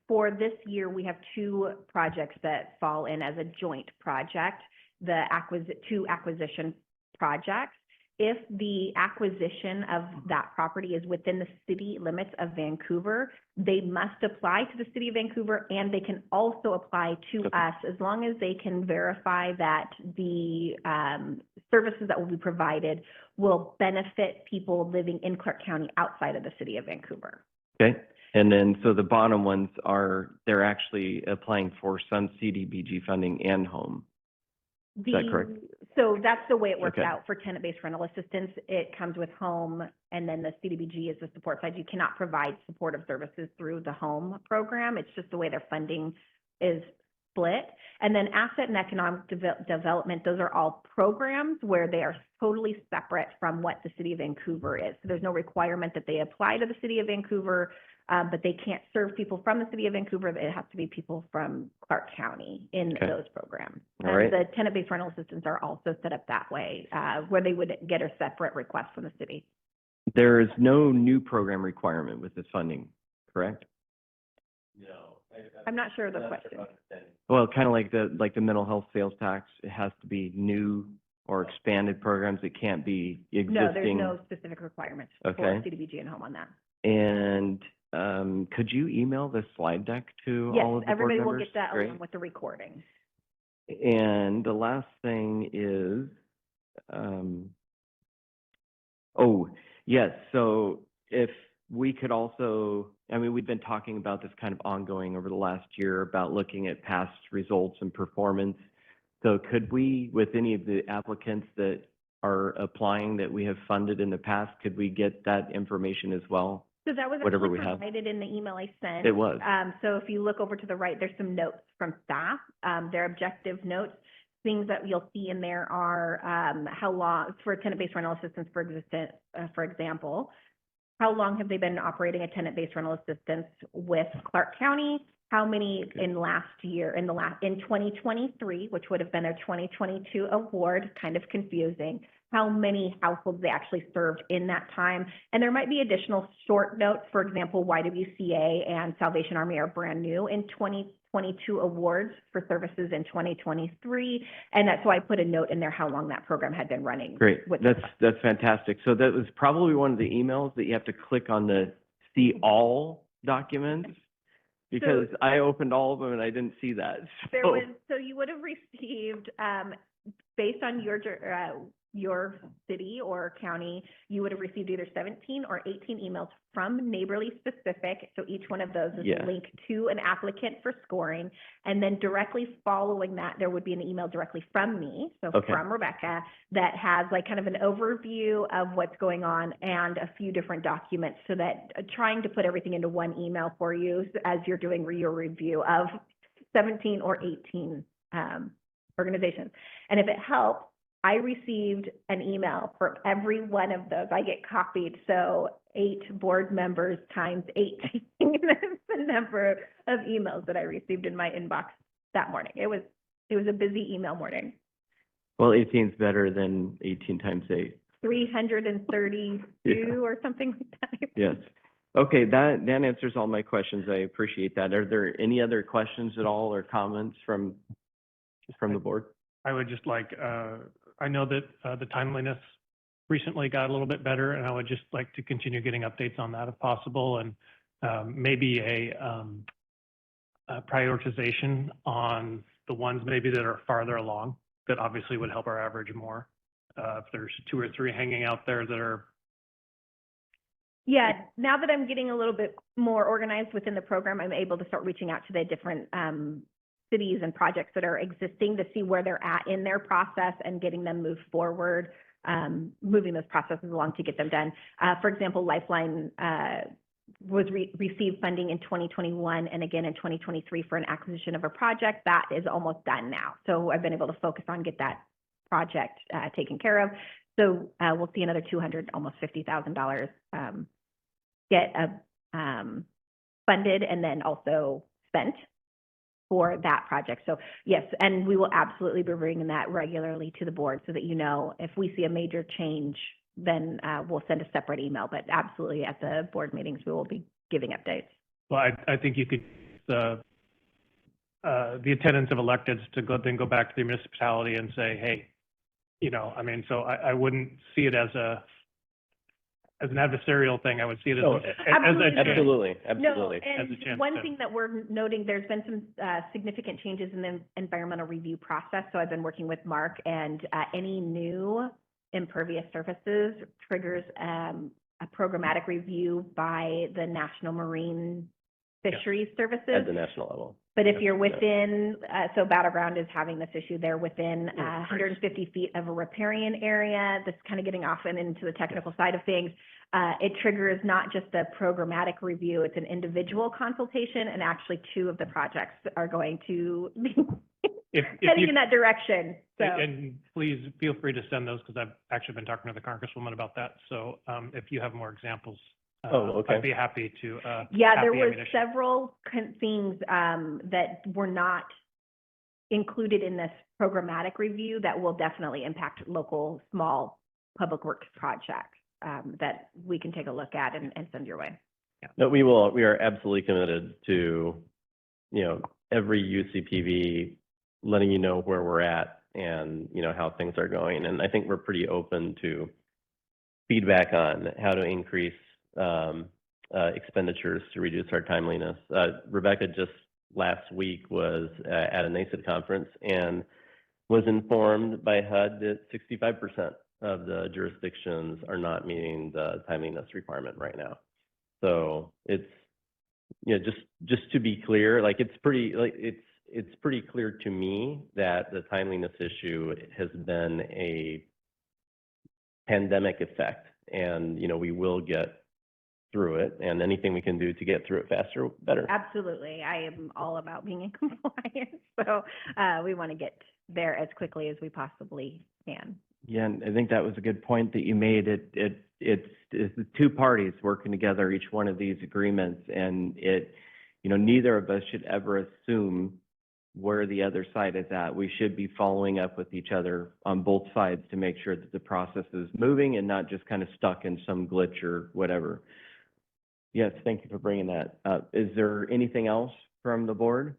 for this year, we have 2 projects that fall in as a joint project, the two acquisition projects. If the acquisition of that property is within the city limits of Vancouver, they must apply to the City of Vancouver, and they can also apply to us as long as they can verify that the services that will be provided will benefit people living in Clark County outside of the City of Vancouver. Okay. And then, so the bottom ones they're actually applying for some CDBG funding and home. Is that correct? So that's the way it works Okay. out for tenant-based rental assistance. It comes with home, and then the CDBG is the support side. You cannot provide supportive services through the home program. It's just the way their funding is split. And then asset and economic development, those are all programs where they are totally separate from what the City of Vancouver is. So there's no requirement that they apply to the City of Vancouver, but they can't serve people from the City of Vancouver. It has to be people from Clark County in Okay. those programs. All And right. the tenant-based rental assistance are also set up that way, where they would get a separate request from the city. There is no new program requirement with this funding, correct? I'm not sure of the question. Well, kind of like the mental health sales tax, it has to be new or expanded programs. It can't be existing. No, there's no specific requirements for Okay. CDBG and home on that. And could you email the slide deck to all Yes, of the board everybody will members? get that Great. along with the recording. And the last thing is, oh, yes, so if we could also, I mean, we've been talking about this kind of ongoing over the last year about looking at past results and performance. So could we, with any of the applicants that are applying that we have funded in the past, could we get that information as well? So that was Whatever actually we have. provided in the email I sent. It was. So if you look over to the right, there's some notes from staff, their objective notes. Things that you'll see in there are how long, for tenant-based rental assistance, for example, how long have they been operating a tenant-based rental assistance with Clark County? How many in last year, in 2023, which would have been their 2022 award, kind of confusing. How many households they actually served in that time. And there might be additional short notes. For example, YWCA and Salvation Army are brand new in 2022 awards for services in 2023. And that's why I put a note in there how long that program had been running. Great, with that's fantastic. So that was probably one of the emails that you have to click on the see all documents, because I opened all of them and I didn't see that. There So- was, so you would have received, based on your city or county, you would have received either 17 or 18 emails from Neighborly Specific. So each one of those is Yeah. linked to an applicant for scoring. And then directly following that, there would be an email directly from me, so Okay. from Rebecca, that has like kind of an overview of what's going on and a few different documents, so that trying to put everything into one email for you as you're doing your review of 17 or 18 organizations. And if it helps, I received an email for every one of those. I get copied, so 8 board members times 18 is the number of emails that I received in my inbox that morning. It was a busy email morning. Well, 18 is better than 18 times 8. 332 Yeah. or something like that. Yes. Okay, that answers all my questions. I appreciate that. Are there any other questions at all or comments from the board? I would just like, I know that the timeliness recently got a little bit better, and I would just like to continue getting updates on that if possible, and maybe a prioritization on the ones maybe that are farther along, that obviously would help our average more. If there's 2 or 3 hanging out there that are. Yeah, now that I'm getting a little bit more organized within the program, I'm able to start reaching out to the different cities and projects that are existing to see where they're at in their process and getting them moved forward, moving those processes along to get them done. For example, Lifeline received funding in 2021 and again in 2023 for an acquisition of a project that is almost done now. So I've been able to focus on get that project taken care of. So we'll see another $200, almost $50,000 get funded and then also spent for that project. So yes, and we will absolutely be bringing that regularly to the board so that you know if we see a major change, then we'll send a separate email. But absolutely at the board meetings, we will be giving updates. Well, I think you could, the attendance of electeds to go back to the municipality and say, hey, I mean, so I wouldn't see it as an adversarial thing. I would see it as a chance. Absolutely. No, As a chance and one to- thing that we're noting, there's been some significant changes in the environmental review process. So I've been working with Mark, and any new impervious surfaces triggers a programmatic review by the National Marine Fisheries Services. At the national level. But if you're within, so Battleground is having this issue, they're within 150 feet of a riparian area. That's kind of getting off and into the technical side of things. it triggers not just a programmatic review, it's an individual consultation, and actually 2 of the projects are going to be If heading you, in that direction. So. and please feel free to send those because I've actually been talking to the Congresswoman about that. So if you have more examples, okay. I'd be happy to. Yeah, have there the were ammunition. several things that were not included in this programmatic review that will definitely impact local small public works projects that we can take a look at and send your way. No, we will. We are absolutely committed to, you know, every UCPV letting you know where we're at and, you know, how things are going. And I think we're pretty open to feedback on how to increase expenditures to reduce our timeliness. Rebecca just last week was at a NACID conference and was informed by HUD that 65% of the jurisdictions are not meeting the timeliness requirement right now. So it's, you know, just to be clear, like it's pretty clear to me that the timeliness issue has been a pandemic effect, and you know we will get through it, and anything we can do to get through it faster, better. Absolutely, I am all about being in compliance, so we want to get there as quickly as we possibly can. Yeah, and I think that was a good point that you made. It's the 2 parties working together, each one of these agreements, and you know, neither of us should ever assume where the other side is at. We should be following up with each other on both sides to make sure that the process is moving and not just kind of stuck in some glitch or whatever. Yes, thank you for bringing that up. Is there anything else from the board?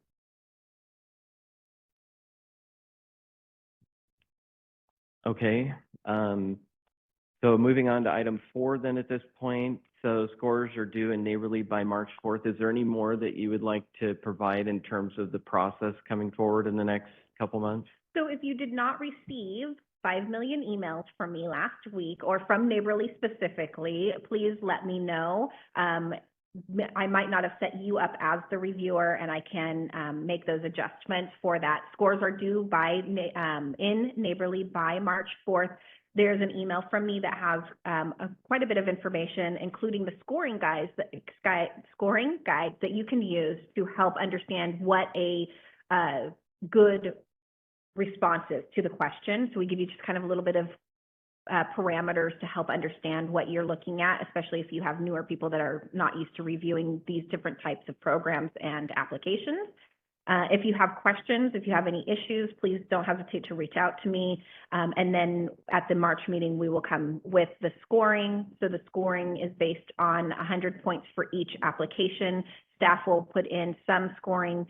Okay, so moving on to item 4 then at this point. So scores are due in Neighborly by March 4th. Is there any more that you would like to provide in terms of the process coming forward in the next couple months? So if you did not receive 5 million emails from me last week or from Neighborly specifically, please let me know. I might not have set you up as the reviewer, and I can make those adjustments for that. Scores are due by in Neighborly by March 4th. There's an email from me that has quite a bit of information, including the scoring guide that you can use to help understand what a good response is to the question. So we give you just kind of a little bit of parameters to help understand what you're looking at, especially if you have newer people that are not used to reviewing these different types of programs and applications. If you have questions, if you have any issues, please don't hesitate to reach out to me. And then at the March meeting, we will come with the scoring. So the scoring is based on 100 points for each application. Staff will put in some scoring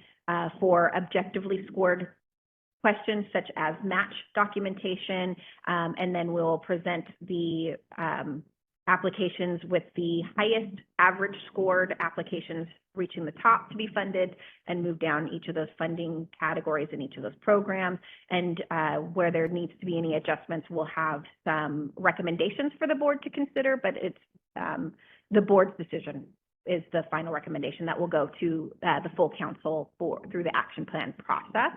for objectively scored questions such as match documentation, and then we'll present the applications with the highest average scored applications reaching the top to be funded, and move down each of those funding categories in each of those programs. And where there needs to be any adjustments, we'll have some recommendations for the board to consider, but it's the board's decision is the final recommendation that will go to the full council through the action plan process.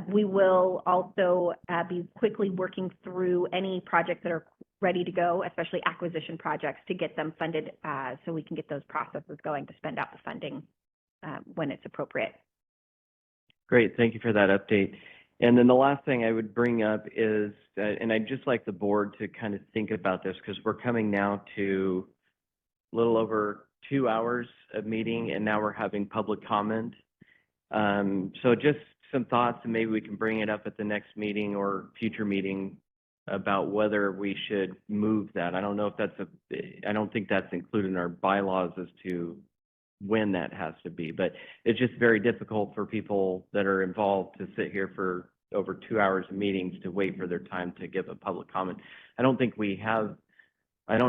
We will also be quickly working through any projects that are ready to go, especially acquisition projects, to get them funded so we can get those processes going to spend out the funding when it's appropriate. Great, thank you for that update. And then the last thing I would bring up is, and I'd just like the board to kind of think about this, because we're coming now to a little over 2 hours of meeting, and now we're having public comment. So just some thoughts, and maybe we can bring it up at the next meeting or future meeting about whether we should move that. I don't know if I don't think that's included in our bylaws as to when that has to be, but it's just very difficult for people that are involved to sit here for over 2 hours of meetings to wait for their time to give a public comment. I don't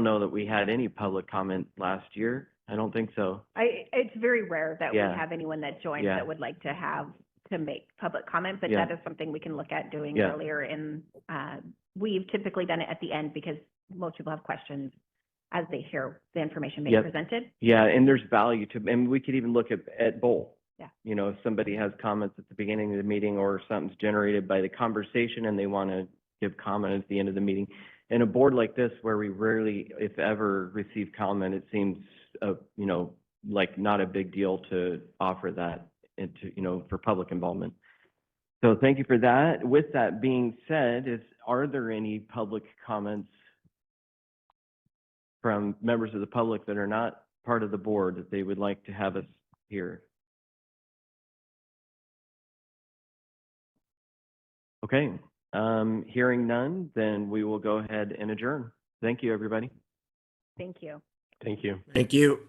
know that we had any public comment last year. I don't think so. It's very rare that Yeah. we have anyone that joins Yeah. that would like to make public comment, but Yeah. that is something we can look at doing Yeah. earlier in, we've typically done it at the end because most people have questions as they hear the information being Yep. presented. Yeah, and there's value to, and we could even look at both. Yeah. You know, if somebody has comments at the beginning of the meeting or something's generated by the conversation and they want to give comment at the end of the meeting, in a board like this where we rarely, if ever, receive comment, it seems, you know, like not a big deal to offer that into, you know, for public involvement. So thank you for that. With that being said, are there any public comments from members of the public that are not part of the board that they would like to have us hear? Okay, hearing none, then we will go ahead and adjourn. Thank you, everybody. Thank you. Thank you. Thank you.